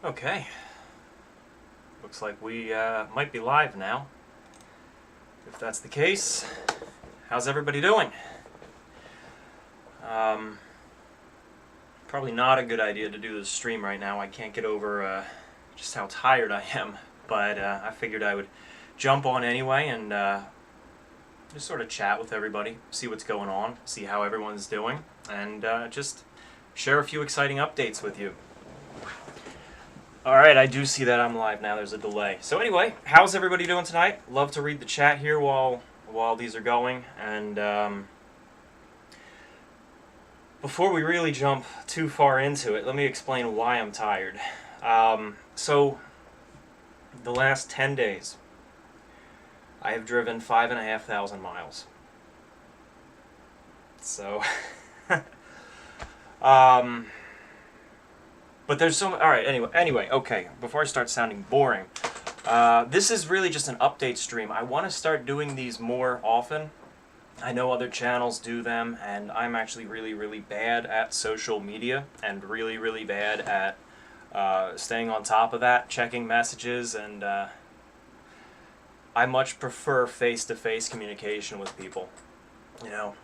Okay, looks like we might be live now. If that's the case, how's everybody doing? Probably not a good idea to do the stream right now. I can't get over just how tired I am, but I figured I would jump on anyway and just sort of chat with everybody, see what's going on, see how everyone's doing, and just share a few exciting updates with you. Alright, I do see that I'm live now. There's a delay. So anyway, how's everybody doing tonight? Love to read the chat here while these are going. And before we really jump too far into it, let me explain why I'm tired. So the last 10 days, I have driven 5,500 miles. So, but there's so... Alright, anyway, okay, before I start sounding boring, this is really just an update stream. I want to start doing these more often. I know other channels do them, and I'm actually really, really bad at social media, and really, really bad at staying on top of that, checking messages, and I much prefer face-to-face communication with people, you know.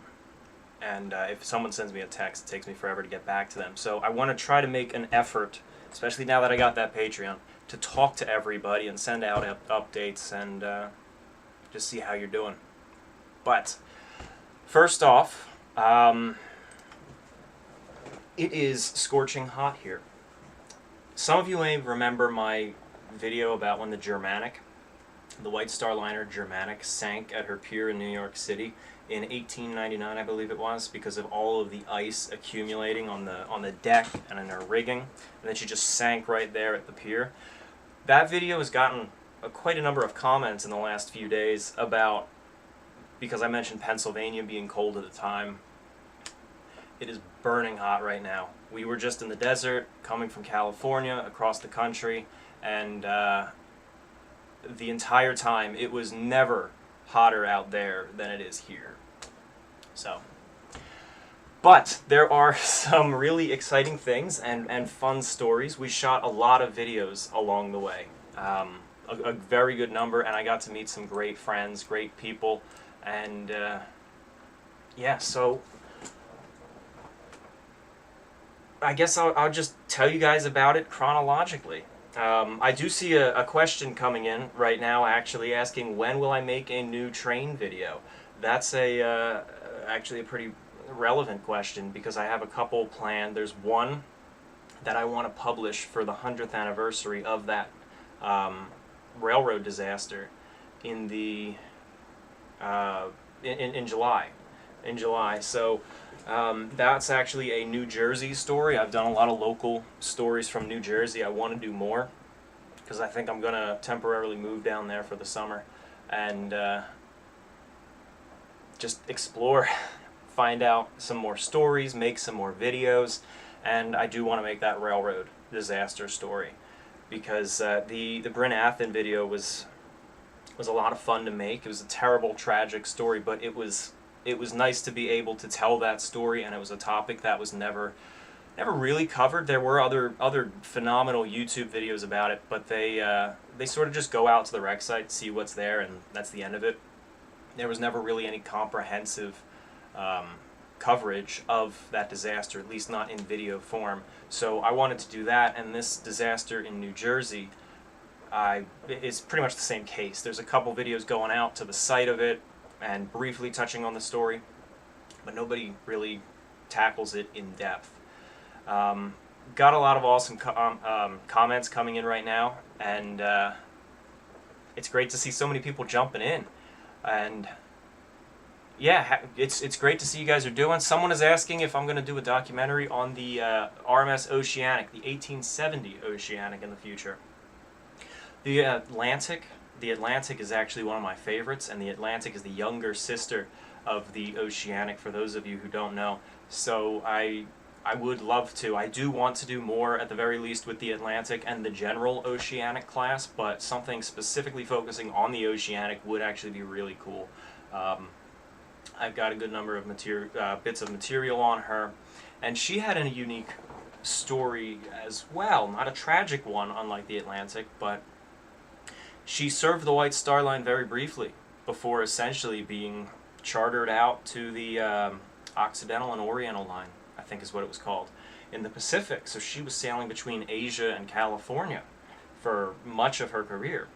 And if someone sends me a text, it takes me forever to get back to them. So I want to try to make an effort, especially now that I got that Patreon, to talk to everybody and send out updates and just see how you're doing. But first off, it is scorching hot here. Some of you may remember my video about when the Germanic, the White Star Liner Germanic, sank at her pier in New York City in 1899, I believe it was, because of all of the ice accumulating on the deck and in her rigging, and then she just sank right there at the pier. That video has gotten quite a number of comments in the last few days about, because I mentioned Pennsylvania being cold at the time. It is burning hot right now. We were just in the desert, coming from California across the country, and the entire time it was never hotter out there than it is here. So, but there are some really exciting things and fun stories. We shot a lot of videos along the way, a very good number, and I got to meet some great friends, great people, and yeah, so I guess I'll just tell you guys about it chronologically. I do see a question coming in right now, actually asking when will I make a new train video. That's actually a pretty relevant question, because I have a couple planned. There's one that I want to publish for the 100th anniversary of that railroad disaster in the in July. In July, so that's actually a New Jersey story. I've done a lot of local stories from New Jersey. I want to do more, because I think I'm going to temporarily move down there for the summer and just explore, find out some more stories, make some more videos, and I do want to make that railroad disaster story, because the Bryn Athyn video was a lot of fun to make. It was a terrible, tragic story, but it was nice to be able to tell that story, and it was a topic that was never really covered. There were other phenomenal YouTube videos about it, but they sort of just go out to the wreck site, see what's there, and that's the end of it. There was never really any comprehensive coverage of that disaster, at least not in video form. So I wanted to do that, and this disaster in New Jersey is pretty much the same case. There's a couple videos going out to the site of it and briefly touching on the story, but nobody really tackles it in depth. Got a lot of awesome comments coming in right now, and it's great to see so many people jumping in. And yeah, it's great to see you guys are doing. Someone is asking if I'm going to do a documentary on the RMS Oceanic, the 1870 Oceanic, in the future. The Atlantic is actually one of my favorites, and the Atlantic is the younger sister of the Oceanic, for those of you who don't know. So I would love to. I do want to do more, at the very least, with the Atlantic and the general Oceanic class, but something specifically focusing on the Oceanic would actually be really cool. I've got a good number of bits of material on her, and she had a unique story as well. Not a tragic one, unlike the Atlantic, but she served the White Star Line very briefly before essentially being chartered out to the Occidental and Oriental Line, I think is what it was called, in the Pacific. So she was sailing between Asia and California for much of her career.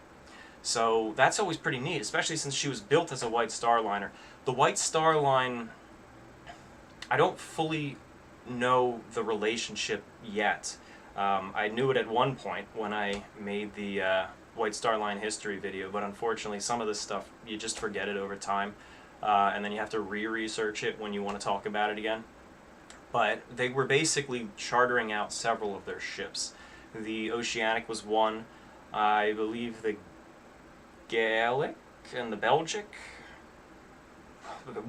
So that's always pretty neat, especially since she was built as a White Star Liner. The White Star Line, I don't fully know the relationship yet. I knew it at one point when I made the White Star Line history video, but unfortunately some of this stuff, you just forget it over time, and then you have to re-research it when you want to talk about it again. But they were basically chartering out several of their ships. The Oceanic was one, I believe the Gallic and the Belgic.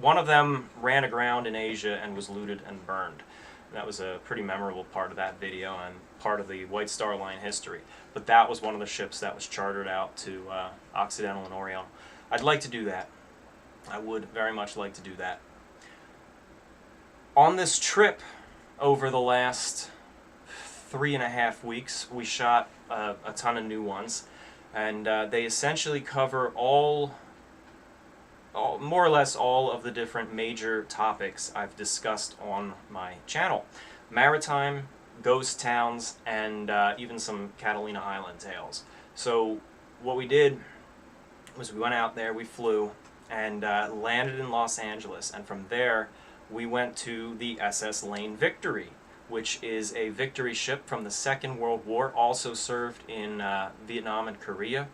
One of them ran aground in Asia and was looted and burned. That was a pretty memorable part of that video and part of the White Star Line history. But that was one of the ships that was chartered out to Occidental and Oriental. I'd like to do that. I would very much like to do that. On this trip over the last 3.5 weeks, we shot a ton of new ones, and they essentially cover more or less all of the different major topics I've discussed on my channel. Maritime, ghost towns, and even some Catalina Island tales. So what we did was we went out there, we flew, and landed in Los Angeles, and from there we went to the SS Lane Victory, which is a victory ship from the Second World War, also served in Vietnam and Korea,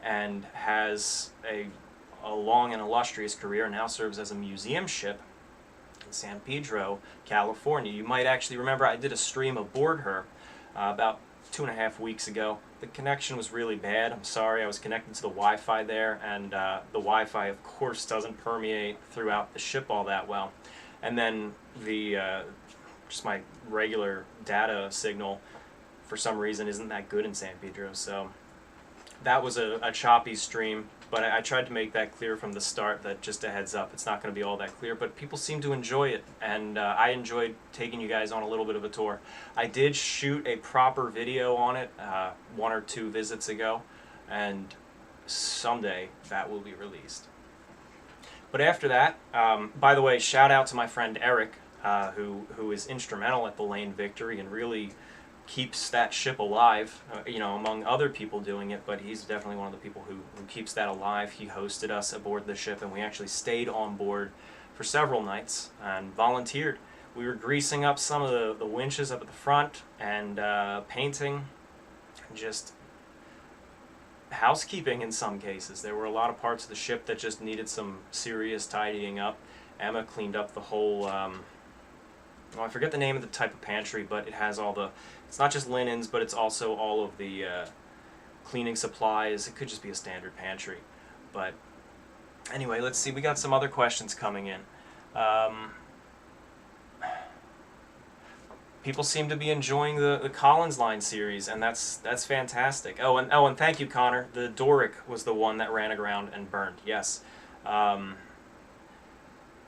and has a long and illustrious career, now serves as a museum ship in San Pedro, California. You might actually remember I did a stream aboard her about 2.5 weeks ago. The connection was really bad. I'm sorry, I was connected to the Wi-Fi there, and the Wi-Fi of course doesn't permeate throughout the ship all that well. And then the just my regular data signal for some reason isn't that good in San Pedro, so that was a choppy stream. But I tried to make that clear from the start, that just a heads up, it's not going to be all that clear, but people seem to enjoy it, and I enjoyed taking you guys on a little bit of a tour. I did shoot a proper video on it 1 or 2 visits ago, and someday that will be released. But after that, by the way, shout out to my friend Eric, who is instrumental at the Lane Victory and really keeps that ship alive, you know, among other people doing it, but he's definitely one of the people who keeps that alive. He hosted us aboard the ship, and we actually stayed on board for several nights and volunteered. We were greasing up some of the winches up at the front and painting, just housekeeping in some cases. There were a lot of parts of the ship that just needed some serious tidying up. Emma cleaned up the whole, well, I forget the name of the type of pantry, but it has all the, it's not just linens, but it's also all of the cleaning supplies. It could just be a standard pantry. But anyway, let's see, we got some other questions coming in. People seem to be enjoying the Collins Line series, and that's fantastic. Oh, and thank you, Connor. The Doric was the one that ran aground and burned. Yes.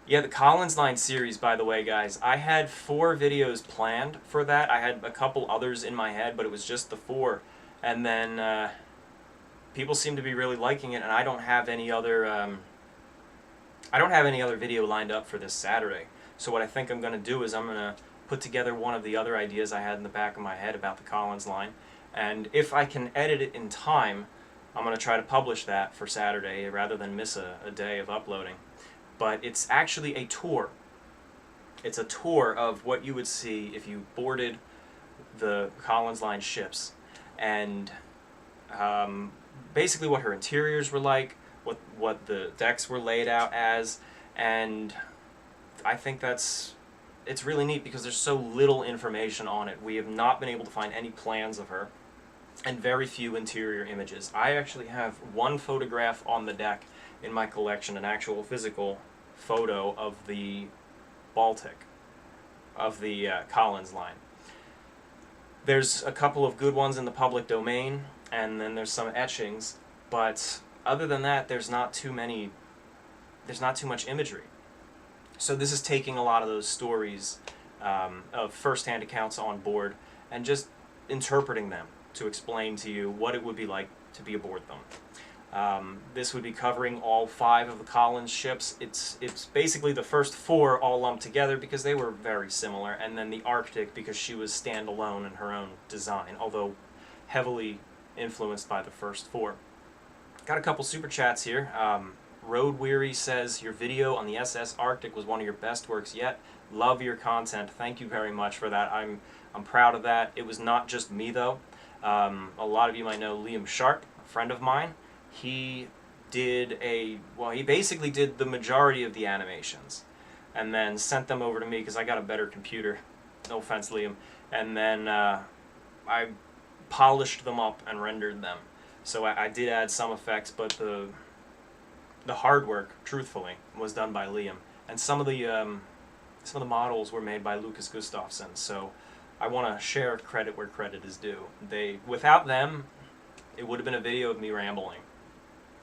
Yeah, the Collins Line series, by the way, guys, I had 4 videos planned for that. I had a couple others in my head, but it was just the 4. And then people seem to be really liking it, and I don't have any other video lined up for this Saturday. So what I think I'm going to do is I'm going to put together one of the other ideas I had in the back of my head about the Collins Line, and if I can edit it in time, I'm going to try to publish that for Saturday rather than miss a day of uploading. But it's actually a tour. It's a tour of what you would see if you boarded the Collins Line ships, and basically what her interiors were like, what the decks were laid out as, and I think it's really neat because there's so little information on it. We have not been able to find any plans of her, and very few interior images. I actually have one photograph on the deck in my collection, an actual physical photo of the Baltic, of the Collins Line. There's a couple of good ones in the public domain, and then there's some etchings, but other than that, there's not too much imagery. So this is taking a lot of those stories of first-hand accounts on board, and just interpreting them to explain to you what it would be like to be aboard them. This would be covering all 5 of the Collins ships. It's basically the first 4 all lumped together because they were very similar, and then the Arctic because she was standalone in her own design, although heavily influenced by the first 4. Got a couple super chats here. Road Weary says, your video on the SS Arctic was one of your best works yet. Love your content. Thank you very much for that. I'm proud of that. It was not just me though. A lot of you might know Liam Sharp, a friend of mine. He did he basically did the majority of the animations and then sent them over to me because I got a better computer. No offense, Liam. And then I polished them up and rendered them. So I did add some effects, but the hard work, truthfully, was done by Liam. And some of the models were made by Lucas Gustafsson. So I want to share credit where credit is due. Without them, it would have been a video of me rambling.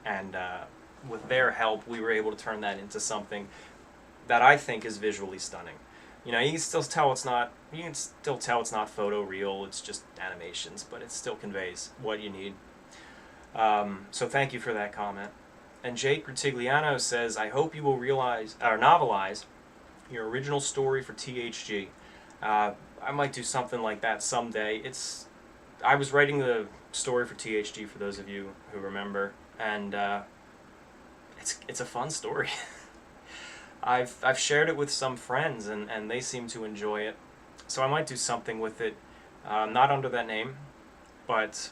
And with their help, we were able to turn that into something that I think is visually stunning. You know, you can still tell it's not photoreal. It's just animations, but it still conveys what you need. So thank you for that comment. And Jake Gratigliano says, I hope you will novelize your original story for THG. I might do something like that someday. I was writing the story for THG, for those of you who remember, and it's a fun story. I've shared it with some friends, and they seem to enjoy it. So I might do something with it, not under that name, but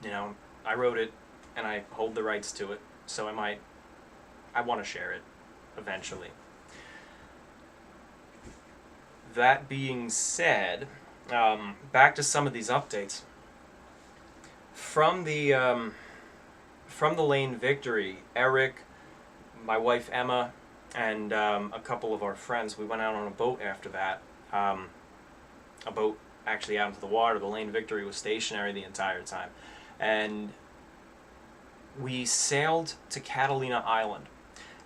you know, I wrote it and I hold the rights to it. So I want to share it eventually. That being said, back to some of these updates. From the Lane Victory, Eric, my wife Emma, and a couple of our friends, we went out on a boat after that. A boat actually out into the water. The Lane Victory was stationary the entire time. And we sailed to Catalina Island.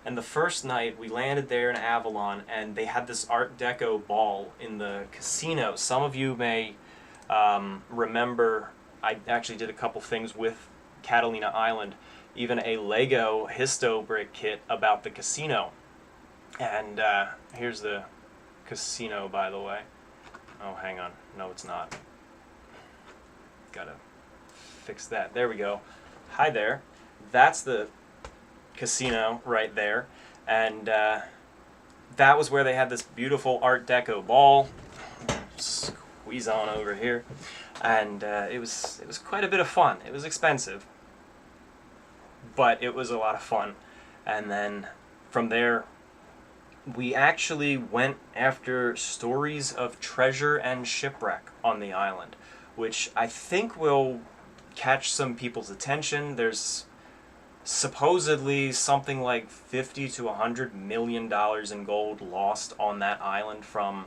And the first night, we landed there in Avalon, and they had this Art Deco ball in the casino. Some of you may remember, I actually did a couple things with Catalina Island, even a Lego histo brick kit about the casino. And here's the casino, by the way. Oh, hang on. No, it's not. Gotta fix that. There we go. Hi there. That's the casino right there, and that was where they had this beautiful Art Deco ball. Squeeze on over here, and it was quite a bit of fun. It was expensive, but it was a lot of fun. And then from there, we actually went after stories of treasure and shipwreck on the island, which I think will catch some people's attention. There's supposedly something like $50 to $100 million in gold lost on that island from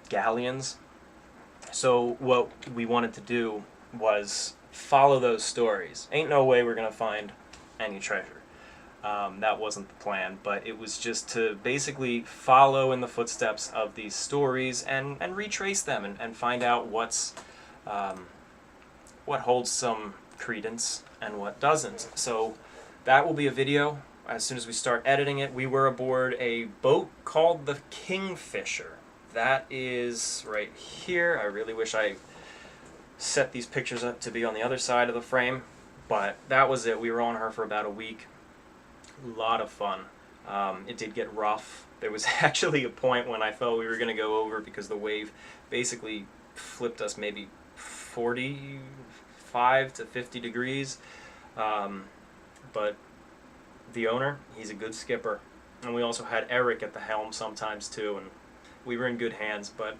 galleons. So what we wanted to do was follow those stories. Ain't no way we're gonna find any treasure. That wasn't the plan, but it was just to basically follow in the footsteps of these stories and retrace them and find out what holds some credence and what doesn't. So that will be a video as soon as we start editing it. We were aboard a boat called the Kingfisher. That is right here. I really wish I set these pictures up to be on the other side of the frame, but that was it. We were on her for about a week. A lot of fun. It did get rough. There was actually a point when I thought we were going to go over because the wave basically flipped us maybe 45 to 50 degrees. But the owner, he's a good skipper. And we also had Eric at the helm sometimes too, and we were in good hands. But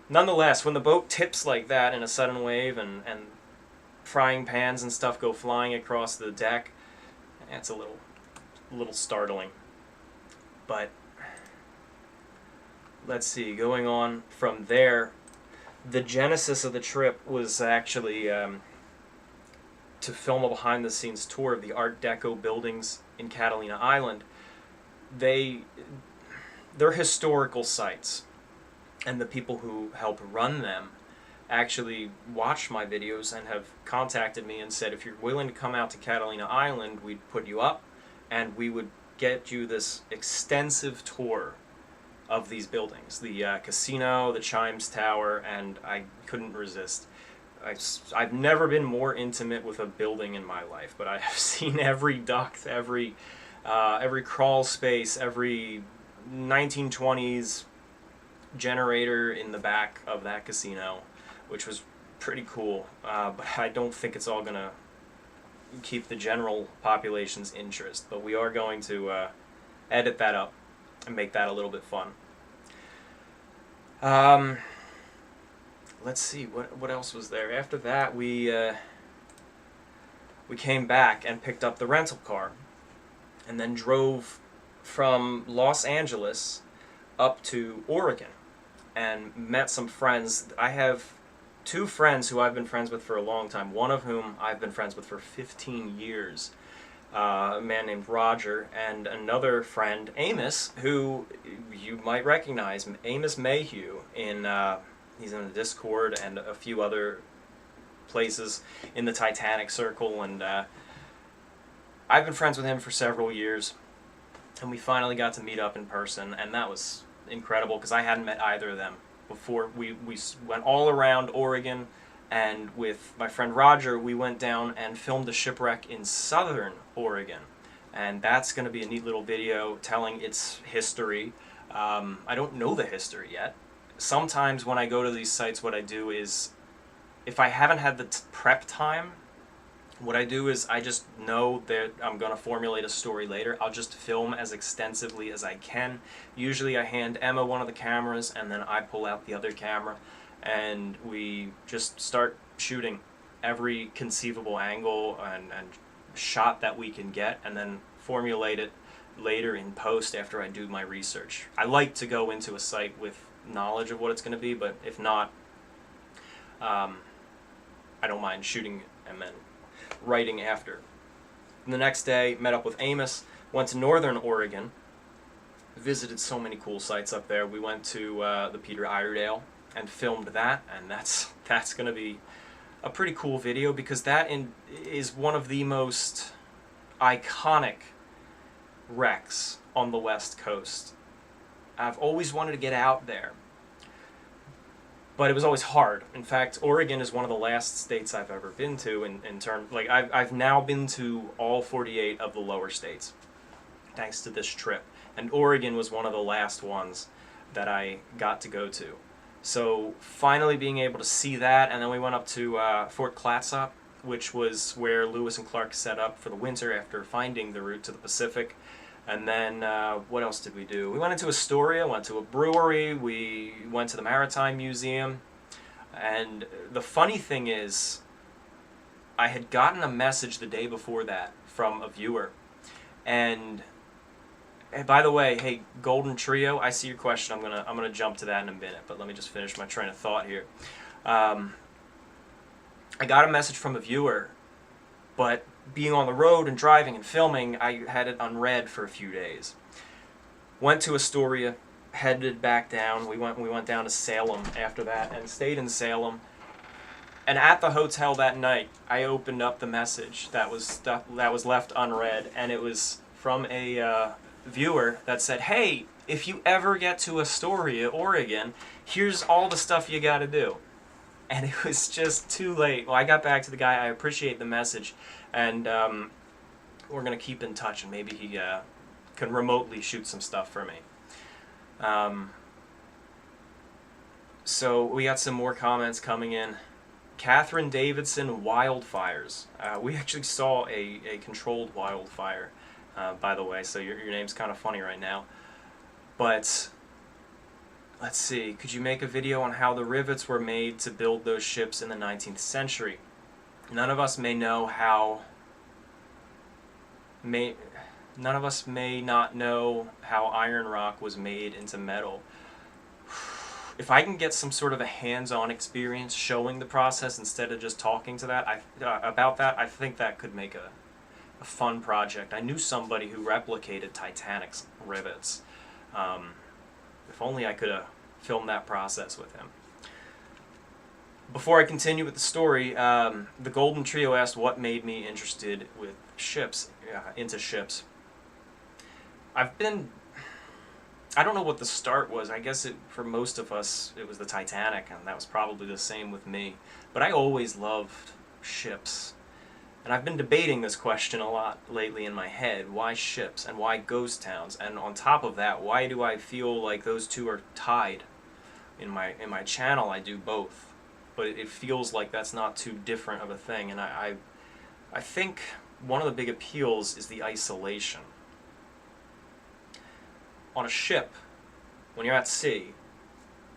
nonetheless, when the boat tips like that in a sudden wave and frying pans and stuff go flying across the deck, it's a little startling. But let's see, going on from there, the genesis of the trip was actually to film a behind-the-scenes tour of the Art Deco buildings in Catalina Island. they're historical sites, and the people who help run them actually watch my videos and have contacted me and said, if you're willing to come out to Catalina Island, we'd put you up and we would get you this extensive tour of these buildings, the casino, the Chimes Tower, and I couldn't resist. I've never been more intimate with a building in my life, but I have seen every duct, every crawl space, every 1920s generator in the back of that casino, which was pretty cool. But I don't think it's all going to keep the general population's interest. But we are going to edit that up and make that a little bit fun. Let's see, what else was there? After that, we came back and picked up the rental car, and then drove from Los Angeles up to Oregon, and met some friends. I have two friends who I've been friends with for a long time, one of whom I've been friends with for 15 years. A man named Roger, and another friend, Amos, who you might recognize, Amos Mayhew. He's in the Discord and a few other places in the Titanic circle, and I've been friends with him for several years, and we finally got to meet up in person, and that was incredible because I hadn't met either of them before. We went all around Oregon, and with my friend Roger, we went down and filmed a shipwreck in southern Oregon. And that's going to be a neat little video telling its history. I don't know the history yet. Sometimes when I go to these sites, what I do is, if I haven't had the prep time, what I do is I just know that I'm going to formulate a story later. I'll just film as extensively as I can. Usually I hand Emma one of the cameras, and then I pull out the other camera, and we just start shooting every conceivable angle and shot that we can get, and then formulate it later in post after I do my research. I like to go into a site with knowledge of what it's going to be, but if not, I don't mind shooting and then writing after. And the next day, met up with Amos, went to northern Oregon, visited so many cool sites up there. We went to the Peter Iredale and filmed that, and that's going to be a pretty cool video because that is one of the most iconic wrecks on the West Coast. I've always wanted to get out there, but it was always hard. In fact, Oregon is one of the last states I've ever been to in terms, like, I've now been to all 48 of the lower states thanks to this trip, and Oregon was one of the last ones that I got to go to. So finally being able to see that, and then we went up to Fort Clatsop, which was where Lewis and Clark set up for the winter after finding the route to the Pacific. And then what else did we do? We went into Astoria, went to a brewery, we went to the Maritime Museum, and the funny thing is, I had gotten a message the day before that from a viewer, and by the way, hey, Golden Trio, I see your question. I'm gonna jump to that in a minute, but let me just finish my train of thought here. I got a message from a viewer, but being on the road and driving and filming, I had it unread for a few days. Went to Astoria, headed back down. We went down to Salem after that and stayed in Salem. And at the hotel that night, I opened up the message that was left unread, and it was from a viewer that said, "Hey, if you ever get to Astoria, Oregon, here's all the stuff you got to do." And it was just too late. Well, I got back to the guy. I appreciate the message, and we're going to keep in touch, and maybe he can remotely shoot some stuff for me. So we got some more comments coming in. Catherine Davidson, wildfires. We actually saw a controlled wildfire, by the way, so your name's kind of funny right now. But let's see, could you make a video on how the rivets were made to build those ships in the 19th century? None of us may not know how iron rock was made into metal. If I can get some sort of a hands-on experience showing the process instead of just talking to that, about that, I think that could make a fun project. I knew somebody who replicated Titanic's rivets. If only I could have filmed that process with him. Before I continue with the story, the Golden Trio asked what made me interested with ships, into ships. I don't know what the start was. I guess for most of us, it was the Titanic, and that was probably the same with me. But I always loved ships. And I've been debating this question a lot lately in my head. Why ships and why ghost towns? And on top of that, why do I feel like those two are tied? In my channel, I do both. But it feels like that's not too different of a thing. And I think one of the big appeals is the isolation. On a ship, when you're at sea,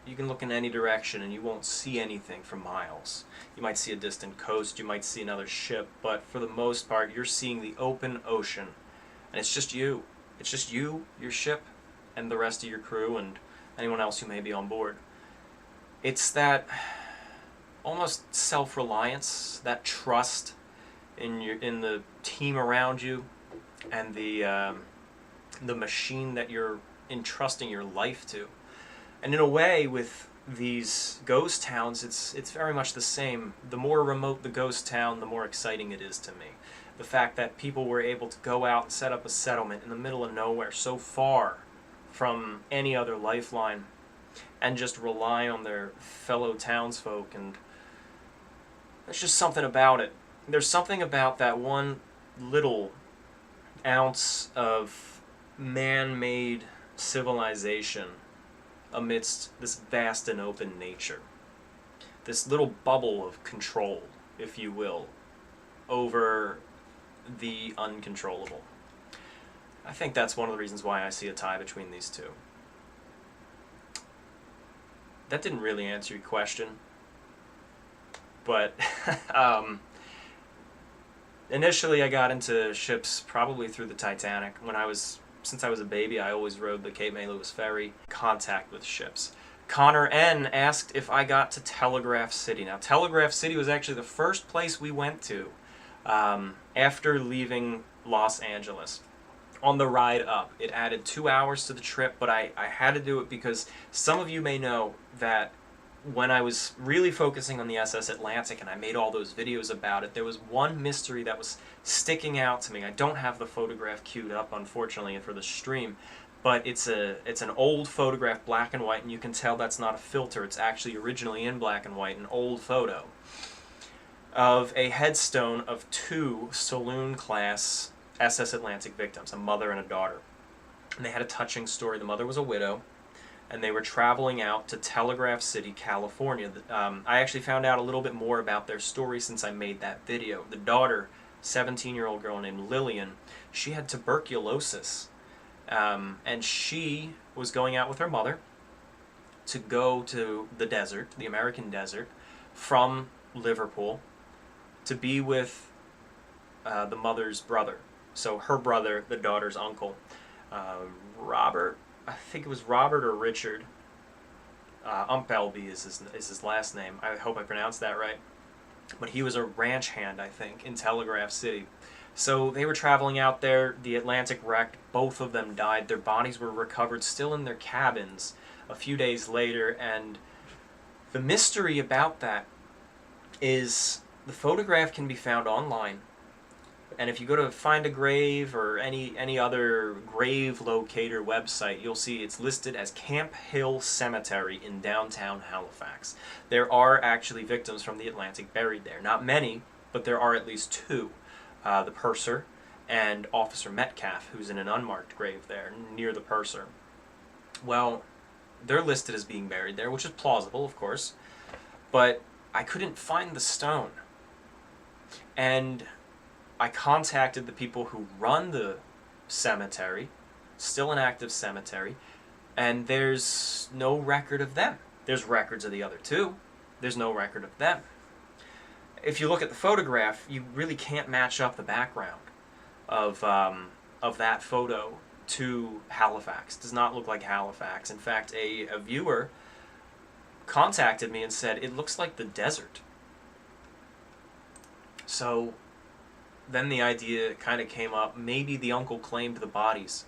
you can look in any direction and you won't see anything for miles. You might see a distant coast, you might see another ship, but for the most part, you're seeing the open ocean. And it's just you. It's just you, your ship, and the rest of your crew, and anyone else who may be on board. It's that almost self-reliance, that trust in the team around you, and the machine that you're entrusting your life to. And in a way, with these ghost towns, it's very much the same. The more remote the ghost town, the more exciting it is to me. The fact that people were able to go out and set up a settlement in the middle of nowhere, so far from any other lifeline, and just rely on their fellow townsfolk, and there's just something about it. There's something about that one little ounce of man-made civilization amidst this vast and open nature. This little bubble of control, if you will, over the uncontrollable. I think that's one of the reasons why I see a tie between these two. That didn't really answer your question, but initially I got into ships probably through the Titanic. Since I was a baby, I always rode the Cape May Lewis ferry. Contact with ships. Connor N. asked if I got to Telegraph City. Now, Telegraph City was actually the first place we went to after leaving Los Angeles. On the ride up, it added 2 hours to the trip, but I had to do it because some of you may know that when I was really focusing on the SS Atlantic and I made all those videos about it, there was one mystery that was sticking out to me. I don't have the photograph queued up, unfortunately, for the stream, but it's an old photograph, black and white, and you can tell that's not a filter. It's actually originally in black and white, an old photo of a headstone of two saloon-class SS Atlantic victims, a mother and a daughter. And they had a touching story. The mother was a widow, and they were traveling out to Telegraph City, California. I actually found out a little bit more about their story since I made that video. The daughter, 17-year-old girl named Lillian, she had tuberculosis, and she was going out with her mother to go to the desert, the American desert, from Liverpool to be with the mother's brother. So her brother, the daughter's uncle, Robert, I think it was Robert or Richard. Umpelby is his last name. I hope I pronounced that right. But he was a ranch hand, I think, in Telegraph City. So they were traveling out there. The Atlantic wrecked. Both of them died. Their bodies were recovered still in their cabins a few days later. And the mystery about that is the photograph can be found online. And if you go to Find a Grave or any other grave locator website, you'll see it's listed as Camp Hill Cemetery in downtown Halifax. There are actually victims from the Atlantic buried there. Not many, but there are at least two. The purser and Officer Metcalf, who's in an unmarked grave there near the purser. Well, they're listed as being buried there, which is plausible, of course. But I couldn't find the stone. And I contacted the people who run the cemetery, still an active cemetery, and there's no record of them. There's records of the other two. There's no record of them. If you look at the photograph, you really can't match up the background of that photo to Halifax. It does not look like Halifax. In fact, a viewer contacted me and said, it looks like the desert. So then the idea kind of came up, maybe the uncle claimed the bodies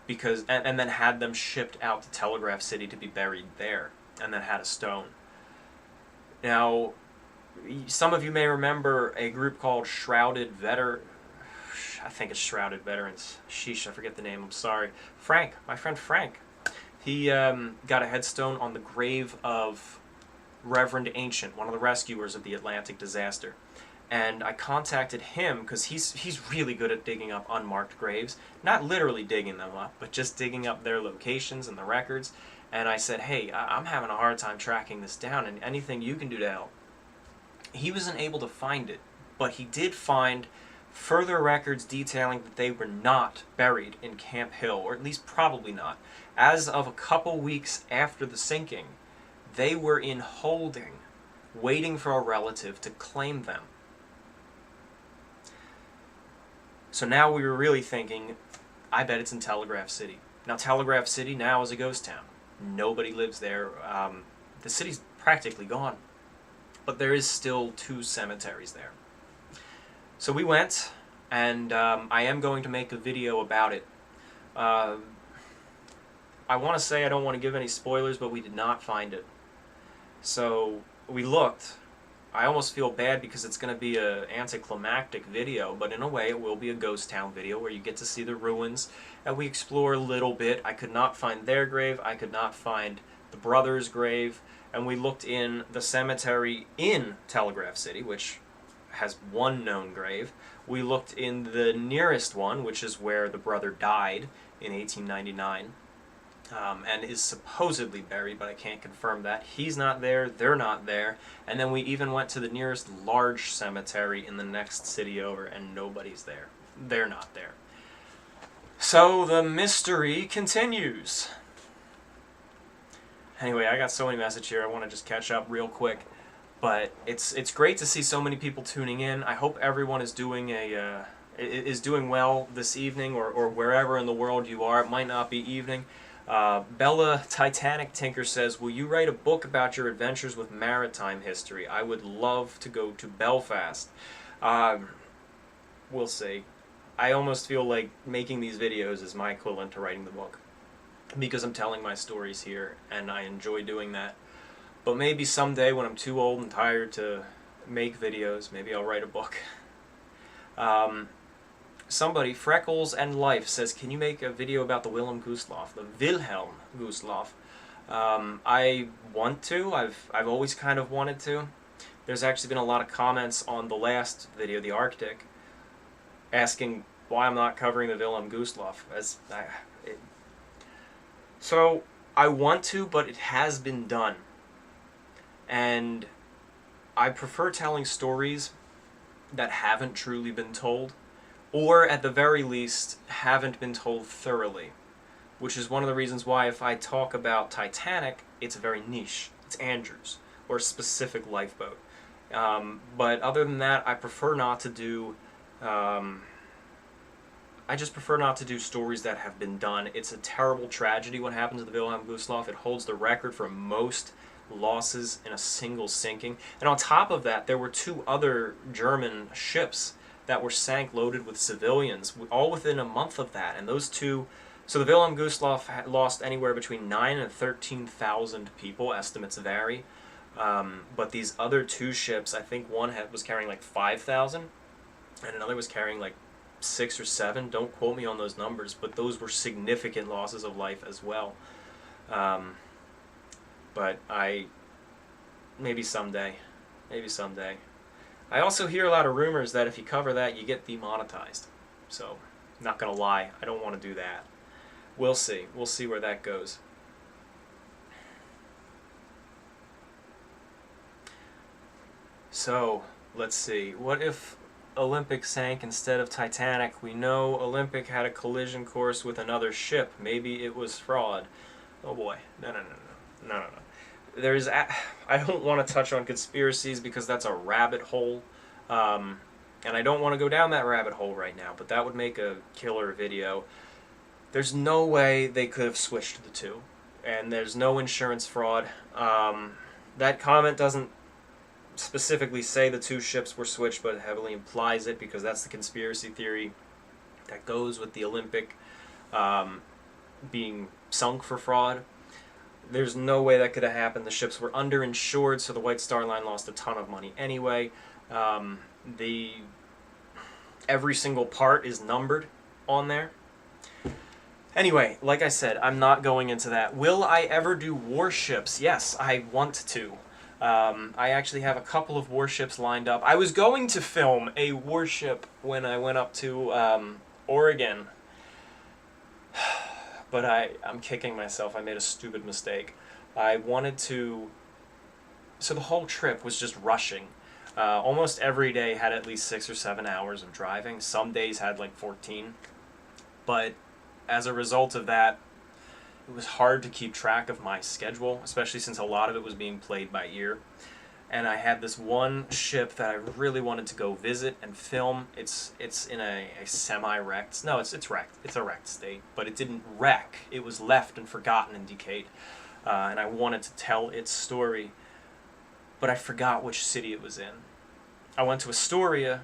because and then had them shipped out to Telegraph City to be buried there, and then had a stone. Now, some of you may remember a group called I think it's Shrouded Veterans. Sheesh, I forget the name, I'm sorry. Frank, my friend Frank. He got a headstone on the grave of Reverend Ancient, one of the rescuers of the Atlantic disaster. And I contacted him because he's really good at digging up unmarked graves. Not literally digging them up, but just digging up their locations and the records. And I said, hey, I'm having a hard time tracking this down, and anything you can do to help. He wasn't able to find it, but he did find further records detailing that they were not buried in Camp Hill, or at least probably not. As of a couple weeks after the sinking, they were in holding, waiting for a relative to claim them. So now we were really thinking, I bet it's in Telegraph City. Now Telegraph City now is a ghost town. Nobody lives there. The city's practically gone. But there is still 2 cemeteries there. So we went, and I am going to make a video about it. I want to say I don't want to give any spoilers, but we did not find it. So we looked. I almost feel bad because it's going to be an anticlimactic video, but in a way it will be a ghost town video where you get to see the ruins and we explore a little bit. I could not find their grave, I could not find the brother's grave, and we looked in the cemetery in Telegraph City, which has 1 known grave. We looked in the nearest one, which is where the brother died in 1899. And is supposedly buried, but I can't confirm that. He's not there, they're not there. And then we even went to the nearest large cemetery in the next city over, and nobody's there. They're not there. So the mystery continues. Anyway, I got so many messages here, I want to just catch up real quick. But it's great to see so many people tuning in. I hope everyone is doing doing well this evening, or wherever in the world you are. It might not be evening. Bella Titanic Tinker says, will you write a book about your adventures with maritime history? I would love to go to Belfast. We'll see. I almost feel like making these videos is my equivalent to writing the book, because I'm telling my stories here, and I enjoy doing that. But maybe someday when I'm too old and tired to make videos, maybe I'll write a book. Somebody, Freckles and Life, says, can you make a video about the Wilhelm Gustloff? I want to. I've always kind of wanted to. There's actually been a lot of comments on the last video, the Arctic, asking why I'm not covering the Wilhelm Gustloff. So I want to, but it has been done. And I prefer telling stories that haven't truly been told, or at the very least haven't been told thoroughly, which is one of the reasons why if I talk about Titanic, it's very niche. It's Andrews, or a specific lifeboat. But other than that, I prefer not to do I just prefer not to do stories that have been done. It's a terrible tragedy what happened to the Wilhelm Gustloff. It holds the record for most losses in a single sinking. And on top of that, there were 2 other German ships that were sank loaded with civilians, all within a month of that. And those 2, so the Wilhelm Gustloff lost anywhere between 9,000 and 13,000 people, estimates vary. But these other 2 ships, I think one was carrying like 5,000, and another was carrying like 6 or 7. Don't quote me on those numbers, but those were significant losses of life as well. But maybe someday. I also hear a lot of rumors that if you cover that, you get demonetized. So, not gonna lie, I don't want to do that. We'll see. We'll see where that goes. So, let's see. What if Olympic sank instead of Titanic? We know Olympic had a collision course with another ship. Maybe it was fraud. Oh boy. No. I don't want to touch on conspiracies because that's a rabbit hole. And I don't want to go down that rabbit hole right now, but that would make a killer video. There's no way they could have switched the 2. And there's no insurance fraud. That comment doesn't specifically say the 2 ships were switched, but it heavily implies it because that's the conspiracy theory that goes with the Olympic. being sunk for fraud. There's no way that could have happened. The ships were underinsured, so the White Star Line lost a ton of money anyway. Every single part is numbered on there. Anyway, like I said, I'm not going into that. Will I ever do warships? Yes, I want to. I actually have a couple of warships lined up. I was going to film a warship when I went up to Oregon, but I'm kicking myself. I made a stupid mistake. I wanted to... So the whole trip was just rushing. Almost every day had at least 6 or 7 hours of driving. Some days had like 14. But as a result of that, it was hard to keep track of my schedule, especially since a lot of it was being played by ear. And I had this one ship that I really wanted to go visit and film. It's in a semi-wrecked... No, it's wrecked. It's a wrecked state. But it didn't wreck. It was left and forgotten and decayed. And I wanted to tell its story. But I forgot which city it was in. I went to Astoria,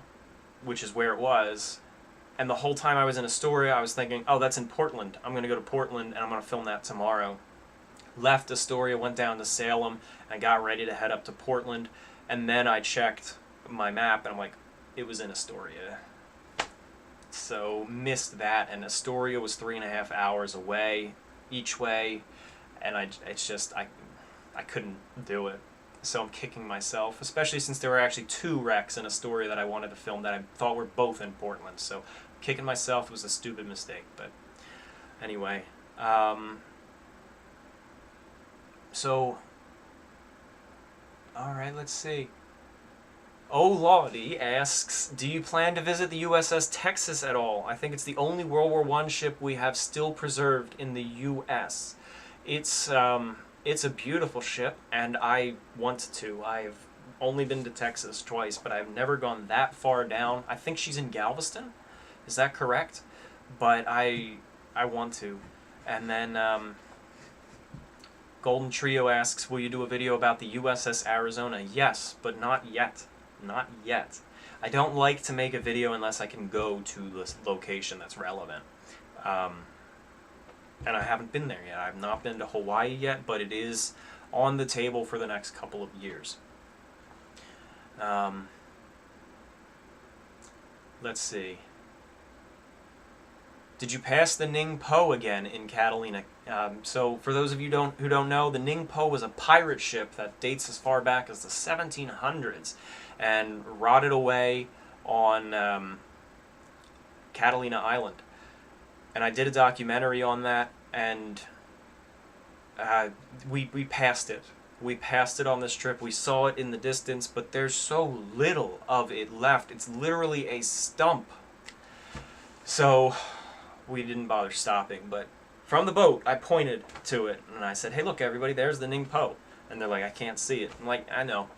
which is where it was. And the whole time I was in Astoria, I was thinking, oh, that's in Portland. I'm going to go to Portland, and I'm going to film that tomorrow. Left Astoria, went down to Salem, and got ready to head up to Portland. And then I checked my map, and I'm like, it was in Astoria. So, missed that, and Astoria was 3.5 hours away, each way. And I couldn't do it. So I'm kicking myself, especially since there were actually 2 wrecks in Astoria that I wanted to film that I thought were both in Portland. So kicking myself was a stupid mistake. But anyway, so, alright, let's see. Oh Lawdy asks, do you plan to visit the USS Texas at all? I think it's the only World War I ship we have still preserved in the US. It's a beautiful ship, and I want to. I've only been to Texas twice, but I've never gone that far down. I think she's in Galveston. Is that correct? But I want to. And then Golden Trio asks, will you do a video about the USS Arizona? Yes, but not yet. Not yet. I don't like to make a video unless I can go to the location that's relevant. And I haven't been there yet. I've not been to Hawaii yet, but it is on the table for the next couple of years. Let's see. Did you pass the Ning Po again in Catalina? So for those of you who don't know, the Ning Po was a pirate ship that dates as far back as the 1700s and rotted away on Catalina Island. And I did a documentary on that, and we passed it. We passed it on this trip. We saw it in the distance, but there's so little of it left. It's literally a stump. So we didn't bother stopping, but from the boat, I pointed to it, and I said, hey, look, everybody, there's the Ning Po. And they're like, I can't see it. I'm like, I know.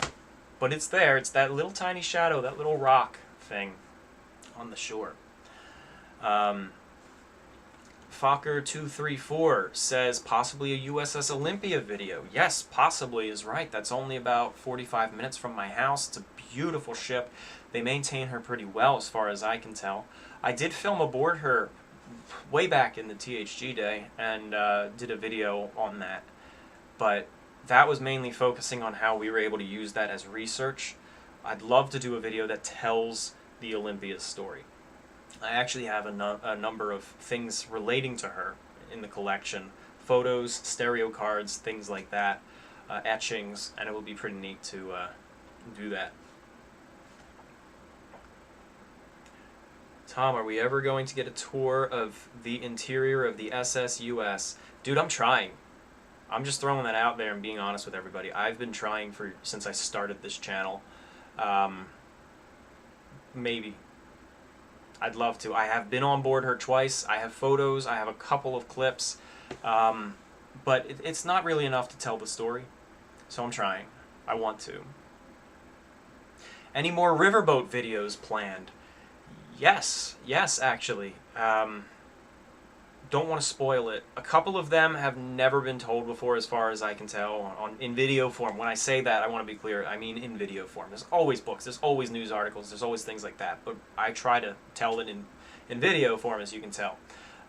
But it's there. It's that little tiny shadow, that little rock thing on the shore. Fokker234 says possibly a USS Olympia video. Yes, possibly is right. That's only about 45 minutes from my house. It's a beautiful ship. They maintain her pretty well as far as I can tell. I did film aboard her way back in the THG day and did a video on that. But that was mainly focusing on how we were able to use that as research. I'd love to do a video that tells the Olympia's story. I actually have a number of things relating to her in the collection. Photos, stereo cards, things like that, etchings, and it would be pretty neat to do that. Tom, are we ever going to get a tour of the interior of the SS-US? Dude, I'm trying. I'm just throwing that out there and being honest with everybody. I've been trying since I started this channel. Maybe. I'd love to. I have been on board her twice. I have photos. I have a couple of clips. But it's not really enough to tell the story. So I'm trying. I want to. Any more riverboat videos planned? Yes. Yes, actually. Don't want to spoil it. A couple of them have never been told before as far as I can tell in video form. When I say that, I want to be clear. I mean in video form. There's always books. There's always news articles. There's always things like that. But I try to tell it in video form, as you can tell.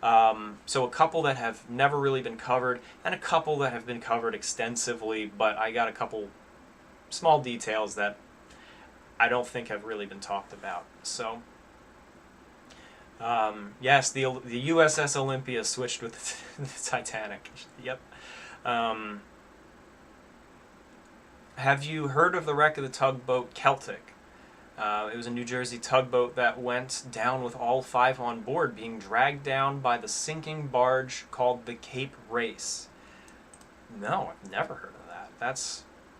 So a couple that have never really been covered, and a couple that have been covered extensively, but I got a couple small details that I don't think have really been talked about. So, yes, the USS Olympia switched with the Titanic. Yep. Have you heard of the wreck of the tugboat Celtic? It was a New Jersey tugboat that went down with all 5 on board, being dragged down by the sinking barge called the Cape Race. No, I've never heard of that.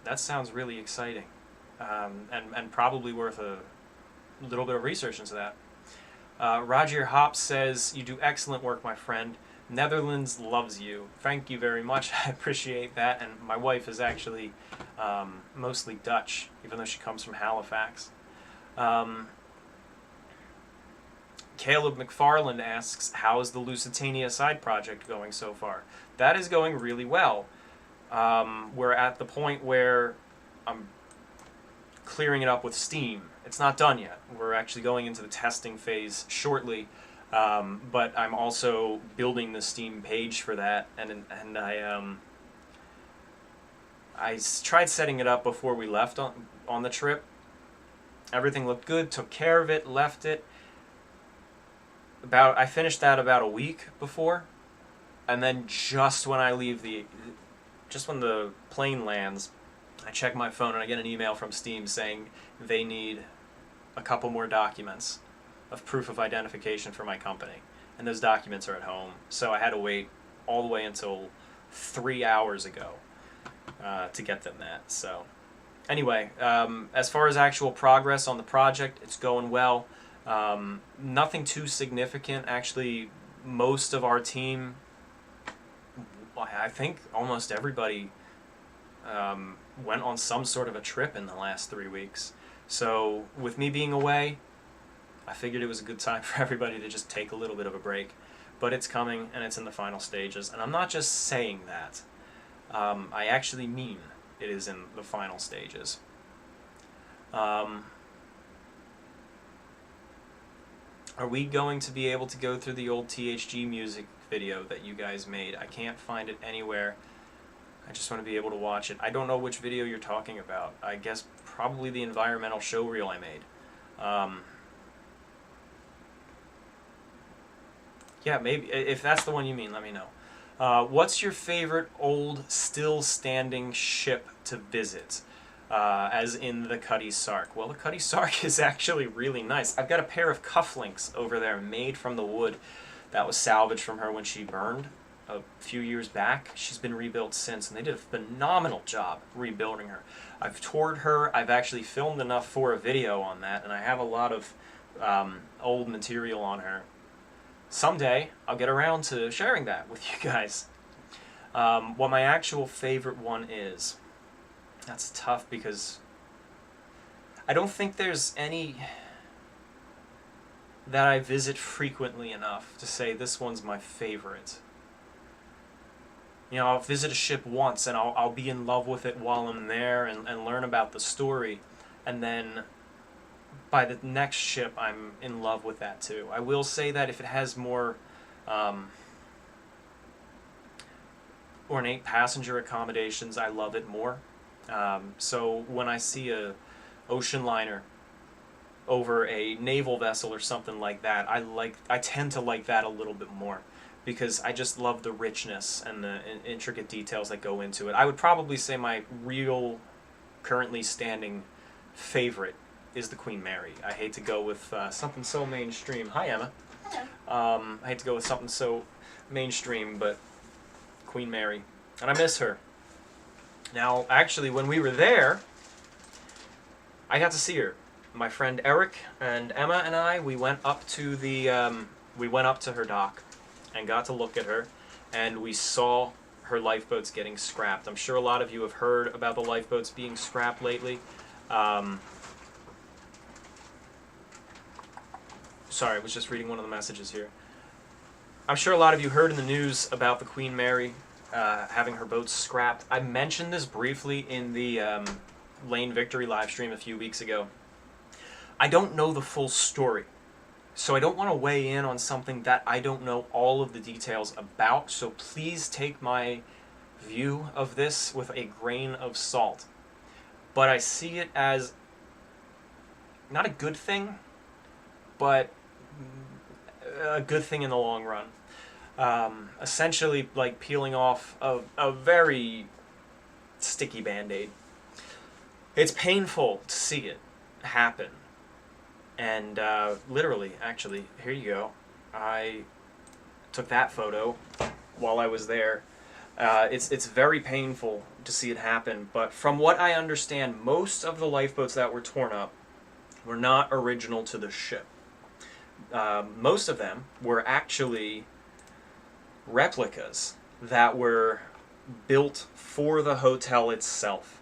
That sounds really exciting, and probably worth a little bit of research into that. Roger Hops says, "You do excellent work, my friend. Netherlands loves you." Thank you very much. I appreciate that. And my wife is actually mostly Dutch, even though she comes from Halifax. Caleb McFarland asks, "How is the Lusitania side project going so far?" That is going really well. We're at the point where I'm clearing it up with Steam. It's not done yet. We're actually going into the testing phase shortly, but I'm also building the Steam page for that, and I tried setting it up before we left on the trip. Everything looked good, took care of it, left it. I finished that about a week before, and then just when the plane lands, I check my phone and I get an email from Steam saying they need a couple more documents of proof of identification for my company, and those documents are at home. So I had to wait all the way until 3 hours ago to get them that. So anyway, as far as actual progress on the project, it's going well. Nothing too significant. Actually, most of our team, I think almost everybody, went on some sort of a trip in the last 3 weeks. So with me being away, I figured it was a good time for everybody to just take a little bit of a break. But it's coming, and it's in the final stages. And I'm not just saying that. I actually mean it is in the final stages. Are we going to be able to go through the old THG music video that you guys made? I can't find it anywhere. I just want to be able to watch it. I don't know which video you're talking about. I guess probably the environmental showreel I made. Yeah, maybe. If that's the one you mean, let me know. What's your favorite old, still-standing ship to visit? As in the Cutty Sark. Well, the Cutty Sark is actually really nice. I've got a pair of cufflinks over there made from the wood that was salvaged from her when she burned a few years back. She's been rebuilt since, and they did a phenomenal job rebuilding her. I've toured her. I've actually filmed enough for a video on that, and I have a lot of old material on her. Someday, I'll get around to sharing that with you guys. What my actual favorite one is, that's tough because I don't think there's any that I visit frequently enough to say this one's my favorite. You know, I'll visit a ship once and I'll be in love with it while I'm there and learn about the story, and then by the next ship I'm in love with that too. I will say that if it has more ornate passenger accommodations, I love it more. So when I see a ocean liner over a naval vessel or something like that, I tend to like that a little bit more, because I just love the richness and the intricate details that go into it. I would probably say my real, currently standing favorite is the Queen Mary. I hate to go with something so mainstream. Hi, Emma. Hello. I hate to go with something so mainstream, but Queen Mary. And I miss her. Now, actually, when we were there, I got to see her. My friend Eric and Emma and I, we went up to her dock and got to look at her, and we saw her lifeboats getting scrapped. I'm sure a lot of you have heard about the lifeboats being scrapped lately. Sorry, I was just reading one of the messages here. I'm sure a lot of you heard in the news about the Queen Mary having her boats scrapped. I mentioned this briefly in the Lane Victory live stream a few weeks ago. I don't know the full story, So I don't want to weigh in on something that I don't know all of the details about, so please take my view of this with a grain of salt. But I see it as not a good thing, but a good thing in the long run. Essentially like peeling off a very sticky Band-Aid. It's painful to see it happen. And literally, actually, here you go. I took that photo while I was there. It's very painful to see it happen, but from what I understand, most of the lifeboats that were torn up were not original to the ship. Most of them were actually replicas that were built for the hotel itself,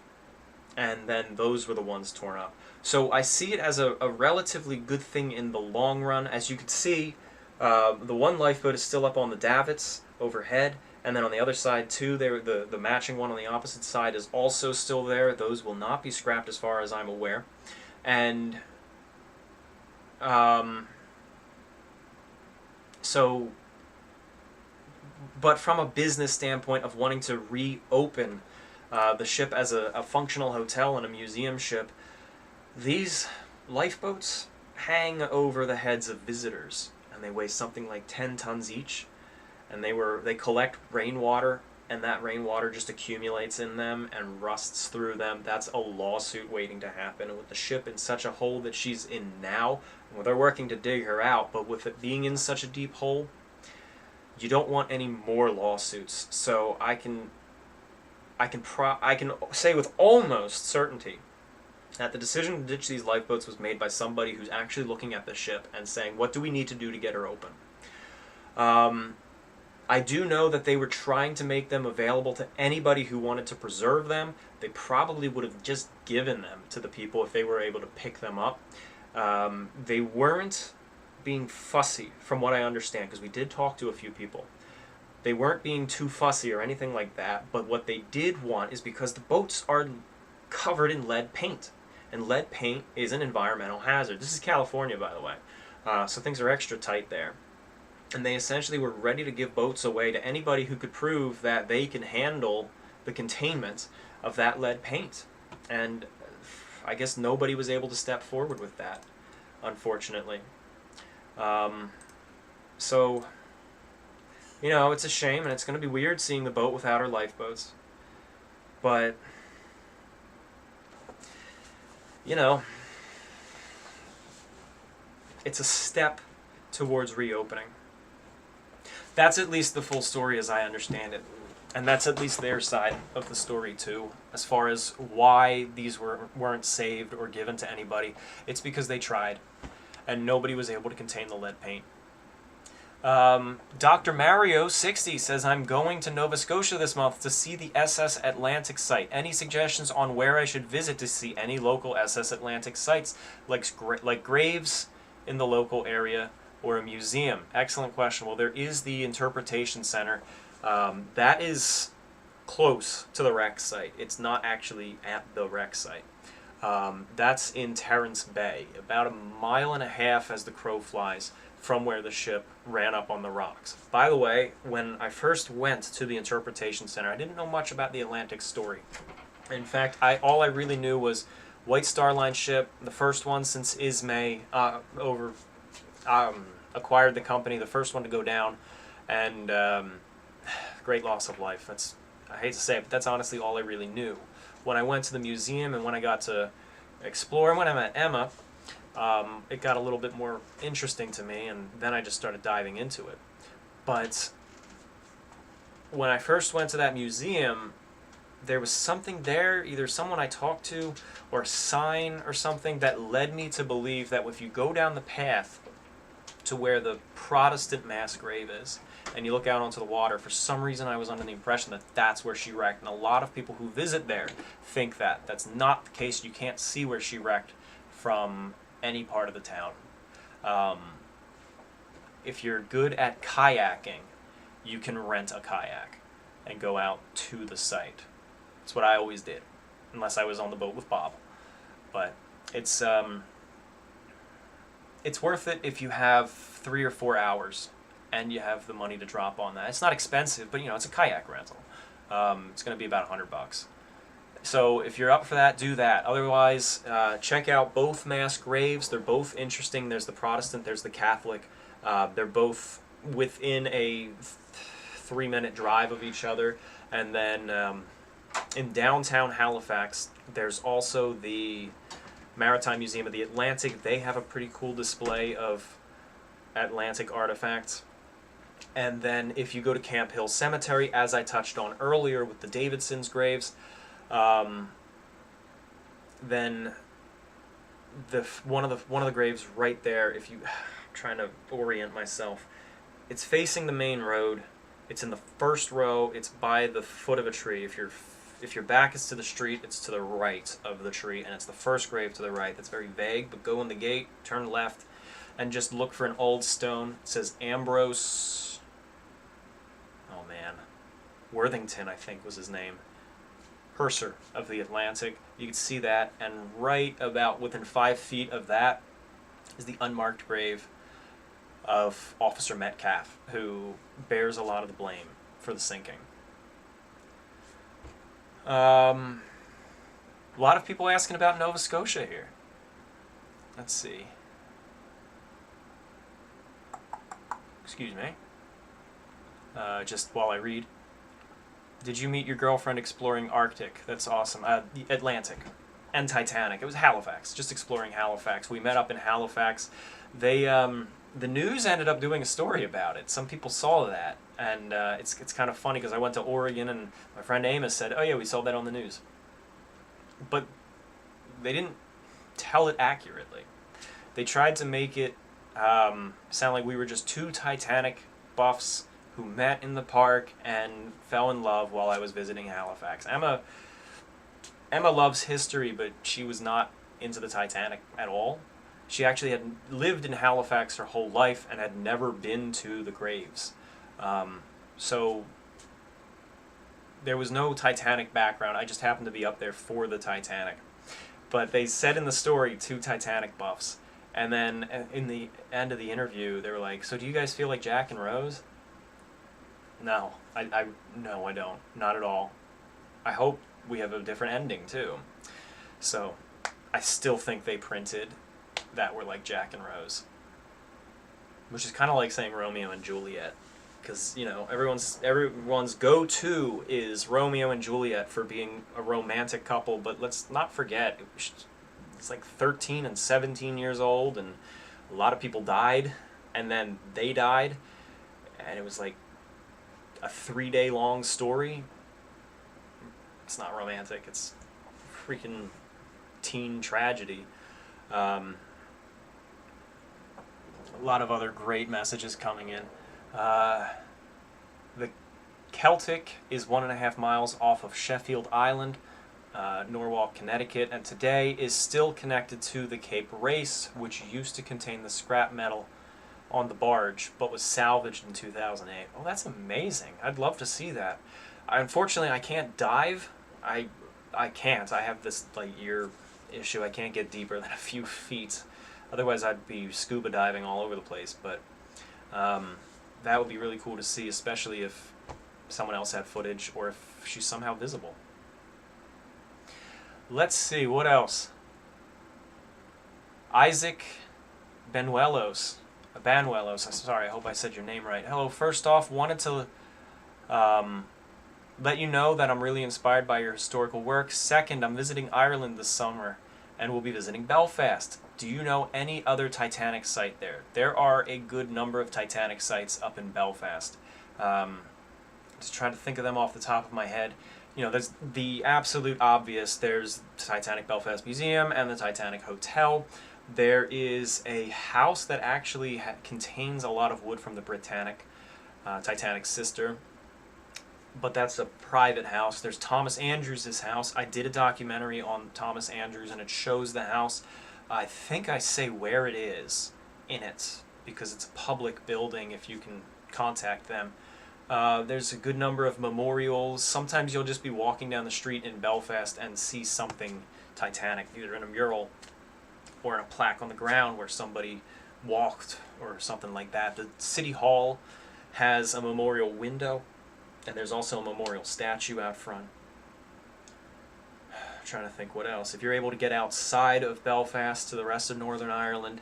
and then those were the ones torn up. So I see it as a relatively good thing in the long run. As you can see, the one lifeboat is still up on the davits overhead, and then on the other side too, the matching one on the opposite side is also still there. Those will not be scrapped as far as I'm aware. And so, but from a business standpoint of wanting to reopen the ship as a functional hotel and a museum ship, these lifeboats hang over the heads of visitors, and they weigh something like 10 tons each, and they collect rainwater, and that rainwater just accumulates in them and rusts through them. That's a lawsuit waiting to happen. And with the ship in such a hole that she's in now, well, they're working to dig her out, but with it being in such a deep hole, you don't want any more lawsuits. So I can say with almost certainty that the decision to ditch these lifeboats was made by somebody who's actually looking at the ship and saying, what do we need to do to get her open? I do know that they were trying to make them available to anybody who wanted to preserve them. They probably would have just given them to the people if they were able to pick them up. They weren't being fussy, from what I understand, because we did talk to a few people. They weren't being too fussy or anything like that, but what they did want is because the boats are covered in lead paint, and lead paint is an environmental hazard. This is California, by the way, so things are extra tight there. And they essentially were ready to give boats away to anybody who could prove that they can handle the containment of that lead paint. And I guess nobody was able to step forward with that, unfortunately. So, you know, it's a shame, and it's going to be weird seeing the boat without her lifeboats. But, you know, it's a step towards reopening. That's at least the full story as I understand it. And that's at least their side of the story too, as far as why these weren't saved or given to anybody. It's because they tried, and nobody was able to contain the lead paint. Dr. Mario 60 says, I'm going to Nova Scotia this month to see the SS Atlantic site. Any suggestions on where I should visit to see any local SS Atlantic sites, like graves in the local area or a museum? Excellent question. Well, there is the Interpretation Center. That is close to the wreck site. It's not actually at the wreck site. That's in Terrence Bay, about 1.5 miles as the crow flies from where the ship ran up on the rocks. By the way, when I first went to the Interpretation Center, I didn't know much about the Atlantic story. In fact, all I really knew was White Star Line ship, the first one since Ismay acquired the company, the first one to go down, and great loss of life. I hate to say it, but that's honestly all I really knew. When I went to the museum and when I got to explore, and when I met Emma, it got a little bit more interesting to me, and then I just started diving into it. But when I first went to that museum, there was something there, either someone I talked to or a sign or something that led me to believe that if you go down the path to where the Protestant mass grave is, and you look out onto the water, for some reason I was under the impression that that's where she wrecked. And a lot of people who visit there think that. That's not the case. You can't see where she wrecked from any part of the town. If you're good at kayaking, you can rent a kayak and go out to the site. That's what I always did, unless I was on the boat with Bob. But it's it's worth it if you have 3 or 4 hours and you have the money to drop on that. It's not expensive, but you know, it's a kayak rental. It's going to be about $100. So if you're up for that, do that. Otherwise, check out both mass graves. They're both interesting. There's the Protestant, there's the Catholic. They're both within a 3-minute drive of each other. And then in downtown Halifax, there's also the Maritime Museum of the Atlantic. They have a pretty cool display of Atlantic artifacts. And then if you go to Camp Hill Cemetery, as I touched on earlier with the Davidson's graves, then one of the graves right there, if you, I'm trying to orient myself, it's facing the main road. It's in the first row. It's by the foot of a tree. If your back is to the street, it's to the right of the tree, and it's the first grave to the right. That's very vague, but go in the gate, turn left, and just look for an old stone. It says Ambrose, oh man, Worthington, I think was his name. Purser of the Atlantic. You can see that, and right about within 5 feet of that is the unmarked grave of Officer Metcalf, who bears a lot of the blame for the sinking. A lot of people asking about Nova Scotia here. Let's see. Excuse me. Just while I read. Did you meet your girlfriend exploring Arctic? That's awesome. The Atlantic and Titanic. It was Halifax, just exploring Halifax. We met up in Halifax. They, the news ended up doing a story about it. Some people saw that, and it's kind of funny because I went to Oregon and my friend Amos said, "Oh yeah, we saw that on the news," but they didn't tell it accurately. They tried to make it sound like we were just two Titanic buffs who met in the park and fell in love while I was visiting Halifax. Emma loves history, but she was not into the Titanic at all. She actually had lived in Halifax her whole life and had never been to the graves. So there was no Titanic background. I just happened to be up there for the Titanic. But they said in the story, two Titanic buffs. And then in the end of the interview, they were like, "So do you guys feel like Jack and Rose?" No, no, I don't. Not at all. I hope we have a different ending, too. So, I still think they printed that we're like Jack and Rose. Which is kind of like saying Romeo and Juliet. Because, you know, everyone's go-to is Romeo and Juliet for being a romantic couple, but let's not forget, it's like 13 and 17 years old, and a lot of people died, and then they died, and it was like a 3-day long story. It's not romantic. It's freaking teen tragedy. A lot of other great messages coming in. The Celtic is 1.5 miles off of Sheffield Island, Norwalk, Connecticut, and today is still connected to the Cape Race, which used to contain the scrap metal on the barge, but was salvaged in 2008. Oh, that's amazing. I'd love to see that. Unfortunately, I can't dive. I can't. I have this like ear issue. I can't get deeper than a few feet. Otherwise, I'd be scuba diving all over the place. But that would be really cool to see, especially if someone else had footage or if she's somehow visible. Let's see, what else? Isaac Banuelos, sorry, I hope I said your name right. Hello, first off, wanted to let you know that I'm really inspired by your historical work. Second, I'm visiting Ireland this summer and we'll be visiting Belfast. Do you know any other Titanic site there? There are a good number of Titanic sites up in Belfast. Just trying to think of them off the top of my head. You know, there's the absolute obvious. There's the Titanic Belfast Museum and the Titanic Hotel. There is a house that actually contains a lot of wood from the Britannic, Titanic's sister, but that's a private house. There's Thomas Andrews' house. I did a documentary on Thomas Andrews, and it shows the house. I think I say where it is in it, because it's a public building if you can contact them. There's a good number of memorials. Sometimes you'll just be walking down the street in Belfast and see something Titanic, either in a mural or in a plaque on the ground where somebody walked or something like that. The City Hall has a memorial window, and there's also a memorial statue out front. I'm trying to think what else. If you're able to get outside of Belfast to the rest of Northern Ireland,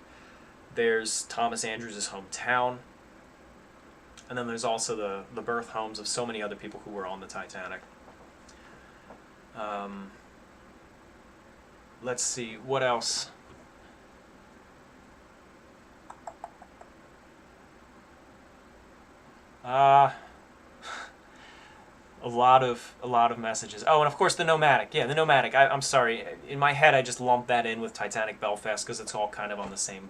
there's Thomas Andrews' hometown. And then there's also the birth homes of so many other people who were on the Titanic. Let's see, what else? A lot of messages. Oh, and of course the Nomadic. Yeah, the Nomadic. I'm sorry. In my head, I just lumped that in with Titanic Belfast because it's all kind of on the same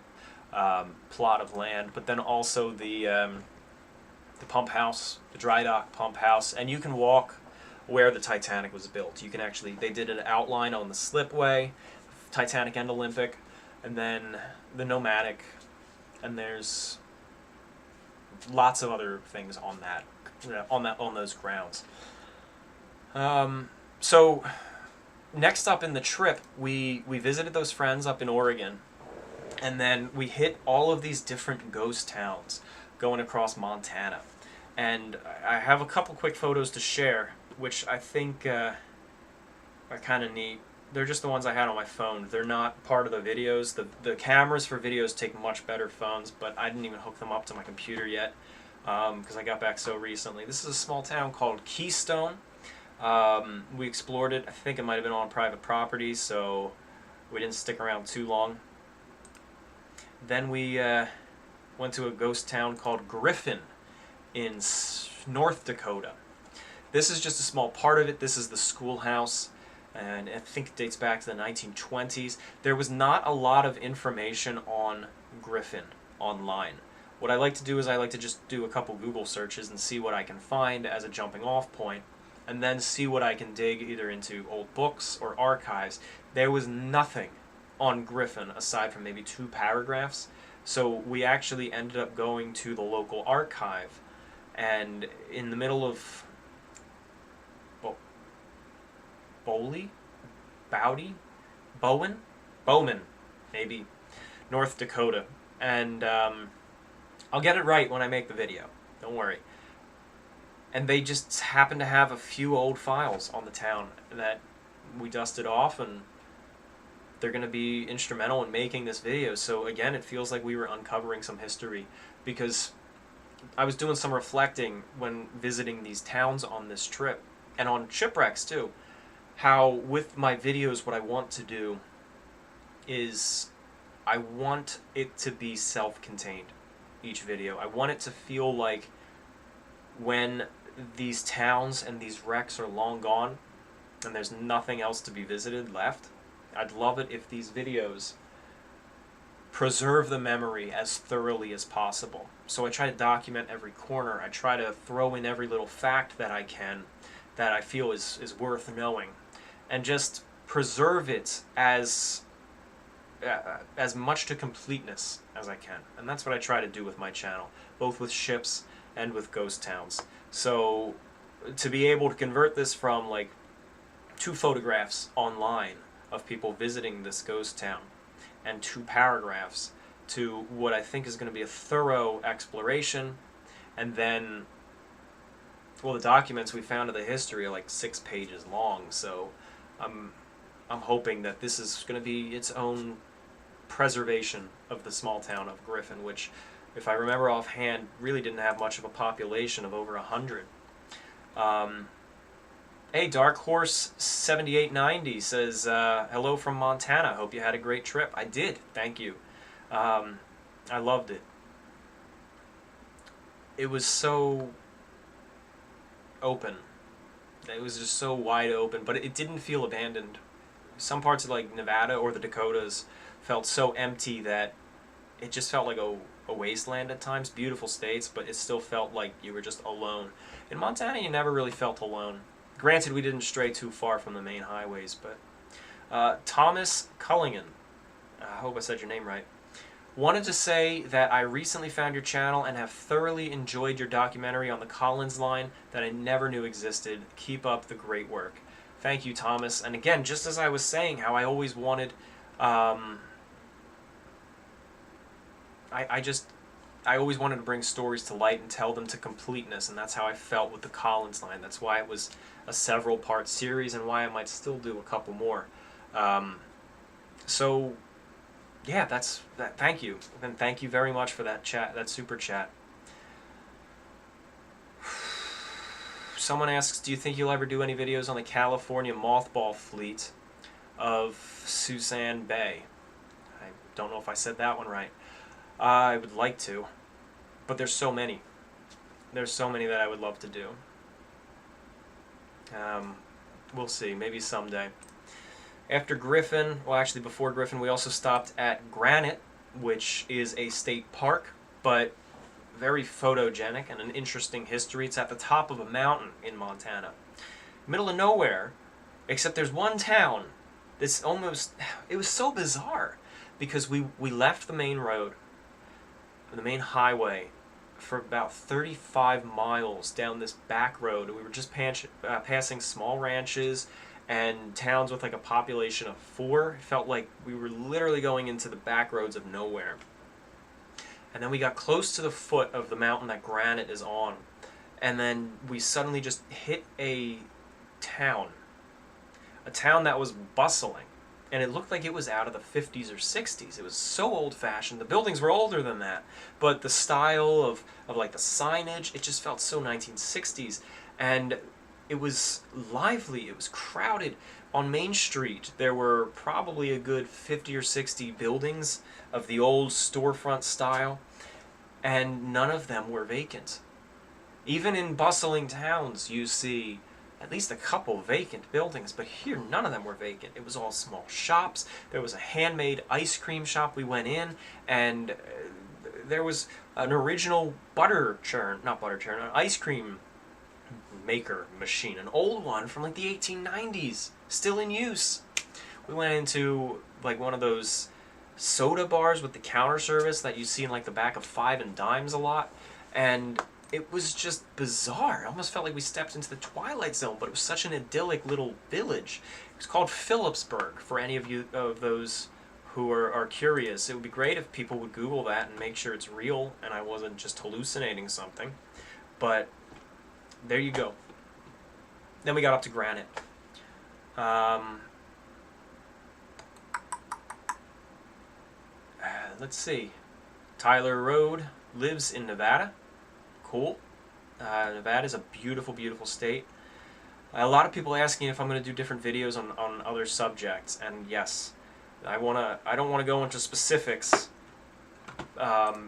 plot of land. But then also the pump house, the dry dock pump house, and you can walk where the Titanic was built. You can actually, they did an outline on the slipway, Titanic and Olympic, and then the Nomadic, and there's lots of other things on that, on those grounds. So next up in the trip, we visited those friends up in Oregon, and then we hit all of these different ghost towns going across Montana. And I have a couple quick photos to share, which I think are kind of neat. They're just the ones I had on my phone. They're not part of the videos. The cameras for videos take much better phones, but I didn't even hook them up to my computer yet because I got back so recently. This is a small town called Keystone. We explored it. I think it might have been on private property, so we didn't stick around too long. Then we went to a ghost town called Griffin in North Dakota. This is just a small part of it. This is the schoolhouse, and I think it dates back to the 1920s. There was not a lot of information on Griffin online. What I like to do is I like to just do a couple Google searches and see what I can find as a jumping off point, and then see what I can dig either into old books or archives. There was nothing on Griffin aside from maybe 2 paragraphs, so we actually ended up going to the local archive, and in the middle of Bowman, maybe, North Dakota, and I'll get it right when I make the video, don't worry. And they just happen to have a few old files on the town that we dusted off, and they're going to be instrumental in making this video. So again, it feels like we were uncovering some history, because I was doing some reflecting when visiting these towns on this trip, and on shipwrecks too, how with my videos what I want to do is I want it to be self-contained, each video. I want it to feel like when these towns and these wrecks are long gone and there's nothing else to be visited left, I'd love it if these videos preserve the memory as thoroughly as possible. So I try to document every corner. I try to throw in every little fact that I can, that I feel is worth knowing, and just preserve it as much to completeness as I can. And that's what I try to do with my channel, both with ships and with ghost towns. So to be able to convert this from like 2 photographs online of people visiting this ghost town and 2 paragraphs to what I think is going to be a thorough exploration, and then, well, the documents we found of the history are like 6 pages long, so I'm hoping that this is going to be its own preservation of the small town of Griffin, which, if I remember offhand, really didn't have much of a population of over 100. Hey, Dark Horse 7890 says, hello from Montana. Hope you had a great trip. I did. Thank you. I loved it. It was so open. It was just so wide open, but it didn't feel abandoned. Some parts of like Nevada or the Dakotas felt so empty that it just felt like a wasteland at times. Beautiful states, but it still felt like you were just alone. In Montana, you never really felt alone. Granted, we didn't stray too far from the main highways, but Thomas Cullingan, I hope I said your name right, wanted to say that I recently found your channel and have thoroughly enjoyed your documentary on the Collins line that I never knew existed. Keep up the great work. Thank you, Thomas. And again, just as I was saying, how I always wanted, I I always wanted to bring stories to light and tell them to completeness, and that's how I felt with the Collins line. That's why it was a several-part series, and why I might still do a couple more. So, yeah, that's that. Thank you, and thank you very much for that chat, that super chat. Someone asks, do you think you'll ever do any videos on the California mothball fleet of Suisun Bay? I don't know if I said that one right. I would like to, but there's so many. There's so many that I would love to do. We'll see, maybe someday. After Griffin, well actually before Griffin, we also stopped at Granite, which is a state park, but very photogenic and an interesting history. It's at the top of a mountain in Montana. Middle of nowhere, except there's one town that's almost, it was so bizarre, because we left the main road, the main highway, for about 35 miles down this back road. We were just passing small ranches and towns with like a population of 4. It felt like we were literally going into the back roads of nowhere. And then we got close to the foot of the mountain that Granite is on, and then we suddenly just hit a town that was bustling, and it looked like it was out of the 50s or 60s. It was so old-fashioned. The buildings were older than that, but the style of like the signage, it just felt so 1960s, and it was lively, it was crowded. On Main Street, there were probably a good 50 or 60 buildings of the old storefront style, and none of them were vacant. Even in bustling towns, you see at least a couple vacant buildings, but here none of them were vacant. It was all small shops. There was a handmade ice cream shop we went in, and there was an original an ice cream maker machine, an old one from like the 1890s, still in use. We went into like one of those soda bars with the counter service that you see in like the back of Five and Dimes a lot, and it was just bizarre. It almost felt like we stepped into the Twilight Zone, but it was such an idyllic little village. It was called Phillipburg, for any of you of those who are curious. It would be great if people would Google that and make sure it's real and I wasn't just hallucinating something. But there you go. Then we got up to Granite. Let's see. Tyler Road lives in Nevada. Cool. Nevada is a beautiful, beautiful state. A lot of people asking if I'm going to do different videos on other subjects, and yes, I don't want to go into specifics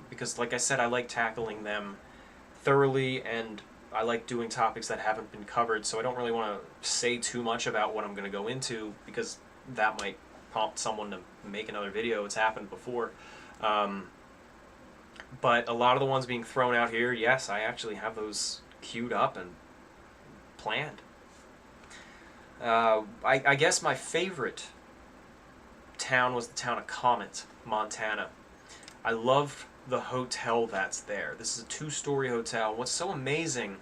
because, like I said, I like tackling them thoroughly, and I like doing topics that haven't been covered. So I don't really want to say too much about what I'm going to go into, because that might prompt someone to make another video. It's happened before. But a lot of the ones being thrown out here, yes, I actually have those queued up and planned. I guess my favorite town was the town of Comet, Montana. I love the hotel that's there. This is a 2-story hotel. What's so amazing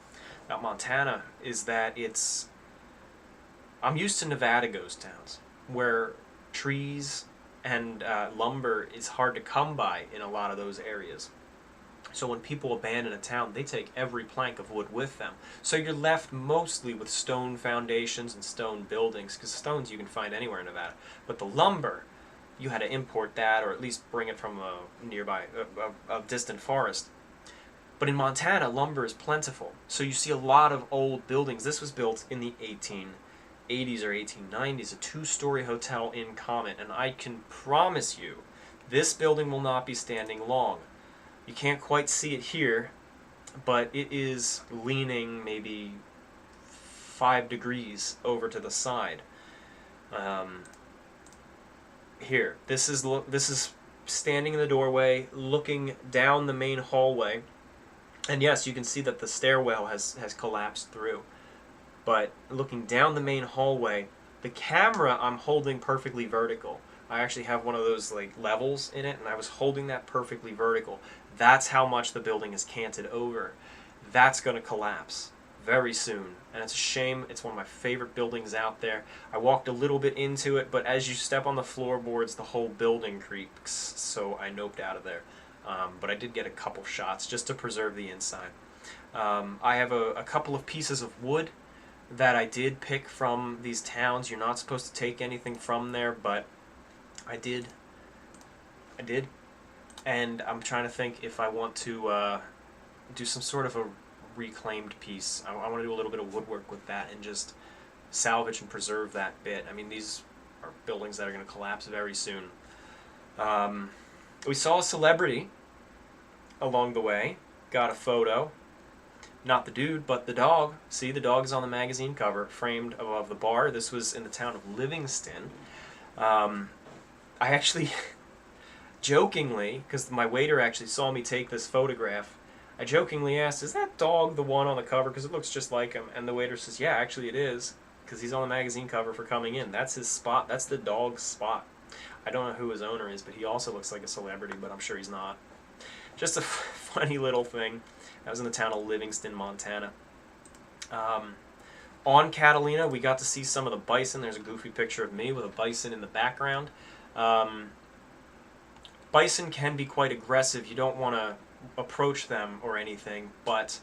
about Montana is that I'm used to Nevada ghost towns, where trees and lumber is hard to come by in a lot of those areas. So when people abandon a town, they take every plank of wood with them. So you're left mostly with stone foundations and stone buildings, because stones you can find anywhere in Nevada. But the lumber, you had to import that, or at least bring it from a nearby, a distant forest. But in Montana, lumber is plentiful. So you see a lot of old buildings. This was built in the 1880s or 1890s, a 2-story hotel in Comet, and I can promise you, this building will not be standing long. You can't quite see it here, but it is leaning maybe 5 degrees over to the side. Here, this is standing in the doorway, looking down the main hallway, and yes, you can see that the stairwell has collapsed through. But looking down the main hallway, the camera I'm holding perfectly vertical. I actually have one of those like levels in it, and I was holding that perfectly vertical. That's how much the building is canted over. That's going to collapse very soon, and it's a shame. It's one of my favorite buildings out there. I walked a little bit into it, but as you step on the floorboards, the whole building creaks, so I noped out of there. but I did get a couple shots just to preserve the inside. I have a couple of pieces of wood that I did pick from these towns. You're not supposed to take anything from there, but I did. And I'm trying to think if I want to do some sort of a reclaimed piece. I want to do a little bit of woodwork with that and just salvage and preserve that bit. I mean, these are buildings that are going to collapse very soon. We saw a celebrity along the way, got a photo. Not the dude, but the dog. See, the dog is on the magazine cover, framed above the bar. This was in the town of Livingston. I actually, jokingly, because my waiter actually saw me take this photograph, I jokingly asked, is that dog the one on the cover? Because it looks just like him. And the waiter says, yeah, actually it is, because he's on the magazine cover for Coming In. That's his spot. That's the dog's spot. I don't know who his owner is, but he also looks like a celebrity, but I'm sure he's not. Just a funny little thing. I was in the town of Livingston, Montana. On Catalina, we got to see some of the bison. There's a goofy picture of me with a bison in the background. Bison can be quite aggressive. You don't want to approach them or anything, but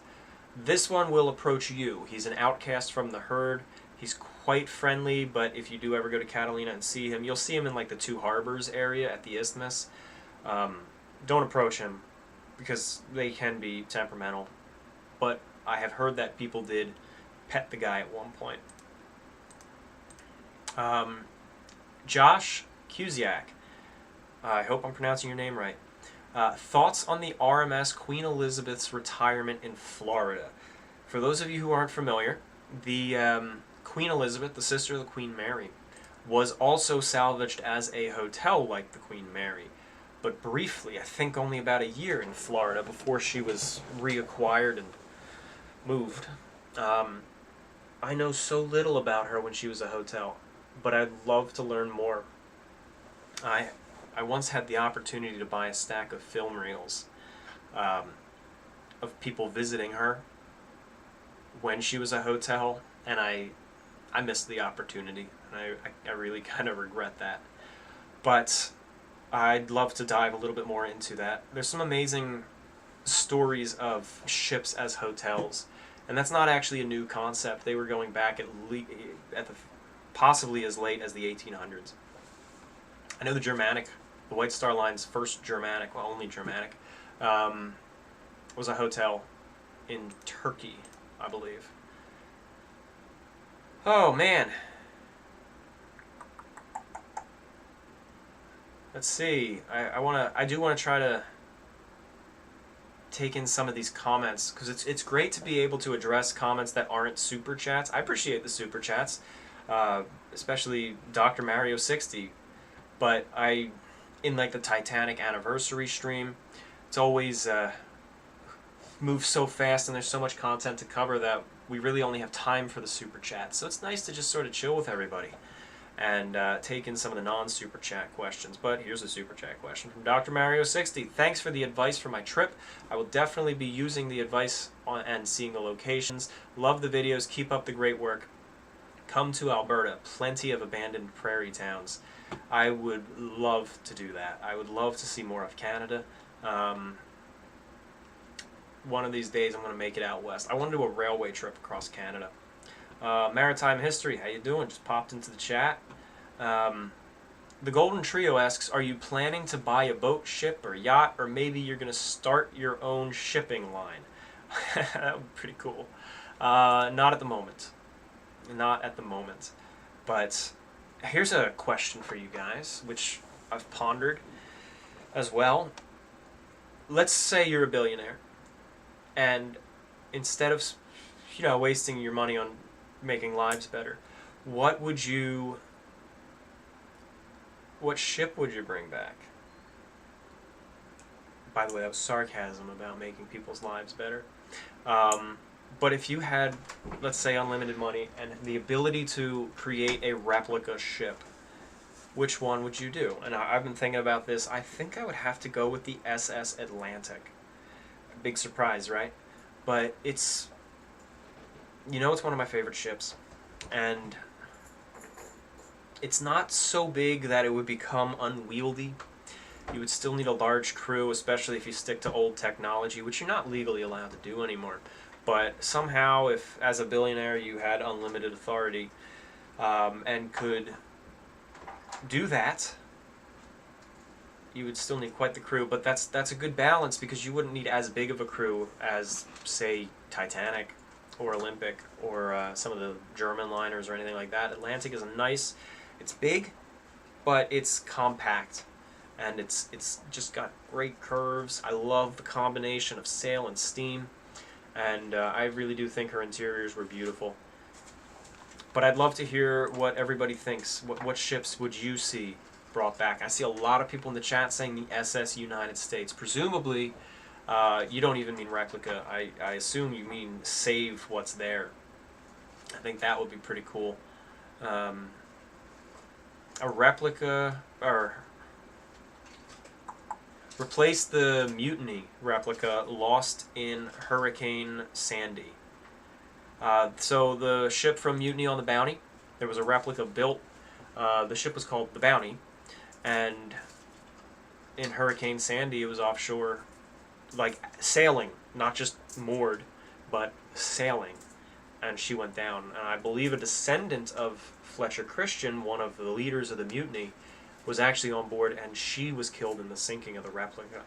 this one will approach you. He's an outcast from the herd. He's quite friendly, but if you do ever go to Catalina and see him, you'll see him in like the Two Harbors area at the isthmus. Don't approach him, because they can be temperamental, but I have heard that people did pet the guy at one point. Josh Cusiak, I hope I'm pronouncing your name right. Thoughts on the RMS Queen Elizabeth's retirement in Florida. For those of you who aren't familiar, the Queen Elizabeth, the sister of the Queen Mary, was also salvaged as a hotel like the Queen Mary, but briefly, I think only about a year in Florida before she was reacquired and moved. I know so little about her when she was a hotel, but I'd love to learn more. I once had the opportunity to buy a stack of film reels of people visiting her when she was a hotel, and I missed the opportunity, and I really kind of regret that. But I'd love to dive a little bit more into that. There's some amazing stories of ships as hotels, and that's not actually a new concept. They were going back possibly as late as the 1800s. I know the Germanic, the White Star Line's first Germanic, well, only Germanic, was a hotel in Turkey, I believe. Oh, man. Let's see. I do want to try to take in some of these comments, because it's great to be able to address comments that aren't super chats. I appreciate the super chats, especially Dr. Mario 60. But in like the Titanic anniversary stream, it's always moves so fast, and there's so much content to cover that we really only have time for the super chat. So it's nice to just sort of chill with everybody and take in some of the non-super chat questions. But here's a super chat question from Dr. Mario 60. Thanks for the advice for my trip. I will definitely be using the advice and seeing the locations. Love the videos. Keep up the great work. Come to Alberta. Plenty of abandoned prairie towns. I would love to do that. I would love to see more of Canada. One of these days I'm going to make it out west. I want to do a railway trip across Canada. Maritime History, how you doing? Just popped into the chat. The Golden Trio asks, are you planning to buy a boat, ship, or yacht, or maybe you're going to start your own shipping line? That would be pretty cool. Not at the moment. Not at the moment. But here's a question for you guys, which I've pondered as well. Let's say you're a billionaire, and instead of, wasting your money on making lives better, what ship would you bring back? By the way, that was sarcasm about making people's lives better. But if you had, let's say, unlimited money and the ability to create a replica ship, which one would you do? And I've been thinking about this. I think I would have to go with the SS Atlantic. Big surprise, right? But it's one of my favorite ships. And it's not so big that it would become unwieldy. You would still need a large crew, especially if you stick to old technology, which you're not legally allowed to do anymore. But somehow, if as a billionaire you had unlimited authority and could do that, you would still need quite the crew. But that's a good balance, because you wouldn't need as big of a crew as, say, Titanic or Olympic or some of the German liners or anything like that. Atlantic is nice. It's big, but it's compact. And it's just got great curves. I love the combination of sail and steam. And I really do think her interiors were beautiful. But I'd love to hear what everybody thinks. What ships would you see brought back? I see a lot of people in the chat saying the SS United States. Presumably, you don't even mean replica. I assume you mean save what's there. I think that would be pretty cool. A replica, or replace the Mutiny replica lost in Hurricane Sandy. So the ship from Mutiny on the Bounty, there was a replica built. The ship was called the Bounty, and in Hurricane Sandy it was offshore, like sailing, not just moored, but sailing, and she went down. And I believe a descendant of Fletcher Christian, one of the leaders of the mutiny, was actually on board, and she was killed in the sinking of the replica.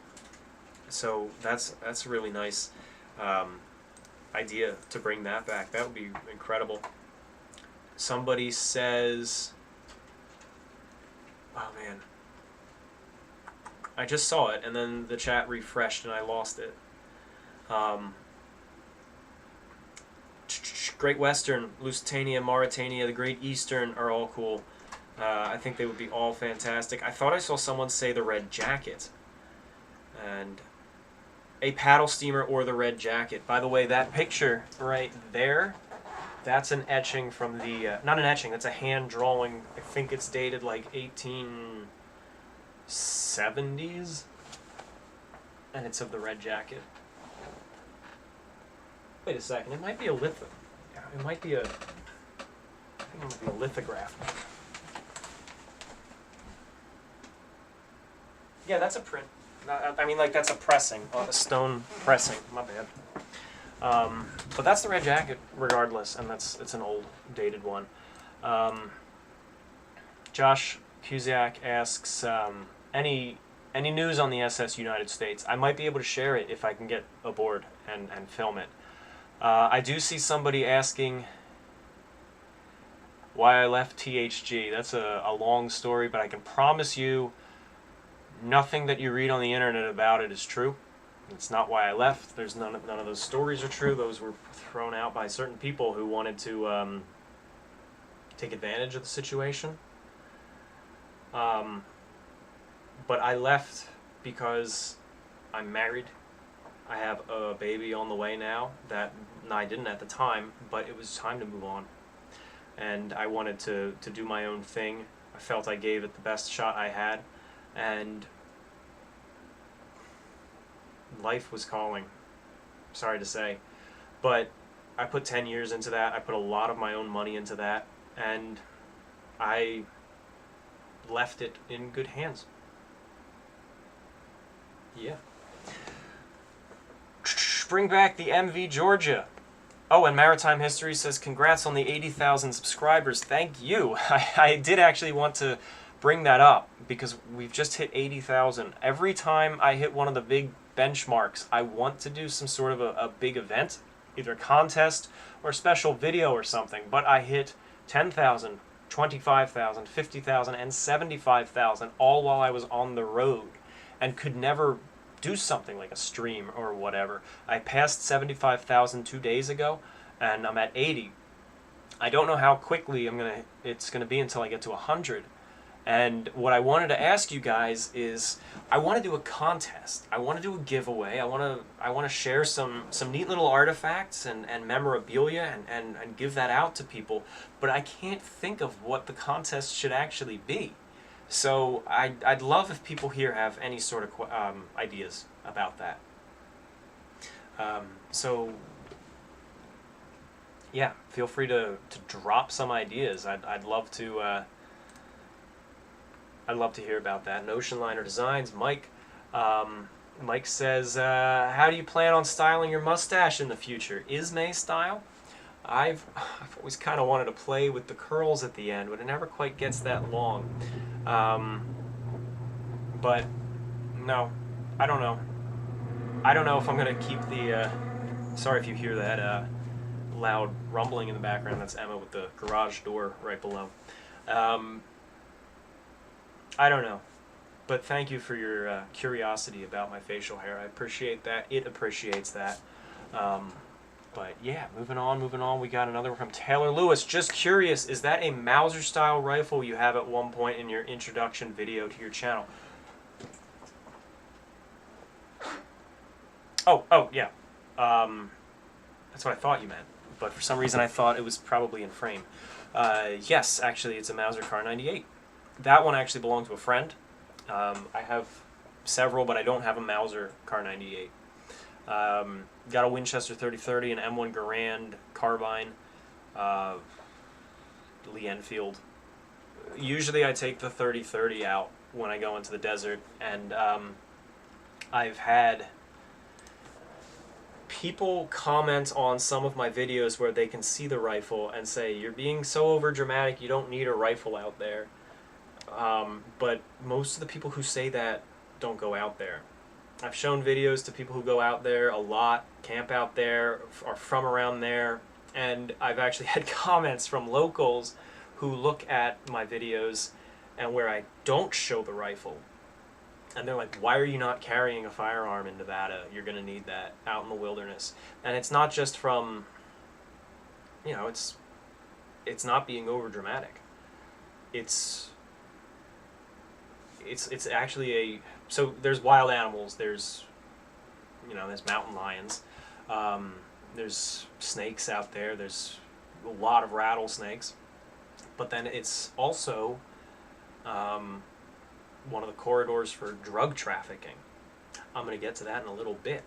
So that's a really nice idea to bring that back. That would be incredible. Somebody says, oh man, I just saw it and then the chat refreshed and I lost it. Great Western, Lusitania, Mauritania, the Great Eastern are all cool. I think they would be all fantastic. I thought I saw someone say the Red Jacket. And a paddle steamer or the Red Jacket. By the way, that picture right there, that's an etching from the... not an etching, that's a hand drawing. I think it's dated like 1870s. And it's of the Red Jacket. Wait a second, it might be a litho... It might be a... I think it might be a lithograph. Yeah, that's a print. I mean, like, that's a pressing, a stone pressing. My bad. But that's the Red Jacket, regardless, and it's an old, dated one. Josh Cusiak asks, any news on the SS United States? I might be able to share it if I can get aboard and film it. I do see somebody asking why I left THG. That's a long story, but I can promise you nothing that you read on the internet about it is true. It's not why I left. There's none of those stories are true. Those were thrown out by certain people who wanted to take advantage of the situation. But I left because I'm married. I have a baby on the way now that I didn't at the time, but it was time to move on. And I wanted to do my own thing. I felt I gave it the best shot I had. And life was calling, sorry to say, but I put 10 years into that. I put a lot of my own money into that, and I left it in good hands. Yeah. Bring back the MV Georgia. Oh, and Maritime History says, congrats on the 80,000 subscribers. Thank you. I did actually want to bring that up because we've just hit 80,000. Every time I hit one of the big benchmarks, I want to do some sort of a big event, either a contest or a special video or something, but I hit 10,000, 25,000, 50,000, and 75,000 all while I was on the road and could never do something like a stream or whatever. I passed 75,000 2 days ago and I'm at 80. I don't know how quickly it's gonna be until I get to 100. And what I wanted to ask you guys is, I want to do a contest. I want to do a giveaway. I want to share some neat little artifacts and memorabilia and give that out to people. But I can't think of what the contest should actually be. So I'd love if people here have any sort of ideas about that. So yeah, feel free to drop some ideas. I'd love to I'd love to hear about that. And Ocean Liner Designs, Mike. Mike says, how do you plan on styling your mustache in the future? Ismay style? I've always kind of wanted to play with the curls at the end, but it never quite gets that long. But no, I don't know. I don't know if I'm going to keep the... sorry if you hear that loud rumbling in the background. That's Emma with the garage door right below. I don't know. But thank you for your curiosity about my facial hair. I appreciate that. It appreciates that. But yeah, moving on. We got another one from Taylor Lewis. Just curious, is that a Mauser-style rifle you have at one point in your introduction video to your channel? Oh, yeah. That's what I thought you meant. But for some reason I thought it was probably in frame. Yes, actually, it's a Mauser Car 98. That one actually belonged to a friend. I have several, but I don't have a Mauser Car 98. Got a Winchester 3030, an M1 Garand carbine, Lee Enfield. Usually I take the 3030 out when I go into the desert, and I've had people comment on some of my videos where they can see the rifle and say, you're being so over dramatic, you don't need a rifle out there. But most of the people who say that don't go out there. I've shown videos to people who go out there a lot, camp out there, are from around there, and I've actually had comments from locals who look at my videos and where I don't show the rifle, and they're like, why are you not carrying a firearm in Nevada? You're going to need that out in the wilderness. And it's not just from, you know, it's not being over dramatic. It's actually a... So there's wild animals, there's mountain lions, there's snakes out there, there's a lot of rattlesnakes, but then it's also one of the corridors for drug trafficking. I'm going to get to that in a little bit,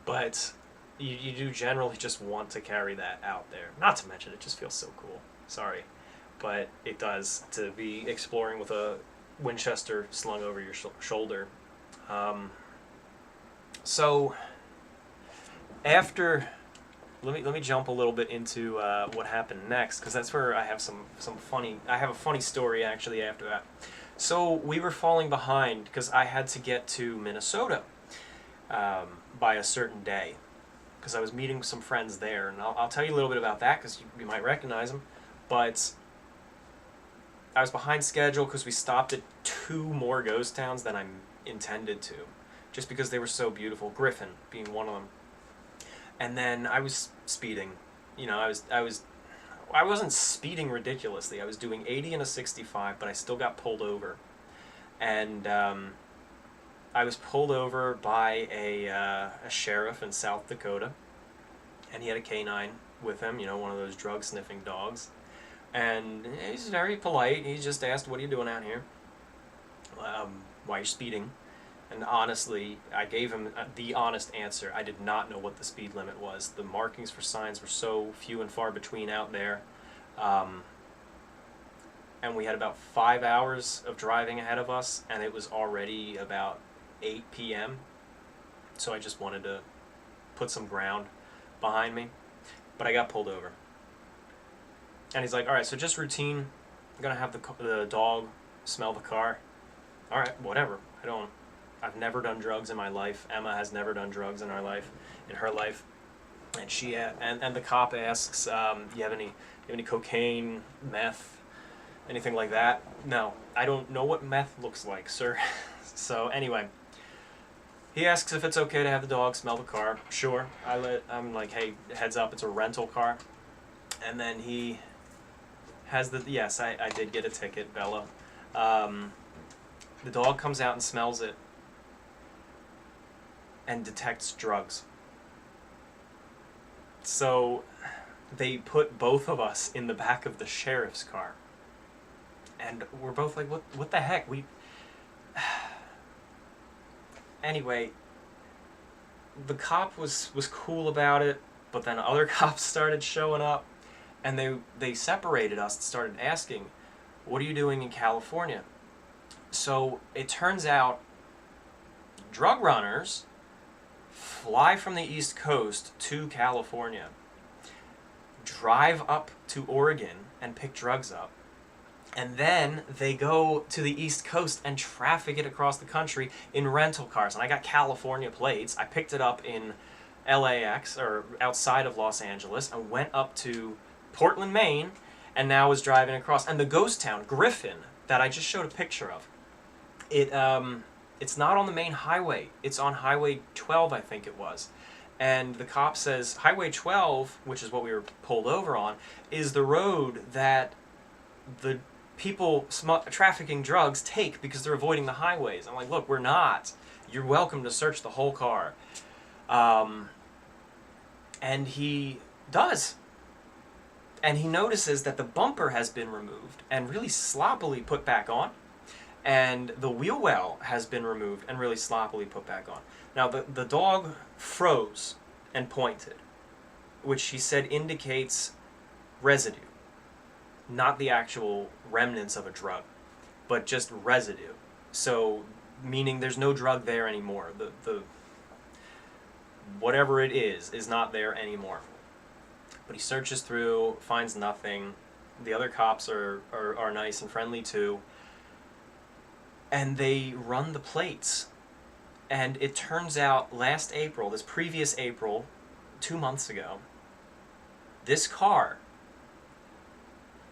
but you do generally just want to carry that out there. Not to mention, it just feels so cool. Sorry, but it does, to be exploring with a Winchester slung over your shoulder. So after, let me jump a little bit into what happened next, because that's where I have I have a funny story actually after that. So we were falling behind because I had to get to Minnesota by a certain day, because I was meeting some friends there, and I'll tell you a little bit about that because you might recognize them. But I was behind schedule because we stopped at 2 more ghost towns than I intended to, just because they were so beautiful. Griffin being one of them. And then I was speeding. You know, I wasn't speeding ridiculously. I was doing 80 and a 65, but I still got pulled over. And I was pulled over by a sheriff in South Dakota, and he had a canine with him. You know, one of those drug-sniffing dogs. And he's very polite. He just asked, what are you doing out here? Why are you speeding? And honestly, I gave him the honest answer. I did not know what the speed limit was. The markings for signs were so few and far between out there. And we had about 5 hours of driving ahead of us, and it was already about 8 p.m. So I just wanted to put some ground behind me. But I got pulled over. And he's like, all right, so just routine. I'm going to have the dog smell the car. All right, whatever. I've never done drugs in my life. Emma has never done drugs in her life. And she and the cop asks, you have any cocaine, meth, anything like that? No, I don't know what meth looks like, sir. So anyway, he asks if it's okay to have the dog smell the car. Sure. I'm like, hey, heads up, it's a rental car. And then he has yes, I did get a ticket, Bella. The dog comes out and smells it and detects drugs. So they put both of us in the back of the sheriff's car. And we're both like, what the heck? Anyway, the cop was cool about it, but then other cops started showing up, and they separated us and started asking, what are you doing in California? So it turns out drug runners fly from the East Coast to California, drive up to Oregon and pick drugs up, and then they go to the East Coast and traffic it across the country in rental cars. And I got California plates. I picked it up in LAX, or outside of Los Angeles, and went up to Portland, Maine, and now is driving across. And the ghost town, Griffin, that I just showed a picture of, it's not on the main highway. It's on Highway 12, I think it was. And the cop says Highway 12, which is what we were pulled over on, is the road that the people trafficking drugs take because they're avoiding the highways. I'm like, look, we're not. You're welcome to search the whole car. And he does. And he notices that the bumper has been removed and really sloppily put back on. And the wheel well has been removed and really sloppily put back on. Now, the dog froze and pointed, which he said indicates residue. Not the actual remnants of a drug, but just residue. So, meaning there's no drug there anymore. The whatever it is not there anymore. But he searches through, finds nothing. The other cops are nice and friendly too. And they run the plates. And it turns out last April, this previous April, 2 months ago, this car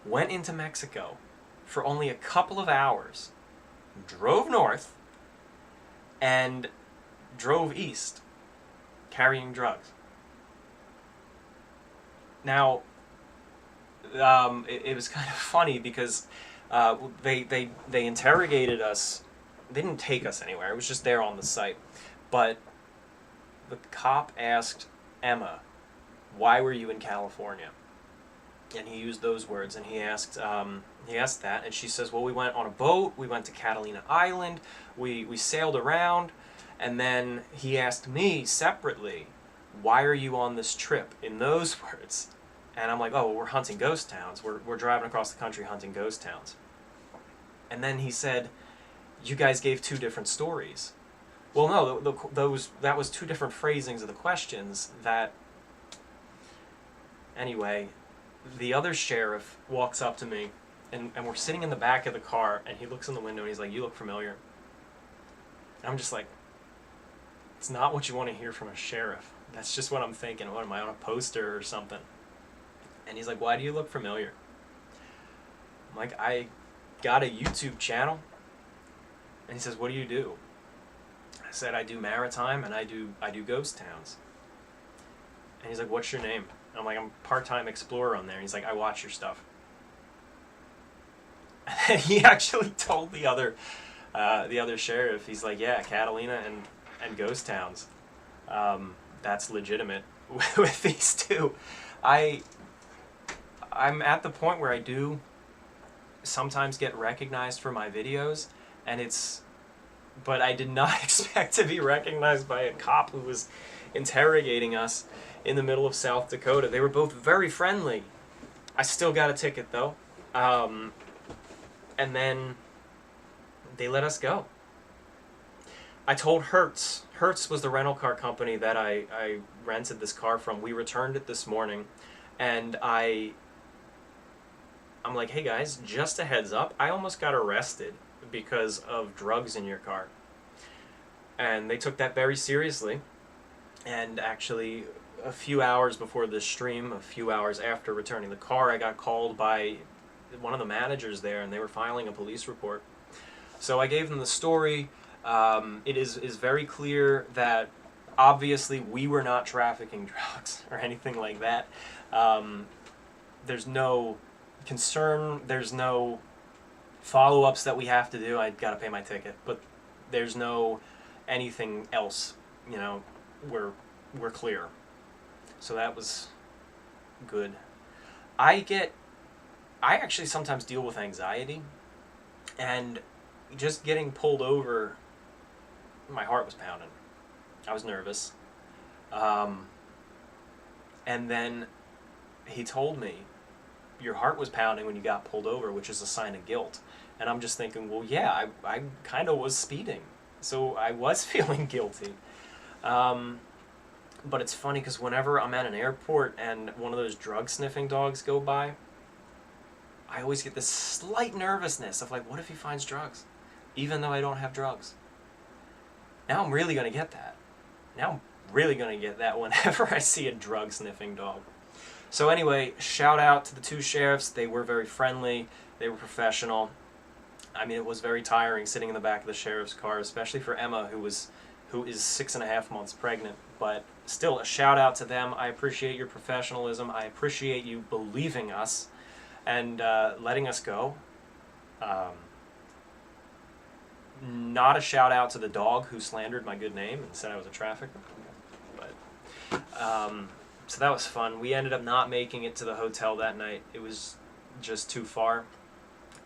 went into Mexico for only a couple of hours, drove north, and drove east, carrying drugs. Now, it was kind of funny because they interrogated us. They didn't take us anywhere. It was just there on the site. But the cop asked Emma, "Why were you in California?" And he used those words, and he asked that, and she says, "Well, we went on a boat. We went to Catalina Island. We sailed around." And then he asked me separately, "Why are you on this trip?" in those words. And I'm like, "Oh, well, we're hunting ghost towns. We're driving across the country hunting ghost towns." And then he said, "You guys gave two different stories." Well, no, that was two different phrasings of the questions. That anyway, the other sheriff walks up to me, and we're sitting in the back of the car, and he looks in the window and he's like, "You look familiar." And I'm just like, it's not what you want to hear from a sheriff. That's just what I'm thinking. What, am I on a poster or something? And he's like, "Why do you look familiar?" I'm like, "I got a YouTube channel." And he says, "What do you do?" I said, "I do maritime and I do ghost towns." And he's like, "What's your name?" And I'm like, "I'm a part-time explorer on there." And he's like, "I watch your stuff." And he actually told the other sheriff, he's like, "Yeah, Catalina and ghost towns. That's legitimate with these two." I'm at the point where I do sometimes get recognized for my videos, but I did not expect to be recognized by a cop who was interrogating us in the middle of South Dakota. They were both very friendly. I still got a ticket though. And then they let us go. I told Hertz. Hertz was the rental car company that I rented this car from. We returned it this morning, and I'm like, "Hey guys, just a heads up, I almost got arrested because of drugs in your car." And they took that very seriously. And actually, a few hours before this stream, a few hours after returning the car, I got called by one of the managers there, and they were filing a police report. So I gave them the story. It is very clear that obviously we were not trafficking drugs or anything like that. There's no concern, there's no follow-ups that we have to do. I gotta pay my ticket, but there's no anything else. You know, we're clear. So that was good. I actually sometimes deal with anxiety, and just getting pulled over, my heart was pounding. I was nervous. And then he told me, "Your heart was pounding when you got pulled over, which is a sign of guilt." And I'm just thinking, well, yeah, I kind of was speeding, so I was feeling guilty. But it's funny because whenever I'm at an airport and one of those drug sniffing dogs go by, I always get this slight nervousness of like, what if he finds drugs? Even though I don't have drugs. Now I'm really going to get that. Now I'm really going to get that whenever I see a drug sniffing dog. So anyway, shout out to the two sheriffs. They were very friendly. They were professional. I mean, it was very tiring sitting in the back of the sheriff's car, especially for Emma, who is 6.5 months pregnant. But still, a shout out to them. I appreciate your professionalism. I appreciate you believing us and letting us go. Not a shout out to the dog who slandered my good name and said I was a trafficker. But so that was fun. We ended up not making it to the hotel that night. It was just too far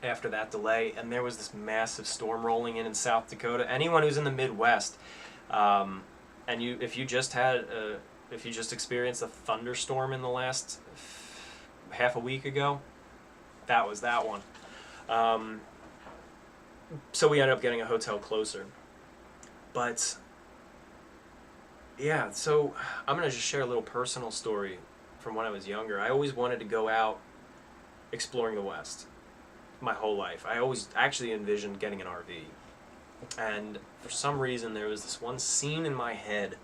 after that delay, and there was this massive storm rolling in South Dakota. Anyone who's in the Midwest, and if you just experienced a thunderstorm in the last half a week ago, that was that one. So we ended up getting a hotel closer. But yeah, so I'm going to just share a little personal story from when I was younger. I always wanted to go out exploring the West my whole life. I always actually envisioned getting an RV. And for some reason there was this one scene in my head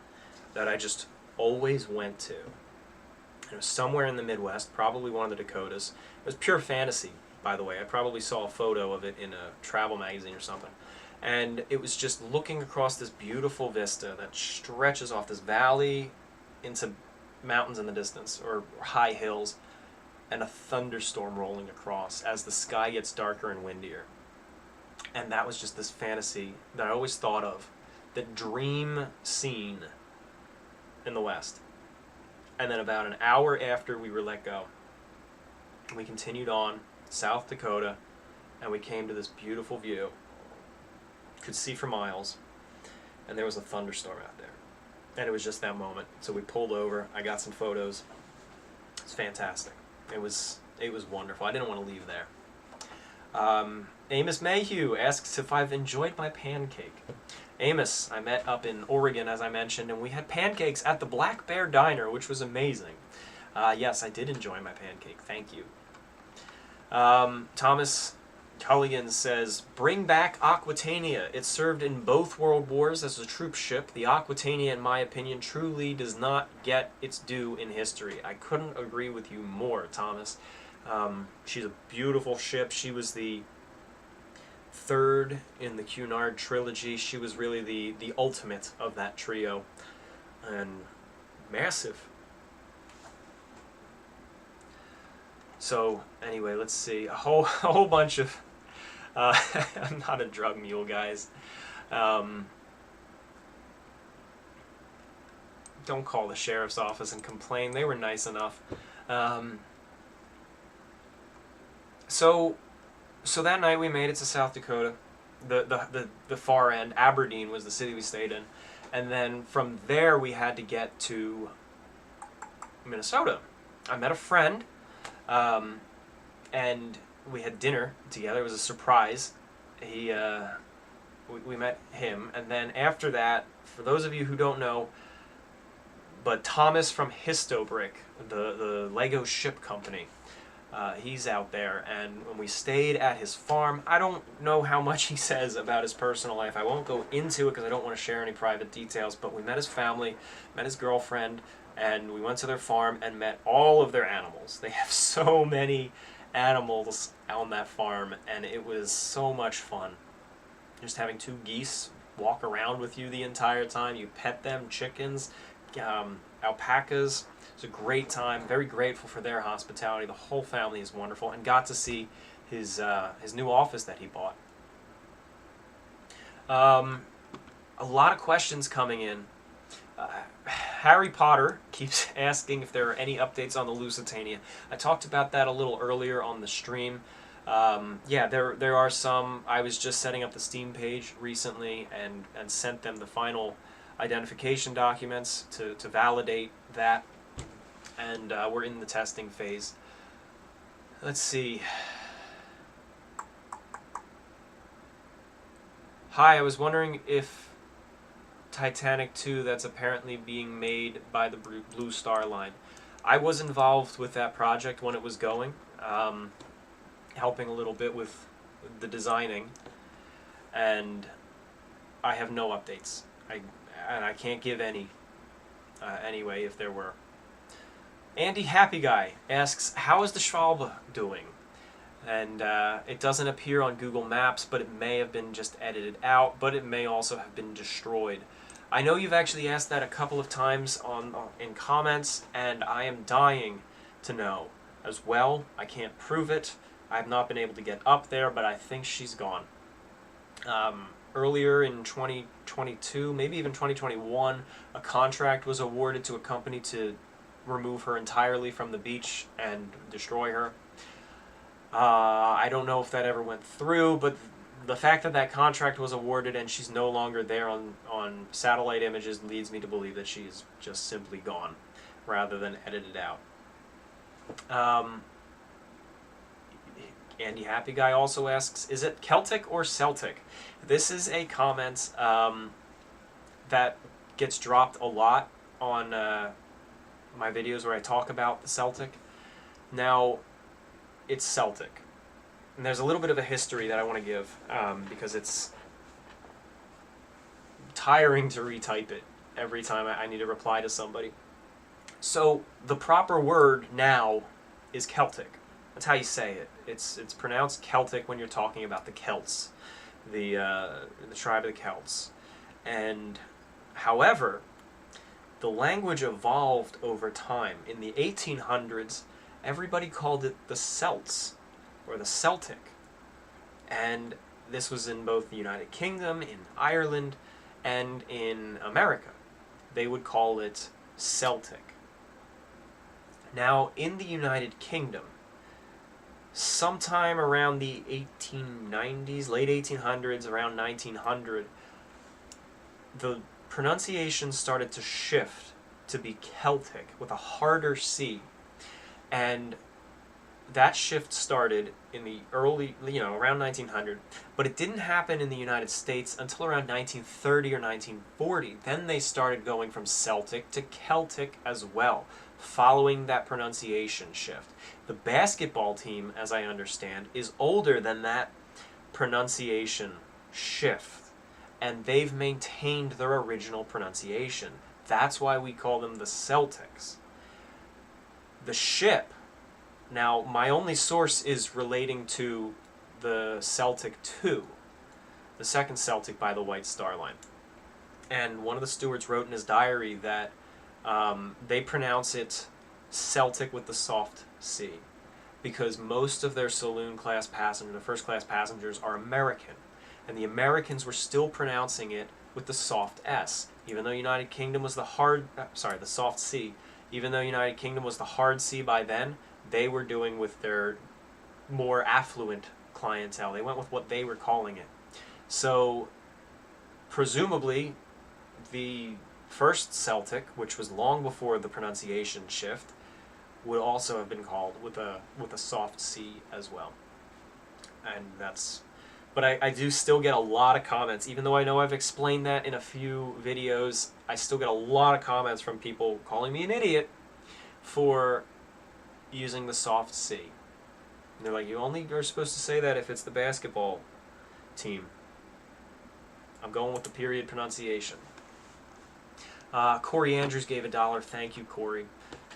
that I just always went to. It was somewhere in the Midwest, probably one of the Dakotas. It was pure fantasy, by the way. I probably saw a photo of it in a travel magazine or something. And it was just looking across this beautiful vista that stretches off this valley into mountains in the distance, or high hills, and a thunderstorm rolling across as the sky gets darker and windier. And that was just this fantasy that I always thought of, the dream scene in the West. And then about an hour after we were let go, we continued on South Dakota, and we came to this beautiful view. Could see for miles, and there was a thunderstorm out there. And it was just that moment. So we pulled over, I got some photos. It's fantastic. It was wonderful. I didn't want to leave there. Amos Mayhew asks if I've enjoyed my pancake. Amos, I met up in Oregon, as I mentioned, and we had pancakes at the Black Bear Diner, which was amazing. Yes, I did enjoy my pancake. Thank you. Thomas Culligan says, bring back Aquitania. It served in both world wars as a troop ship. The Aquitania, in my opinion, truly does not get its due in history. I couldn't agree with you more, Thomas. She's a beautiful ship. She was the third in the Cunard trilogy. She was really the ultimate of that trio. And massive. So, anyway, let's see. A whole bunch of... I'm not a drug mule, guys. Don't call the sheriff's office and complain. They were nice enough. So that night we made it to South Dakota. The far end. Aberdeen was the city we stayed in. And then from there we had to get to Minnesota. I met a friend. And we had dinner together. It was a surprise. We met him, and then after that, for those of you who don't know, but Thomas from Histobrick, the Lego ship company, he's out there, and when we stayed at his farm, I don't know how much he says about his personal life. I won't go into it because I don't want to share any private details, but we met his family, met his girlfriend, and we went to their farm and met all of their animals. They have so many animals on that farm, and it was so much fun. Just having 2 geese walk around with you the entire time. You pet them, chickens, alpacas. It's a great time. Very grateful for their hospitality. The whole family is wonderful, and got to see his new office that he bought. A lot of questions coming in. Harry Potter keeps asking if there are any updates on the Lusitania. I talked about that a little earlier on the stream. Yeah, there are some. I was just setting up the Steam page recently and sent them the final identification documents to validate that. And we're in the testing phase. Let's see. Hi, I was wondering if Titanic 2 that's apparently being made by the Blue Star Line. I was involved with that project when it was going, helping a little bit with the designing, and I have no updates. I can't give any anyway if there were. Andy Happy Guy asks, how is the Schwalbe doing? And it doesn't appear on Google Maps, but it may have been just edited out, but it may also have been destroyed. I know you've actually asked that a couple of times in comments, and I am dying to know as well. I can't prove it. I have not been able to get up there, but I think she's gone. Earlier in 2022, maybe even 2021, a contract was awarded to a company to remove her entirely from the beach and destroy her. I don't know if that ever went through, but the fact that that contract was awarded and she's no longer there on satellite images leads me to believe that she's just simply gone rather than edited out. Andy Happy Guy also asks, is it Celtic or Celtic? This is a comment that gets dropped a lot on my videos where I talk about the Celtic. Now, it's Celtic. And there's a little bit of a history that I want to give because it's tiring to retype it every time I need to reply to somebody. So the proper word now is Celtic. That's how you say it. It's pronounced Celtic when you're talking about the Celts, the tribe of the Celts. And however, the language evolved over time. In the 1800s, everybody called it the Celts, or the Celtic. And this was in both the United Kingdom, in Ireland, and in America. They would call it Celtic. Now, in the United Kingdom, sometime around the 1890s, late 1800s, around 1900, the pronunciation started to shift to be Celtic with a harder C. And that shift started in the early, around 1900, but it didn't happen in the United States until around 1930 or 1940. Then they started going from Celtic to Celtic as well, following that pronunciation shift. The basketball team, as I understand, is older than that pronunciation shift, and they've maintained their original pronunciation. That's why we call them the Celtics. The ship, now my only source is relating to the Celtic II, the second Celtic by the White Star Line. And one of the stewards wrote in his diary that they pronounce it Celtic with the soft C, because most of their saloon class passengers, the first class passengers, are American, and the Americans were still pronouncing it with the soft S, even though United Kingdom was the soft C. Even though United Kingdom was the hard C by then, they were doing with their more affluent clientele. They went with what they were calling it. So, presumably, the first Celtic, which was long before the pronunciation shift, would also have been called with a soft C as well. And that's... But I do still get a lot of comments, even though I know I've explained that in a few videos. I still get a lot of comments from people calling me an idiot for using the soft C. And they're like, you only are supposed to say that if it's the basketball team. I'm going with the period pronunciation. Corey Andrews gave $1. Thank you, Corey.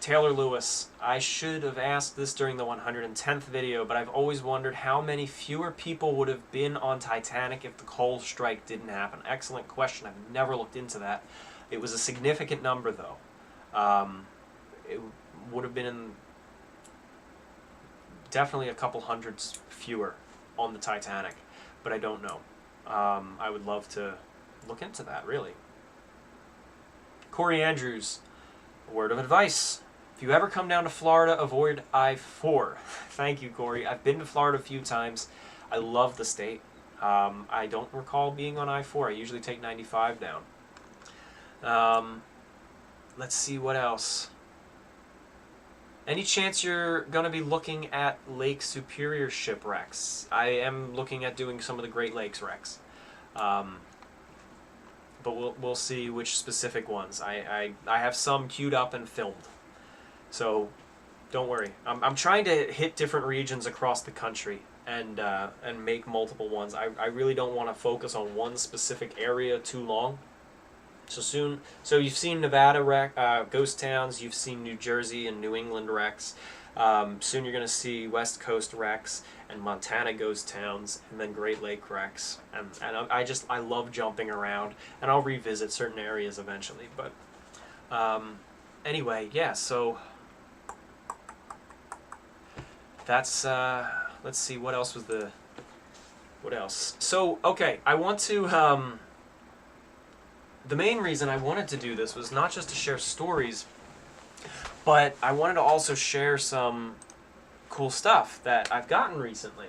Taylor Lewis, I should have asked this during the 110th video, but I've always wondered how many fewer people would have been on Titanic if the coal strike didn't happen. Excellent question. I've never looked into that. It was a significant number, though. It would have been definitely a couple hundreds fewer on the Titanic, but I don't know. I would love to look into that, really. Corey Andrews, a word of advice. If you ever come down to Florida, avoid I-4. Thank you, Corey. I've been to Florida a few times. I love the state. I don't recall being on I-4. I usually take 95 down. Let's see what else. Any chance you're going to be looking at Lake Superior shipwrecks? I am looking at doing some of the Great Lakes wrecks. But we'll see which specific ones. I have some queued up and filmed, so don't worry. I'm trying to hit different regions across the country and make multiple ones. I really don't want to focus on one specific area too long. So you've seen Nevada ghost towns, you've seen New Jersey and New England wrecks. Soon you're going to see West Coast wrecks and Montana ghost towns, and then Great Lake wrecks. And I love jumping around, and I'll revisit certain areas eventually. But anyway, yeah. So that's let's see, what else was the what else? So okay, I want to. The main reason I wanted to do this was not just to share stories, but I wanted to also share some cool stuff that I've gotten recently.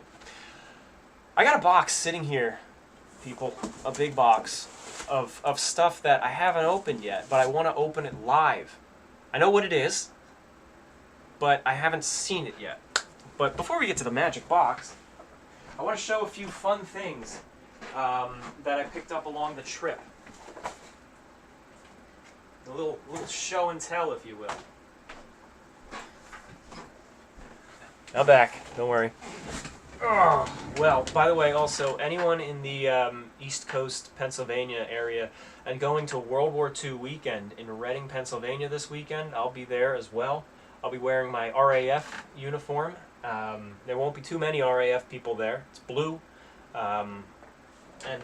I got a box sitting here, people, a big box of stuff that I haven't opened yet, but I want to open it live. I know what it is, but I haven't seen it yet. But before we get to the magic box, I want to show a few fun things that I picked up along the trip. A little show and tell, if you will. I'm back. Don't worry. Well, by the way, also, anyone in the East Coast, Pennsylvania area, and going to World War II weekend in Reading, Pennsylvania this weekend, I'll be there as well. I'll be wearing my RAF uniform. There won't be too many RAF people there. It's blue. And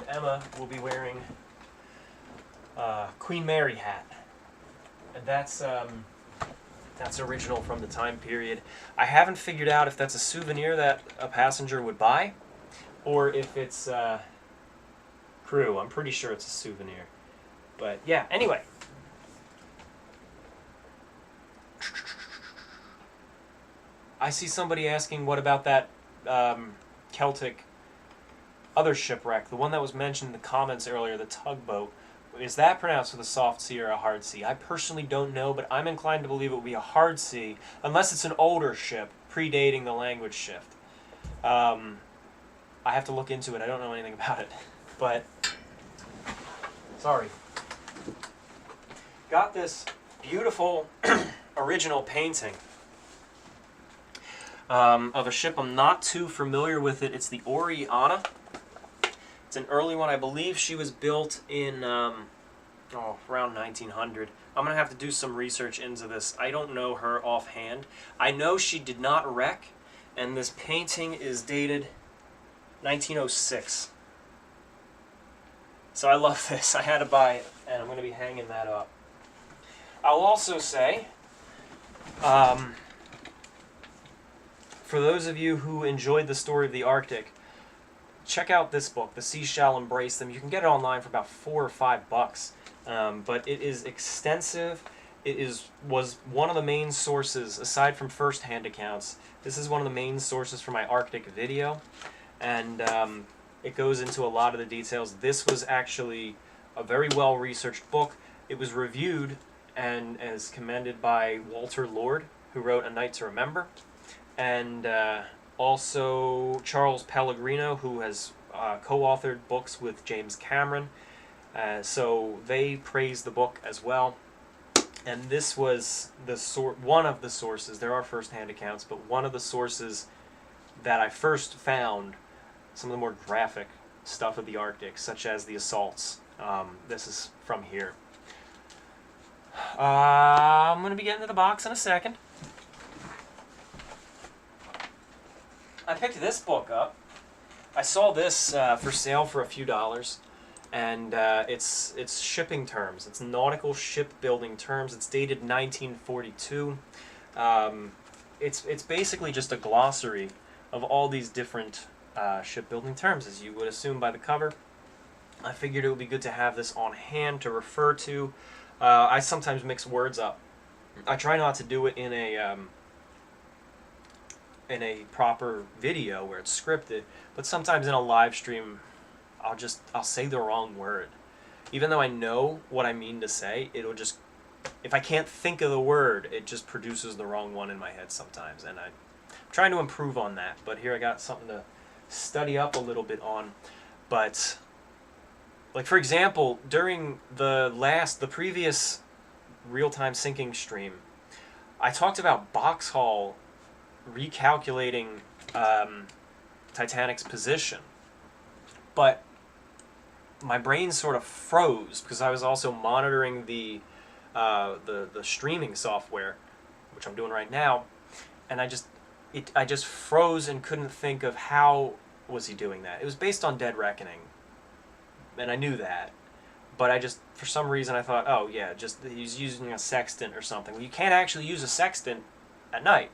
Emma will be wearing Queen Mary hat. And that's original from the time period. I haven't figured out if that's a souvenir that a passenger would buy, or if it's crew. I'm pretty sure it's a souvenir. But yeah, anyway. I see somebody asking, what about that Celtic other shipwreck, the one that was mentioned in the comments earlier, the tugboat. Is that pronounced with a soft C or a hard C? I personally don't know, but I'm inclined to believe it would be a hard C, unless it's an older ship, predating the language shift. I have to look into it. I don't know anything about it. But, sorry. Got this beautiful original painting of a ship. I'm not too familiar with it. It's the Oriana. It's an early one. I believe she was built in around 1900. I'm going to have to do some research into this. I don't know her offhand. I know she did not wreck, and this painting is dated 1906. So I love this. I had to buy it, and I'm going to be hanging that up. I'll also say, for those of you who enjoyed the story of the Arctic, check out this book, The Sea Shall Embrace Them. You can get it online for about $4 or $5, but it is extensive. It was one of the main sources, aside from first-hand accounts. This is one of the main sources for my Arctic video, and it goes into a lot of the details. This was actually a very well-researched book. It was reviewed and is commended by Walter Lord, who wrote A Night to Remember, and also Charles Pellegrino, who has co-authored books with James Cameron. So they praised the book as well. And this was the one of the sources. There are first-hand accounts, but one of the sources that I first found some of the more graphic stuff of the Arctic, such as the assaults. This is from here. I'm going to be getting to the box in a second. I picked this book up. I saw this for sale for a few dollars, and it's shipping terms. It's nautical shipbuilding terms. It's dated 1942. It's basically just a glossary of all these different shipbuilding terms, as you would assume by the cover. I figured it would be good to have this on hand to refer to. I sometimes mix words up. I try not to do it in a proper video where it's scripted, but sometimes in a live stream I'll say the wrong word. Even though I know what I mean to say, it'll just, if I can't think of the word, it just produces the wrong one in my head sometimes, and I'm trying to improve on that. But here I got something to study up a little bit on. But Like, for example, during the previous real-time sinking stream, I talked about Boxhall recalculating Titanic's position, but my brain sort of froze because I was also monitoring the streaming software, which I'm doing right now, and I just froze and couldn't think of how was he doing that. It was based on Dead Reckoning, and I knew that, but I just, for some reason, I thought, oh yeah, just he's using a sextant or something. Well, you can't actually use a sextant at night.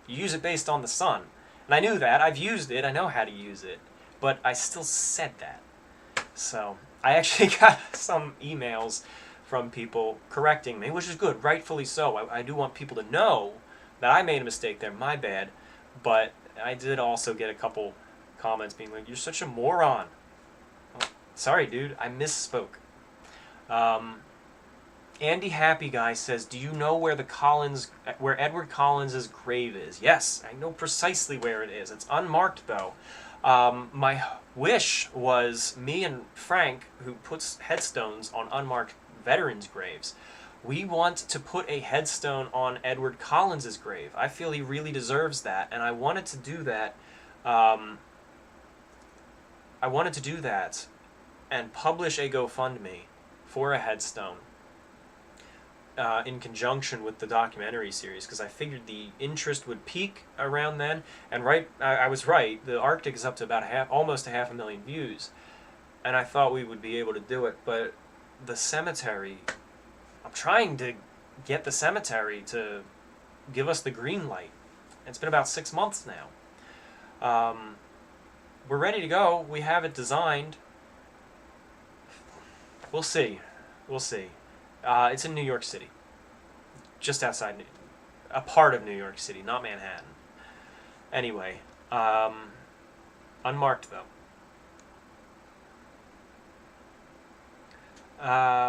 You use it based on the sun. And I knew that. I've used it. I know how to use it. But I still said that. So I actually got some emails from people correcting me, which is good, rightfully so. I do want people to know that I made a mistake there, my bad. But I did also get a couple comments being like, you're such a moron. Well, sorry, dude. I misspoke. Andy Happy Guy says, do you know where Edward Collins' grave is? Yes, I know precisely where it is. It's unmarked, though. My wish was me and Frank, who puts headstones on unmarked veterans' graves, we want to put a headstone on Edward Collins' grave. I feel he really deserves that, and I wanted to do that. And publish a GoFundMe for a headstone. In conjunction with the documentary series, because I figured the interest would peak around then, and I was right. The Arctic is up to about almost 500,000 views, and I thought we would be able to do it. But the cemetery, I'm trying to get the cemetery to give us the green light. It's been about 6 months now. We're ready to go. We have it designed. We'll see. We'll see. It's in New York City, just outside, a part of New York City, not Manhattan. Anyway, unmarked though.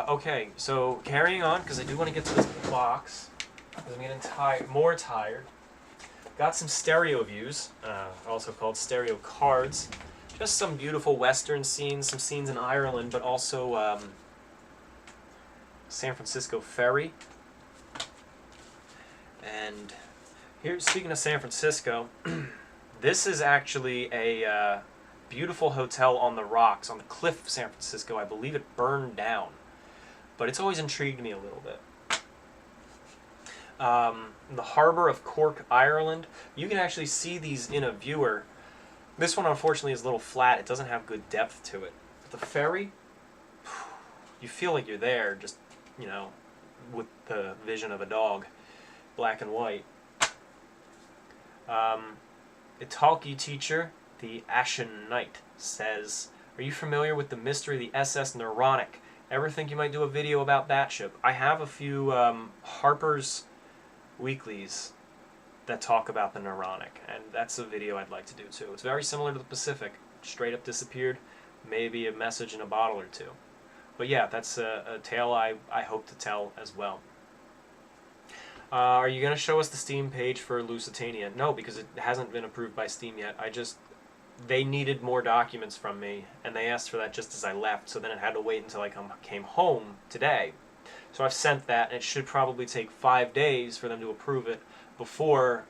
Okay, so carrying on, because I do want to get to this box, because I'm getting more tired. Got some stereo views, also called stereo cards. Just some beautiful western scenes, some scenes in Ireland, but also San Francisco ferry. And here, speaking of San Francisco, this is actually a beautiful hotel on the rocks, on the cliff of San Francisco. I believe it burned down, but it's always intrigued me a little bit. The harbor of Cork, Ireland. You can actually see these in a viewer. This one, unfortunately, is a little flat. It doesn't have good depth to it. But the ferry, you feel like you're there, just, you know, with the vision of a dog, black and white. Italki teacher, the Ashen Knight, says, are you familiar with the mystery of the SS Neronic? Ever think you might do a video about that ship? I have a few Harper's Weeklies that talk about the Neronic, and that's a video I'd like to do too. It's very similar to the Pacific. Straight up disappeared, maybe a message in a bottle or two. But yeah, that's a tale I hope to tell as well. Are you going to show us the Steam page for Lusitania? No, because it hasn't been approved by Steam yet. They needed more documents from me, and they asked for that just as I left, so then it had to wait until I came home today. So I've sent that, and it should probably take 5 days for them to approve it before,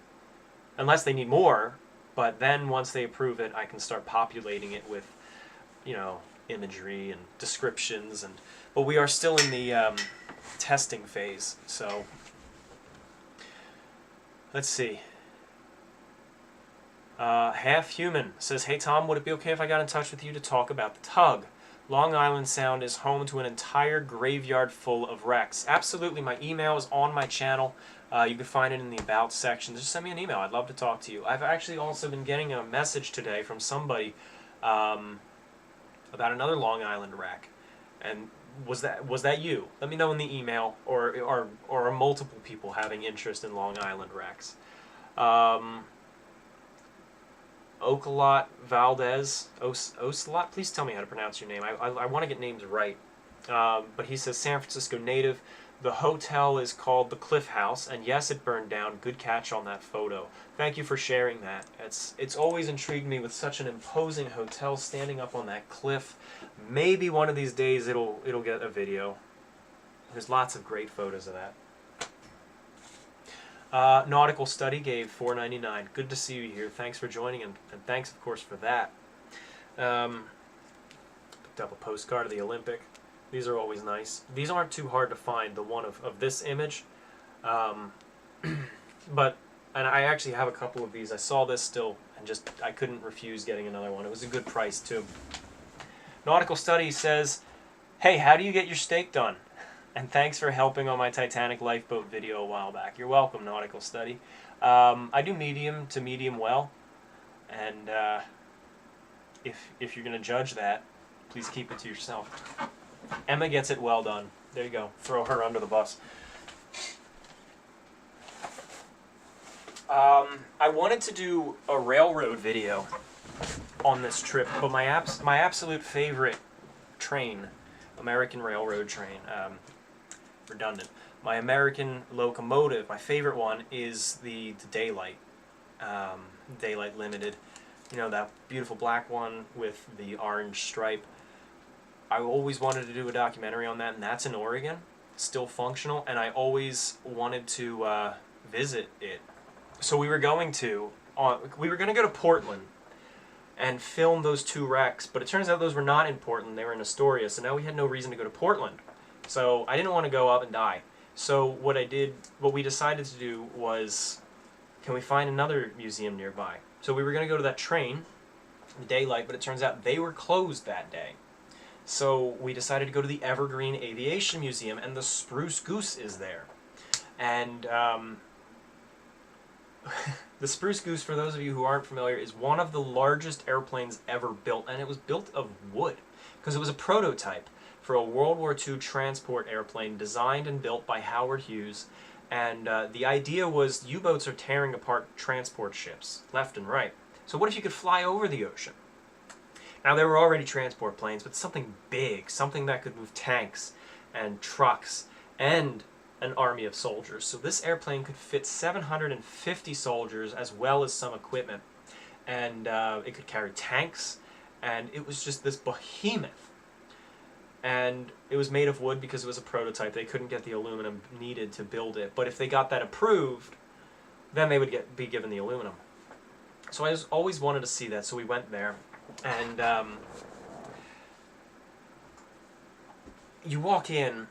unless they need more, but then once they approve it, I can start populating it with, you know, imagery and descriptions, but we are still in the testing phase, so let's see. Half Human says, hey Tom, would it be okay if I got in touch with you to talk about the tug? Long Island Sound is home to an entire graveyard full of wrecks. Absolutely, my email is on my channel. You can find it in the About section. Just send me an email. I'd love to talk to you. I've actually also been getting a message today from somebody about another Long Island wreck. And was that you? Let me know in the email, or are multiple people having interest in Long Island wrecks. Ocelot Valdez, Ocelot, please tell me how to pronounce your name. I want to get names right. But he says, San Francisco native, The hotel is called the Cliff House, and yes, it burned down. Good catch on that photo. Thank you for sharing that. It's always intrigued me with such an imposing hotel standing up on that cliff. Maybe one of these days it'll get a video. There's lots of great photos of that. Nautical Study gave $4.99. Good to see you here. Thanks for joining, and thanks, of course, for that. Picked up a postcard of the Olympic. These are always nice. These aren't too hard to find, the one of this image. And I actually have a couple of these. I saw this still, and I couldn't refuse getting another one. It was a good price, too. Nautical Study says, hey, how do you get your steak done? And thanks for helping on my Titanic lifeboat video a while back. You're welcome, Nautical Study. I do medium to medium well, and if you're going to judge that, please keep it to yourself. Emma gets it well done. There you go. Throw her under the bus. I wanted to do a railroad video on this trip, but my absolute favorite train, American railroad train, redundant. My American locomotive, my favorite one, is the Daylight, Daylight Limited. You know, that beautiful black one with the orange stripe. I always wanted to do a documentary on that, and that's in Oregon, still functional, and I always wanted to visit it. So we were going to go to Portland and film those 2 wrecks, but it turns out those were not in Portland, they were in Astoria, so now we had no reason to go to Portland. So I didn't want to go up and die. So what we decided to do was, can we find another museum nearby? So we were going to go to that train, the Daylight, but it turns out they were closed that day. So we decided to go to the Evergreen Aviation Museum, and the Spruce Goose is there. And the Spruce Goose, for those of you who aren't familiar, is one of the largest airplanes ever built, and it was built of wood, because it was a prototype for a World War II transport airplane designed and built by Howard Hughes. And the idea was U-boats are tearing apart transport ships left and right. So what if you could fly over the ocean? Now, there were already transport planes, but something big, something that could move tanks and trucks and an army of soldiers. So this airplane could fit 750 soldiers as well as some equipment. And it could carry tanks, and it was just this behemoth. And it was made of wood because it was a prototype. They couldn't get the aluminum needed to build it. But if they got that approved, then they would be given the aluminum. So I always wanted to see that, so we went there. And you walk in,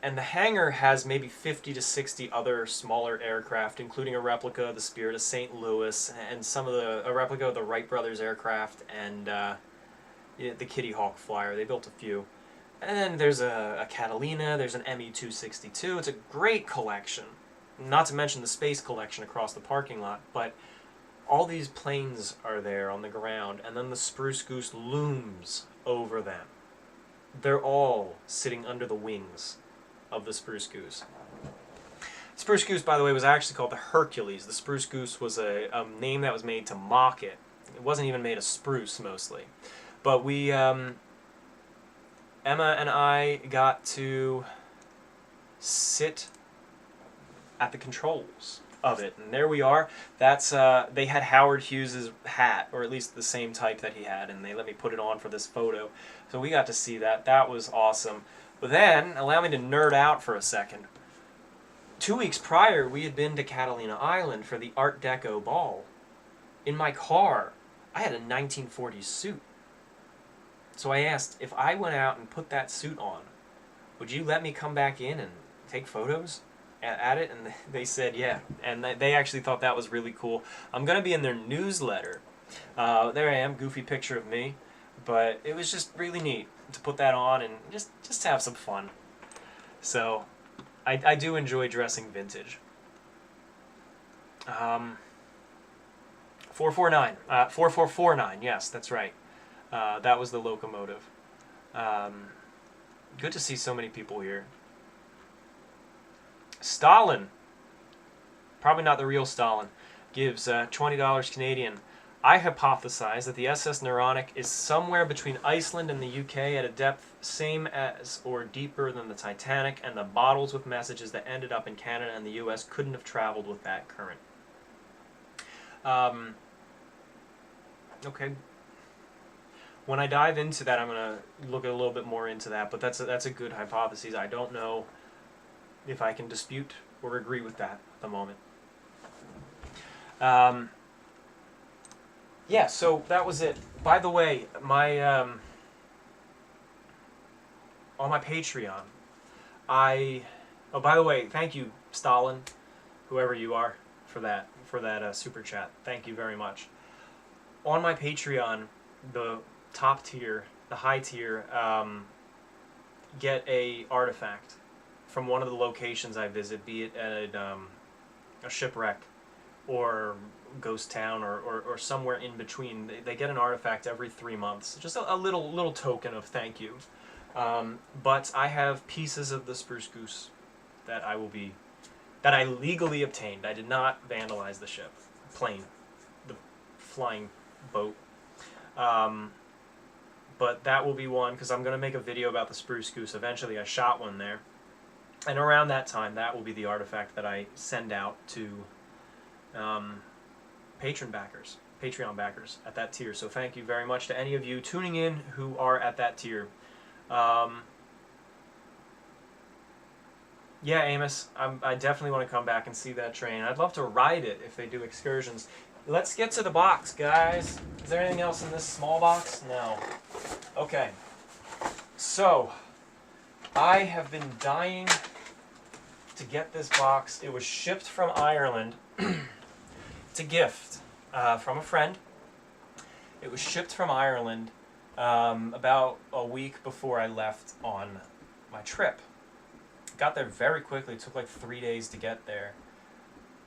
and the hangar has maybe 50 to 60 other smaller aircraft, including a replica of the Spirit of St. Louis, and a replica of the Wright brothers aircraft, and the Kitty Hawk Flyer. They built a few. And then there's a Catalina, there's an ME-262. It's a great collection. Not to mention the space collection across the parking lot, but all these planes are there on the ground, and then the Spruce Goose looms over them. They're all sitting under the wings of the Spruce Goose. Spruce Goose, by the way, was actually called the Hercules. The Spruce Goose was a name that was made to mock it. It wasn't even made of spruce, mostly. But we, Emma and I got to sit at the controls of it, and there we are. That's they had Howard Hughes's hat, or at least the same type that he had, and they let me put it on for this photo. So we got to see that. That was awesome. But then, allow me to nerd out for a second. 2 weeks prior, we had been to Catalina Island for the Art Deco ball. In my car, I had a 1940s suit. So I asked, if I went out and put that suit on, would you let me come back in and take photos at it? And they said yeah, and they actually thought that was really cool. I'm going to be in their newsletter. There I am, goofy picture of me, but it was just really neat to put that on and just have some fun. So I do enjoy dressing vintage. 4449, yes, that's right. That was the locomotive. Good to see so many people here. Stalin, probably not the real Stalin, gives $20 Canadian. I hypothesize that the SS Nautical is somewhere between Iceland and the UK at a depth same as or deeper than the Titanic, and the bottles with messages that ended up in Canada and the US couldn't have traveled with that current. Okay. When I dive into that, I'm going to look a little bit more into that, but that's a good hypothesis. I don't know if I can dispute or agree with that at the moment. Yeah, so that was it. By the way, my on my Patreon, oh, by the way, thank you, Stalin, whoever you are, for that super chat. Thank you very much. On my Patreon, the top tier, the high tier, get a artifact from one of the locations I visit, be it at a shipwreck or ghost town or somewhere in between. They get an artifact every 3 months, just a little token of thank you. But I have pieces of the Spruce Goose that I legally obtained. I did not vandalize the plane, the flying boat. But that will be one, because I'm going to make a video about the Spruce Goose. Eventually I shot one there. And around that time, that will be the artifact that I send out to Patreon backers at that tier. So thank you very much to any of you tuning in who are at that tier. Yeah, Amos, I definitely want to come back and see that train. I'd love to ride it if they do excursions. Let's get to the box, guys. Is there anything else in this small box? No. Okay. So, I have been dying to get this box. It was shipped from Ireland. It's a gift from a friend. It was shipped from Ireland about a week before I left on my trip. Got there very quickly. It took like 3 days to get there.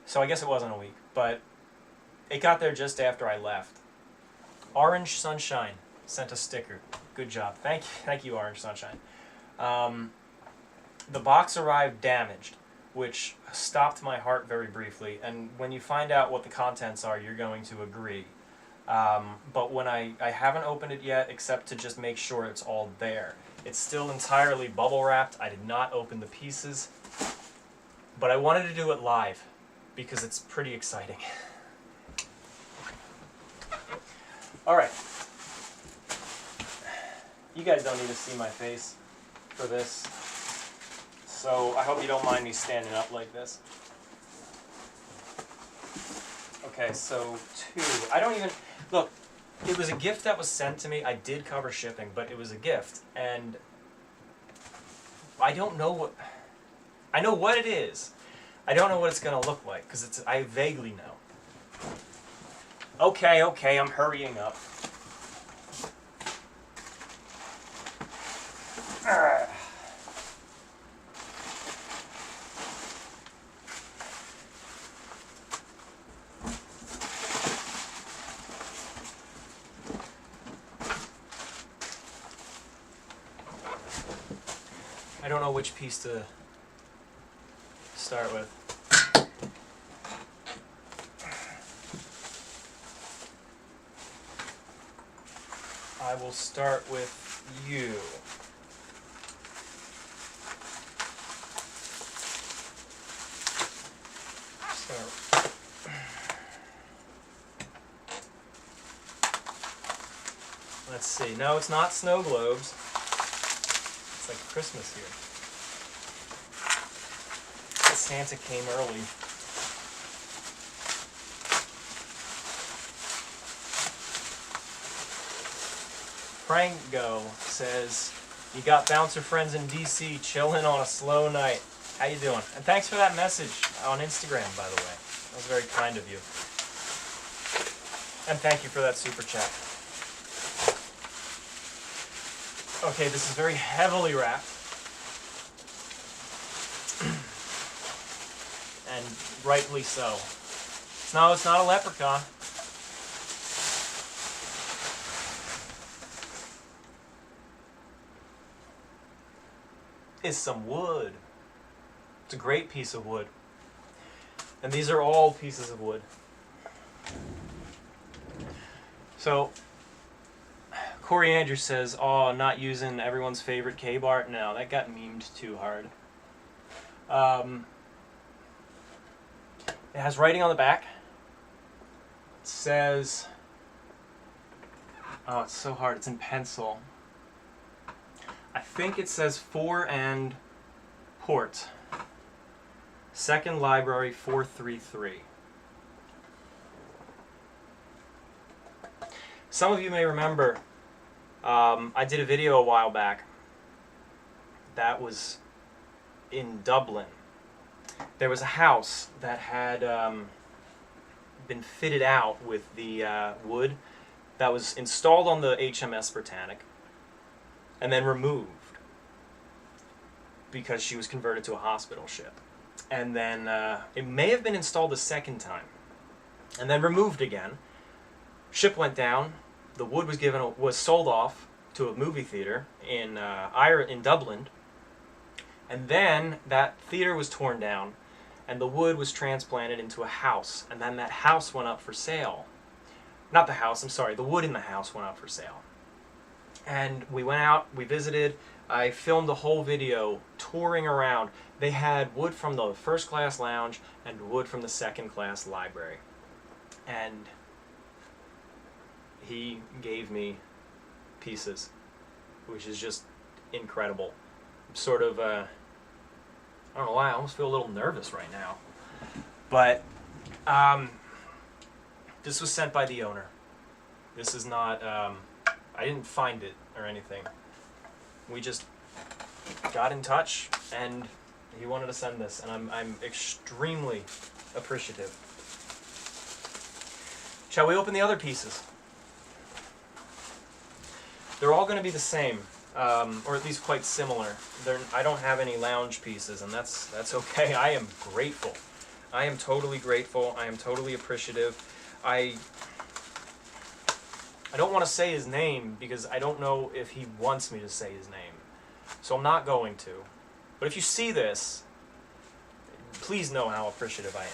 So I guess it wasn't a week, but it got there just after I left. Orange Sunshine sent a sticker. Good job. Thank you, Orange Sunshine. The box arrived damaged, which stopped my heart very briefly. And when you find out what the contents are, you're going to agree. But when I haven't opened it yet, except to just make sure it's all there. It's still entirely bubble wrapped. I did not open the pieces, but I wanted to do it live because it's pretty exciting. All right. You guys don't need to see my face for this, so I hope you don't mind me standing up like this. Okay, so 2. I don't even... Look, it was a gift that was sent to me. I did cover shipping, but it was a gift. And I don't know what... I know what it is. I don't know what it's going to look like, because I vaguely know. Okay, I'm hurrying up. I don't know which piece to start with. I will start with you. Let's see. No, it's not snow globes. It's like Christmas here. Santa came early. Frango says, you got bouncer friends in DC chilling on a slow night. How you doing? And thanks for that message on Instagram, by the way. That was very kind of you. And thank you for that super chat. Okay, this is very heavily wrapped. And rightly so. It's not a leprechaun. It's some wood. It's a great piece of wood. And these are all pieces of wood. So, Corey Andrews says, "Oh, not using everyone's favorite cave art." No, that got memed too hard. It has writing on the back. It says, oh, it's so hard. It's in pencil. I think it says fore and port. Second Library 433. Some of you may remember I did a video a while back that was in Dublin. There was a house that had been fitted out with the wood that was installed on the HMS Britannic and then removed because she was converted to a hospital ship. And then it may have been installed a second time and then removed again. Ship went down. The wood was sold off to a movie theater in Dublin, and then that theater was torn down, and the wood was transplanted into a house, and then that house went up for sale. Not the house, I'm sorry, the wood in the house went up for sale. And we went out, we visited, I filmed a whole video touring around. They had wood from the first class lounge and wood from the second class library. And he gave me pieces, which is just incredible. I'm sort of, I don't know why, I almost feel a little nervous right now. But this was sent by the owner. This is not, I didn't find it or anything. We just got in touch and he wanted to send this, and I'm extremely appreciative. Shall we open the other pieces? They're all going to be the same, or at least quite similar. I don't have any lounge pieces, and that's okay. I am grateful. I am totally grateful. I am totally appreciative. I don't want to say his name because I don't know if he wants me to say his name. So I'm not going to. But if you see this, please know how appreciative I am.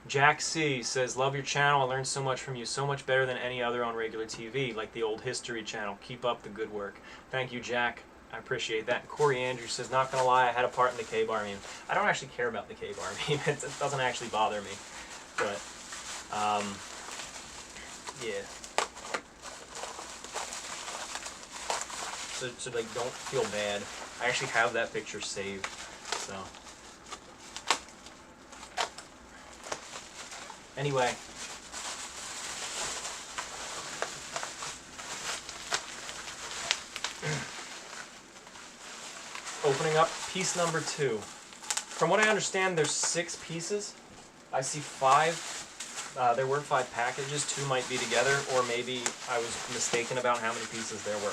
Jack C. says, "Love your channel. I learned so much from you. So much better than any other on regular TV, like the old History Channel. Keep up the good work." Thank you, Jack. I appreciate that. And Corey Andrews says, "Not going to lie, I had a part in the K-Bar meme." I don't actually care about the K-Bar meme. It doesn't actually bother me. But, yeah. So like, don't feel bad. I actually have that picture saved, so. Anyway. Opening up piece number 2. From what I understand, there's 6 pieces. I see 5. There were 5 packages. 2 might be together, or maybe I was mistaken about how many pieces there were.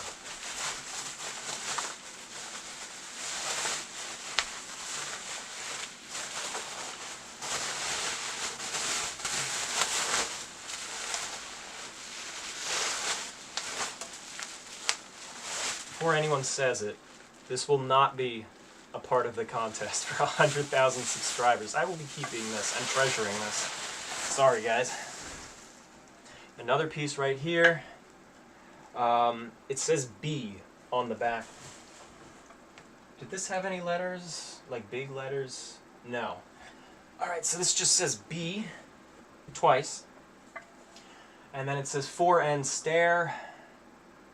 Before anyone says it, this will not be a part of the contest for 100,000 subscribers. I will be keeping this and treasuring this. Sorry, guys. Another piece right here. It says B on the back. Did this have any letters? Like big letters? No. Alright, so this just says B twice. And then it says fore and stare.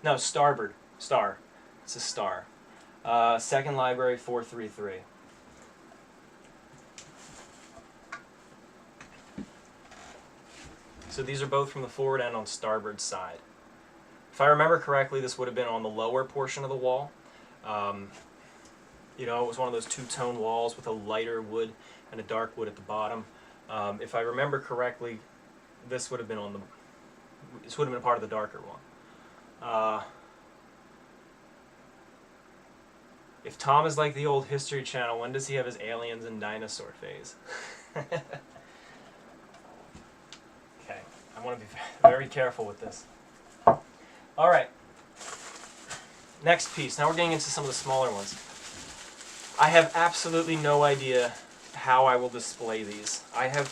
No, starboard. Star. It's a star. Second Library 433. So these are both from the forward and on starboard side. If I remember correctly, this would have been on the lower portion of the wall. You know, it was one of those two-tone walls with a lighter wood and a dark wood at the bottom. If I remember correctly, this would have been on the. This would have been a part of the darker one. If Tom is like the old History Channel, when does he have his aliens and dinosaur phase? Okay. I want to be very careful with this. All right. Next piece. Now we're getting into some of the smaller ones. I have absolutely no idea how I will display these. I have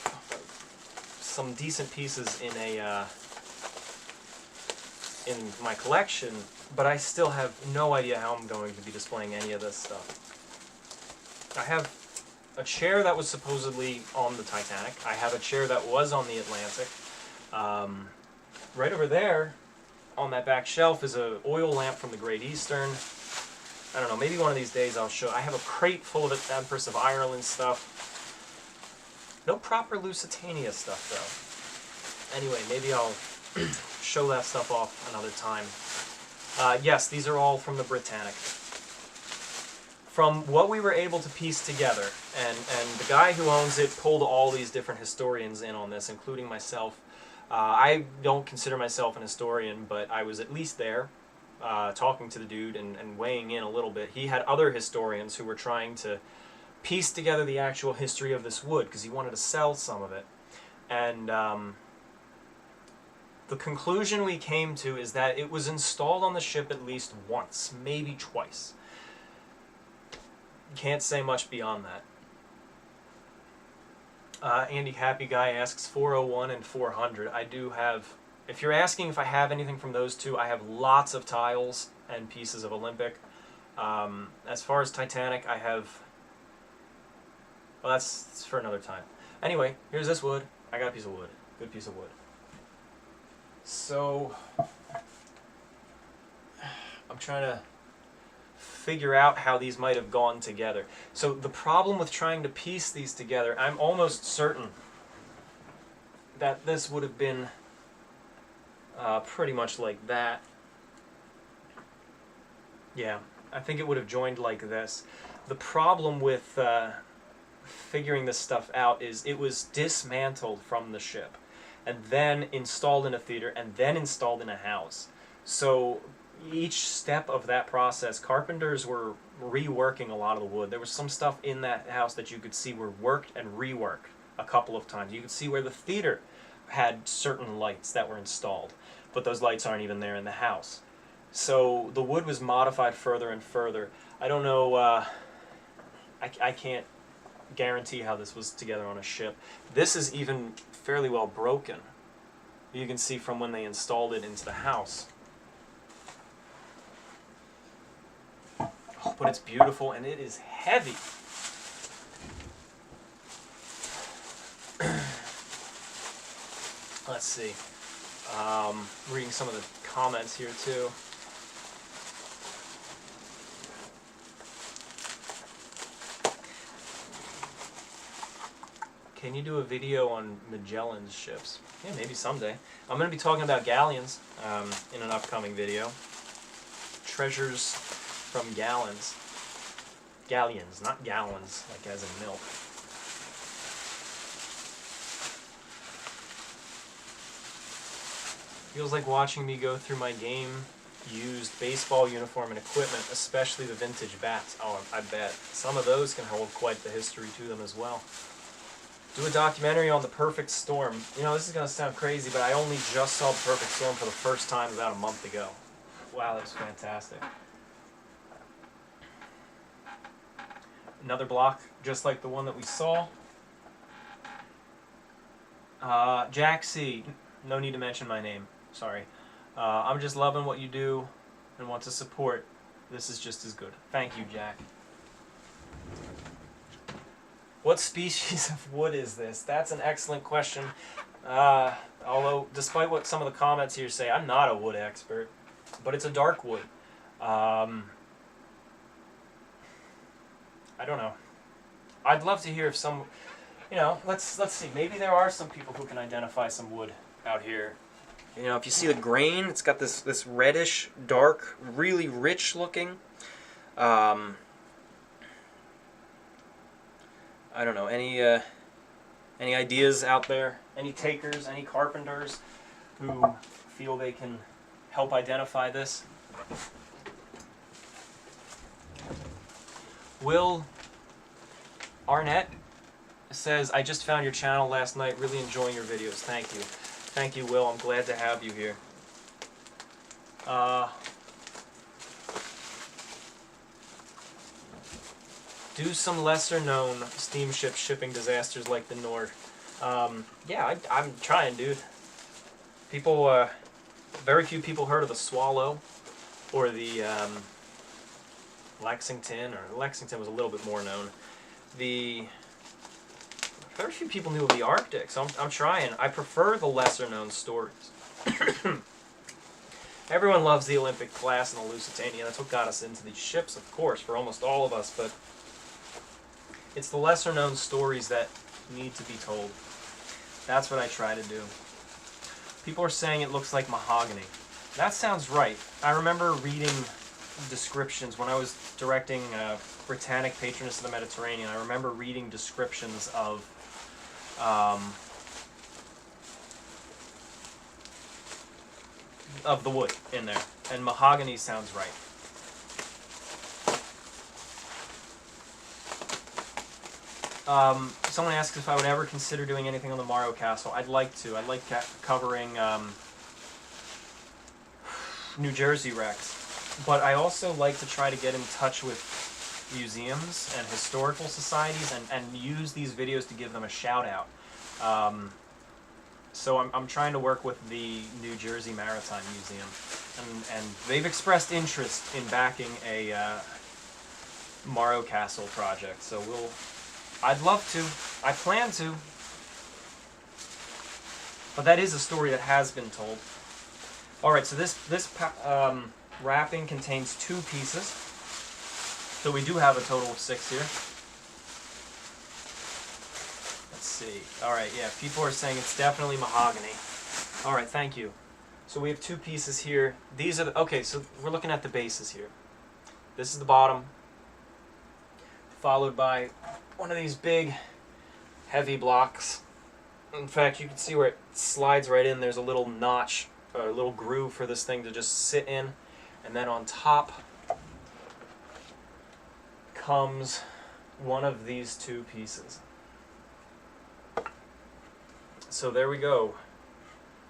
some decent pieces in my collection, but I still have no idea how I'm going to be displaying any of this stuff. I have a chair that was supposedly on the Titanic. I have a chair that was on the Atlantic. Right over there on that back shelf is an oil lamp from the Great Eastern. I don't know, maybe one of these days I'll show. I have a crate full of Empress of Ireland stuff. No proper Lusitania stuff though. Anyway, maybe I'll show that stuff off another time. Yes, these are all from the Britannic. From what we were able to piece together, and the guy who owns it pulled all these different historians in on this, including myself. I don't consider myself an historian, but I was at least there, talking to the dude and weighing in a little bit. He had other historians who were trying to piece together the actual history of this wood, because he wanted to sell some of it. And the conclusion we came to is that it was installed on the ship at least once, maybe twice. Can't say much beyond that. Andy Happy Guy asks 401 and 400. I do have, if you're asking if I have anything from those two, I have lots of tiles and pieces of Olympic. As far as Titanic, I have, well, that's for another time. Anyway, here's this wood. I got a piece of wood. Good piece of wood. So, I'm trying to figure out how these might have gone together. So the problem with trying to piece these together, I'm almost certain that this would have been pretty much like that. Yeah, I think it would have joined like this. The problem with figuring this stuff out is it was dismantled from the ship and then installed in a theater and then installed in a house. So each step of that process, carpenters were reworking a lot of the wood. There was some stuff in that house that you could see were worked and reworked a couple of times. You could see where the theater had certain lights that were installed, but those lights aren't even there in the house. So the wood was modified further and further. I don't know, I can't guarantee how this was together on a ship. This is even fairly well broken. You can see from when they installed it into the house. But it's beautiful and it is heavy. Let's see. Reading some of the comments here too. Can you do a video on Magellan's ships? Yeah, maybe someday. I'm going to be talking about galleons in an upcoming video. Treasures from gallons. Galleons, not gallons, like as in milk. Feels like watching me go through my game-used baseball uniform and equipment, especially the vintage bats. Oh, I bet. Some of those can hold quite the history to them as well. Do a documentary on The Perfect Storm. You know, this is going to sound crazy, but I only just saw The Perfect Storm for the first time about a month ago. Wow, that was fantastic. Another block, just like the one that we saw. Jack C. No need to mention my name. Sorry. I'm just loving what you do and want to support. This is just as good. Thank you, Jack. What species of wood is this? That's an excellent question. Although, despite what some of the comments here say, I'm not a wood expert. But it's a dark wood. I don't know. I'd love to hear if some, you know, let's see. Maybe there are some people who can identify some wood out here. You know, if you see the grain, it's got this reddish, dark, really rich looking. I don't know. Any ideas out there? Any takers? Any carpenters who feel they can help identify this? Will Arnett says, I just found your channel last night, really enjoying your videos. Thank you. Thank you, Will. I'm glad to have you here. Do some lesser-known steamship shipping disasters like the Nord. Yeah, I'm trying, dude. People, very few people heard of the Swallow or the Lexington, or Lexington was a little bit more known. Very few people knew of the Arctic, so I'm trying. I prefer the lesser-known stories. Everyone loves the Olympic class and the Lusitania. That's what got us into these ships, of course, for almost all of us, but it's the lesser-known stories that need to be told. That's what I try to do. People are saying it looks like mahogany. That sounds right. I remember reading descriptions when I was directing Britannic Patroness of the Mediterranean. I remember reading descriptions of the wood in there, and mahogany sounds right. Someone asked if I would ever consider doing anything on the Morrow Castle. I'd like to. I'd like covering New Jersey wrecks. But I also like to try to get in touch with museums and historical societies and use these videos to give them a shout out. So I'm trying to work with the New Jersey Maritime Museum. And they've expressed interest in backing a Morrow Castle project. So I'd love to. I plan to. But that is a story that has been told. Alright, so this wrapping contains 2 pieces. So we do have a total of 6 here. Let's see. Alright, yeah, people are saying it's definitely mahogany. Alright, thank you. So we have 2 pieces here. These are okay, so we're looking at the bases here. This is the bottom, followed by one of these big, heavy blocks. In fact, you can see where it slides right in. There's a little notch, a little groove for this thing to just sit in. And then on top comes one of these 2 pieces. So there we go.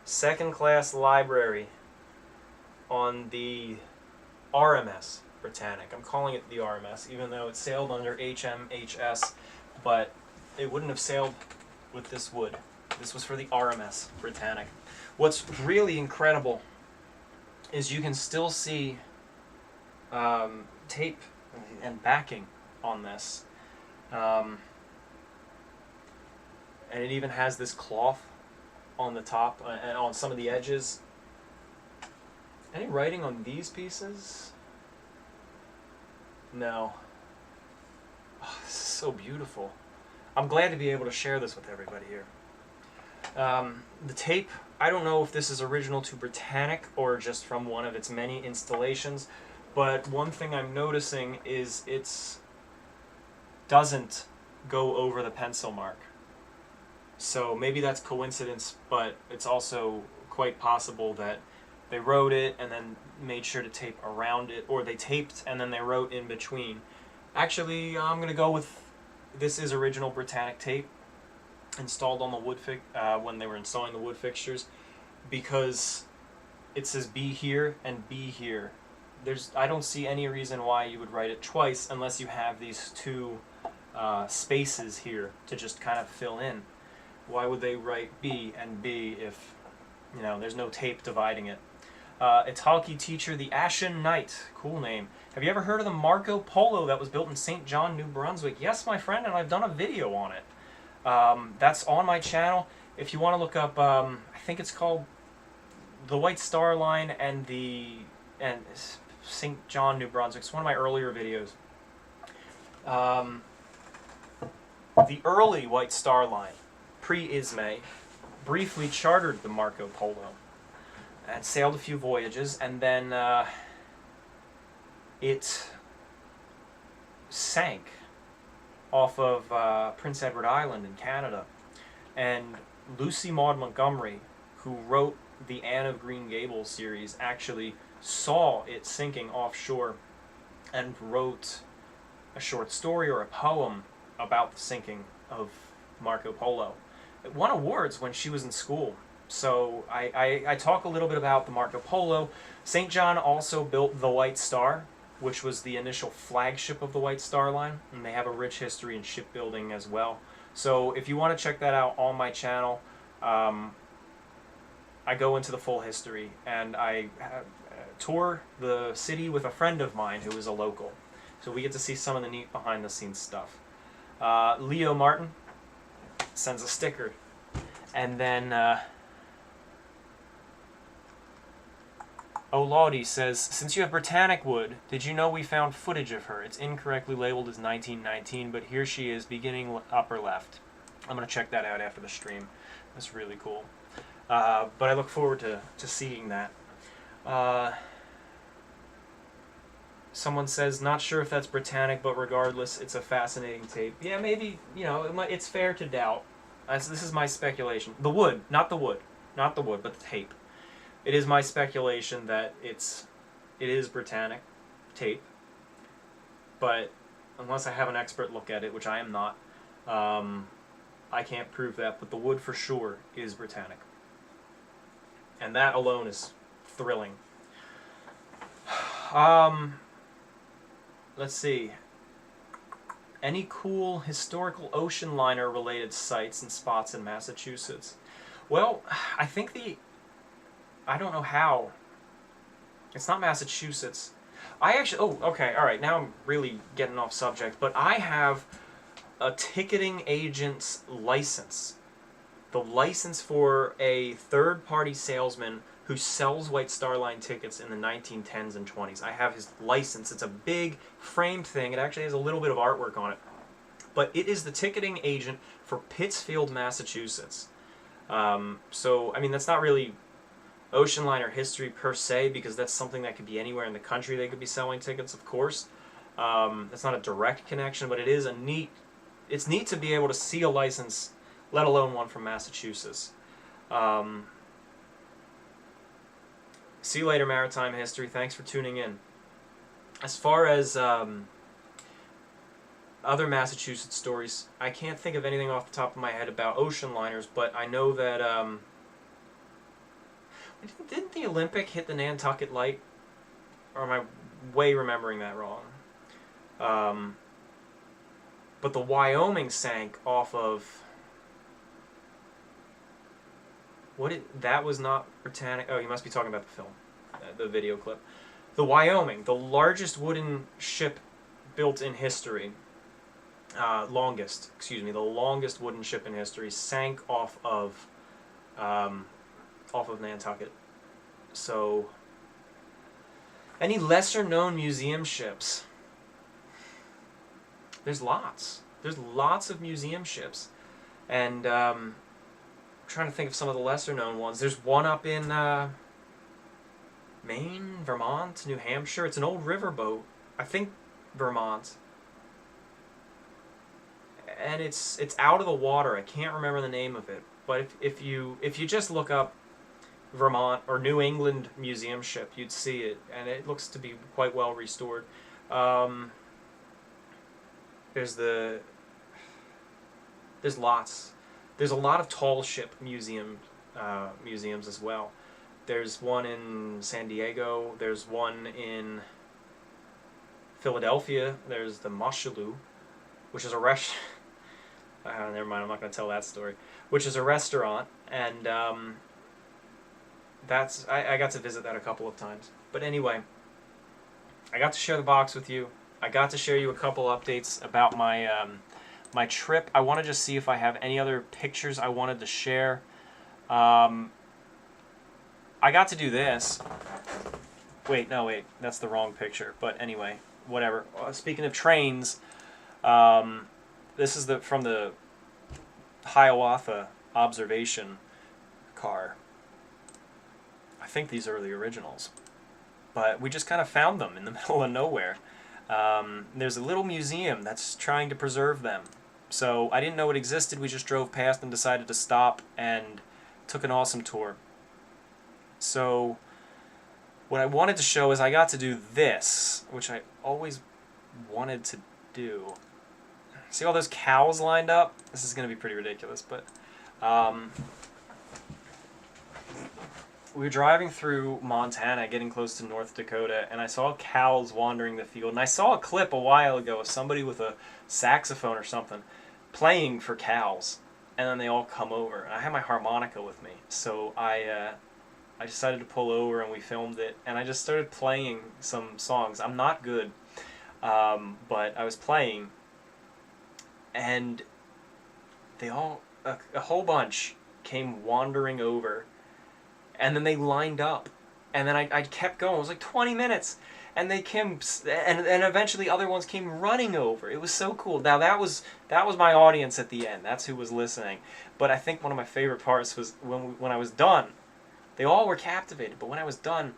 Second-class library on the RMS Britannic. I'm calling it the RMS, even though it sailed under HMHS, but it wouldn't have sailed with this wood. This was for the RMS Britannic. What's really incredible is you can still see tape and backing on this. And it even has this cloth on the top and on some of the edges. Any writing on these pieces? No. Oh, this is so beautiful. I'm glad to be able to share this with everybody here. The tape, I don't know if this is original to Britannic or just from one of its many installations, but one thing I'm noticing is it doesn't go over the pencil mark. So maybe that's coincidence, but it's also quite possible that they wrote it and then made sure to tape around it, or they taped and then they wrote in between. Actually, I'm going to go with this is original Britannic tape installed on the wood when they were installing the wood fixtures, because it says B here and B here. I don't see any reason why you would write it twice unless you have these 2 spaces here to just kind of fill in. Why would they write B and B if, you know, there's no tape dividing it? Italki teacher, the Ashen Knight. Cool name. Have you ever heard of the Marco Polo that was built in St. John, New Brunswick? Yes, my friend, and I've done a video on it. That's on my channel. If you want to look up, I think it's called the White Star Line and St. John, New Brunswick. It's one of my earlier videos. The early White Star Line, pre-Ismay, briefly chartered the Marco Polo and sailed a few voyages, and then it sank off of Prince Edward Island in Canada. And Lucy Maud Montgomery, who wrote the Anne of Green Gables series, actually saw it sinking offshore and wrote a short story or a poem about the sinking of Marco Polo. It won awards when she was in school. So I talk a little bit about the Marco Polo. St. John also built the White Star, which was the initial flagship of the White Star Line, and they have a rich history in shipbuilding as well. So if you want to check that out on my channel, I go into the full history, and I tour the city with a friend of mine who is a local. So we get to see some of the neat behind-the-scenes stuff. Leo Martin sends a sticker. And then Olaudy says, since you have Britannic wood, did you know we found footage of her? It's incorrectly labeled as 1919, but here she is, beginning upper left. I'm going to check that out after the stream. That's really cool. But I look forward to seeing that. Someone says, not sure if that's Britannic, but regardless, it's a fascinating tape. Yeah, maybe, you know, it's fair to doubt. This is my speculation. The wood, not the wood. Not the wood, but the tape. It is my speculation that it is Britannic tape. But unless I have an expert look at it, which I am not, I can't prove that. But the wood for sure is Britannic. And that alone is thrilling. Let's see. Any cool historical ocean liner related sites and spots in Massachusetts? Well, I think I don't know how. It's not Massachusetts. Okay, alright, now I'm really getting off subject, but I have a ticketing agent's license. The license for a third-party salesman who sells White Star Line tickets in the 1910s and 20s. I have his license. It's a big framed thing. It actually has a little bit of artwork on it. But it is the ticketing agent for Pittsfield, Massachusetts. So, I mean, that's not really ocean liner history per se, because that's something that could be anywhere in the country they could be selling tickets, of course. That's not a direct connection, but it is it's neat to be able to see a license, let alone one from Massachusetts. See you later, Maritime History. Thanks for tuning in. As far as other Massachusetts stories, I can't think of anything off the top of my head about ocean liners, but I know that didn't the Olympic hit the Nantucket Light? Or am I way remembering that wrong? But the Wyoming sank off of... that was not Britannic. Oh, you must be talking about the film, the video clip. The Wyoming, the largest wooden ship built in history, the longest wooden ship in history, sank off of Nantucket. So, any lesser-known museum ships? There's lots. There's lots of museum ships, and trying to think of some of the lesser-known ones. There's one up in Maine, Vermont, New Hampshire. It's an old riverboat. I think Vermont. And it's out of the water. I can't remember the name of it. But if you just look up Vermont or New England museum ship, you'd see it, and it looks to be quite well restored. There's lots. There's a lot of tall ship museums as well. There's one in San Diego. There's one in Philadelphia. There's the Moshulu, which is a restaurant. Never mind, I'm not going to tell that story. Which is a restaurant, and I got to visit that a couple of times. But anyway, I got to share the box with you. I got to share you a couple updates about my my trip. I want to just see if I have any other pictures I wanted to share. I got to do this. Wait, that's the wrong picture. But anyway, whatever. Speaking of trains, this is from the Hiawatha observation car. I think these are the originals. But we just kind of found them in the middle of nowhere. There's a little museum that's trying to preserve them. So I didn't know it existed. We just drove past and decided to stop and took an awesome tour. So what I wanted to show is I got to do this, which I always wanted to do. See all those cows lined up? This is going to be pretty ridiculous, but we were driving through Montana, getting close to North Dakota, and I saw cows wandering the field. And I saw a clip a while ago of somebody with a saxophone or something playing for cows. And then they all come over. And I had my harmonica with me, so I decided to pull over and we filmed it. And I just started playing some songs. I'm not good, but I was playing, and they all, a whole bunch came wandering over. And then they lined up, and then I kept going. It was like 20 minutes, and they came, and eventually other ones came running over. It was so cool. Now that was my audience at the end. That's who was listening. But I think one of my favorite parts was when I was done. They all were captivated, but when I was done,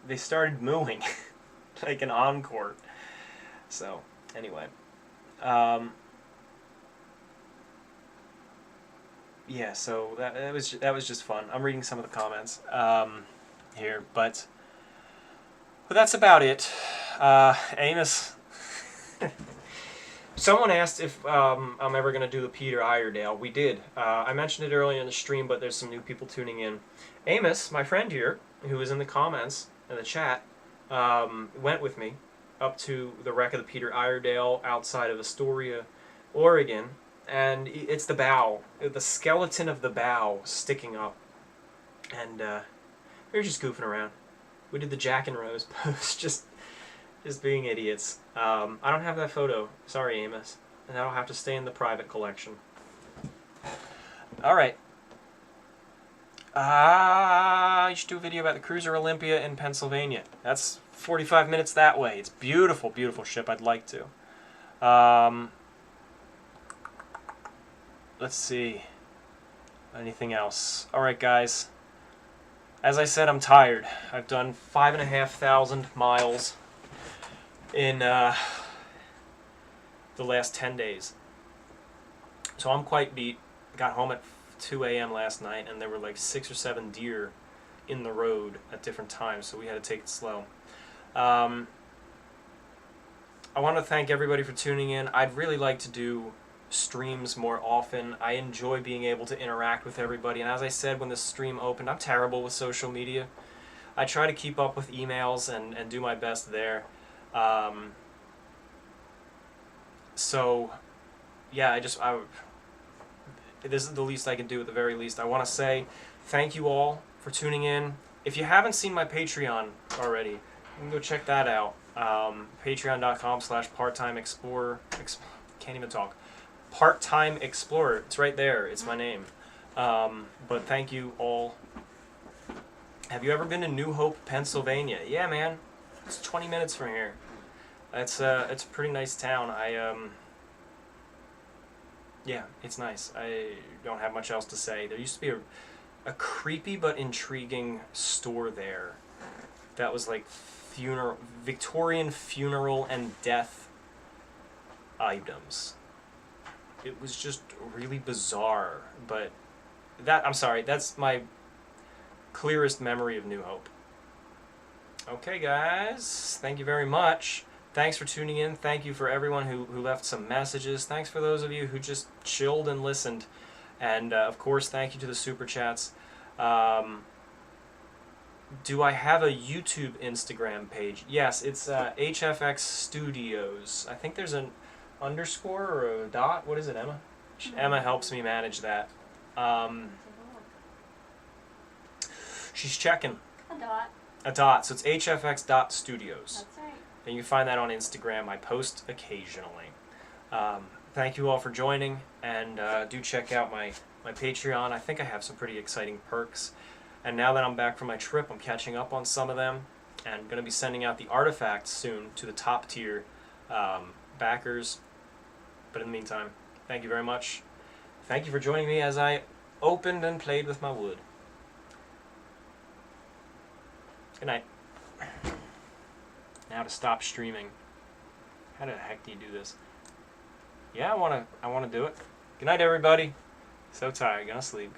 they started mooing, like an encore. So anyway. Yeah, so that was just fun. I'm reading some of the comments here, but that's about it. Amos, someone asked if I'm ever going to do the Peter Iredale. We did. I mentioned it earlier in the stream, but there's some new people tuning in. Amos, my friend here, who was in the comments in the chat, went with me up to the wreck of the Peter Iredale outside of Astoria, Oregon. And it's the bow, the skeleton of the bow sticking up. And we were just goofing around. We did the Jack and Rose pose, just being idiots. I don't have that photo. Sorry, Amos. And that'll have to stay in the private collection. Alright. You should do a video about the Cruiser Olympia in Pennsylvania. That's 45 minutes that way. It's beautiful, beautiful ship. I'd like to. Let's see. Anything else? Alright, guys. As I said, I'm tired. I've done 5,500 miles in the last 10 days. So I'm quite beat. Got home at 2 a.m. last night, and there were like 6 or 7 deer in the road at different times, so we had to take it slow. I want to thank everybody for tuning in. I'd really like to do streams more often. I enjoy being able to interact with everybody, and as I said when the stream opened, I'm terrible with social media. I try to keep up with emails and do my best there. So yeah, this is the least I can do at the very least. I want to say thank you all for tuning in. If you haven't seen my Patreon already, you can go check that out. Patreon.com/parttimeexplorer. Can't even talk. Part-Time Explorer. It's right there. It's my name. But thank you all. Have you ever been to New Hope, Pennsylvania? Yeah, man. It's 20 minutes from here. It's a pretty nice town. Yeah, it's nice. I don't have much else to say. There used to be a creepy but intriguing store there that was like Victorian funeral and death items. It was just really bizarre, but I'm sorry, that's my clearest memory of New Hope. Okay, guys, thank you very much. Thanks for tuning in. Thank you for everyone who left some messages. Thanks for those of you who just chilled and listened. And, of course, thank you to the Super Chats. Do I have a YouTube Instagram page? Yes, it's HFX Studios. I think there's an underscore or a dot. What is it, Emma? Emma helps me manage that. She's checking. A dot. A dot. So it's hfx.studios. That's right. And you can find that on Instagram. I post occasionally. Thank you all for joining, and do check out my Patreon. I think I have some pretty exciting perks. And now that I'm back from my trip, I'm catching up on some of them, and going to be sending out the artifacts soon to the top tier backers. But in the meantime, thank you very much. Thank you for joining me as I opened and played with my wood. Good night. Now to stop streaming. How the heck do you do this? Yeah, I wanna do it. Good night, everybody. So tired. Gonna sleep.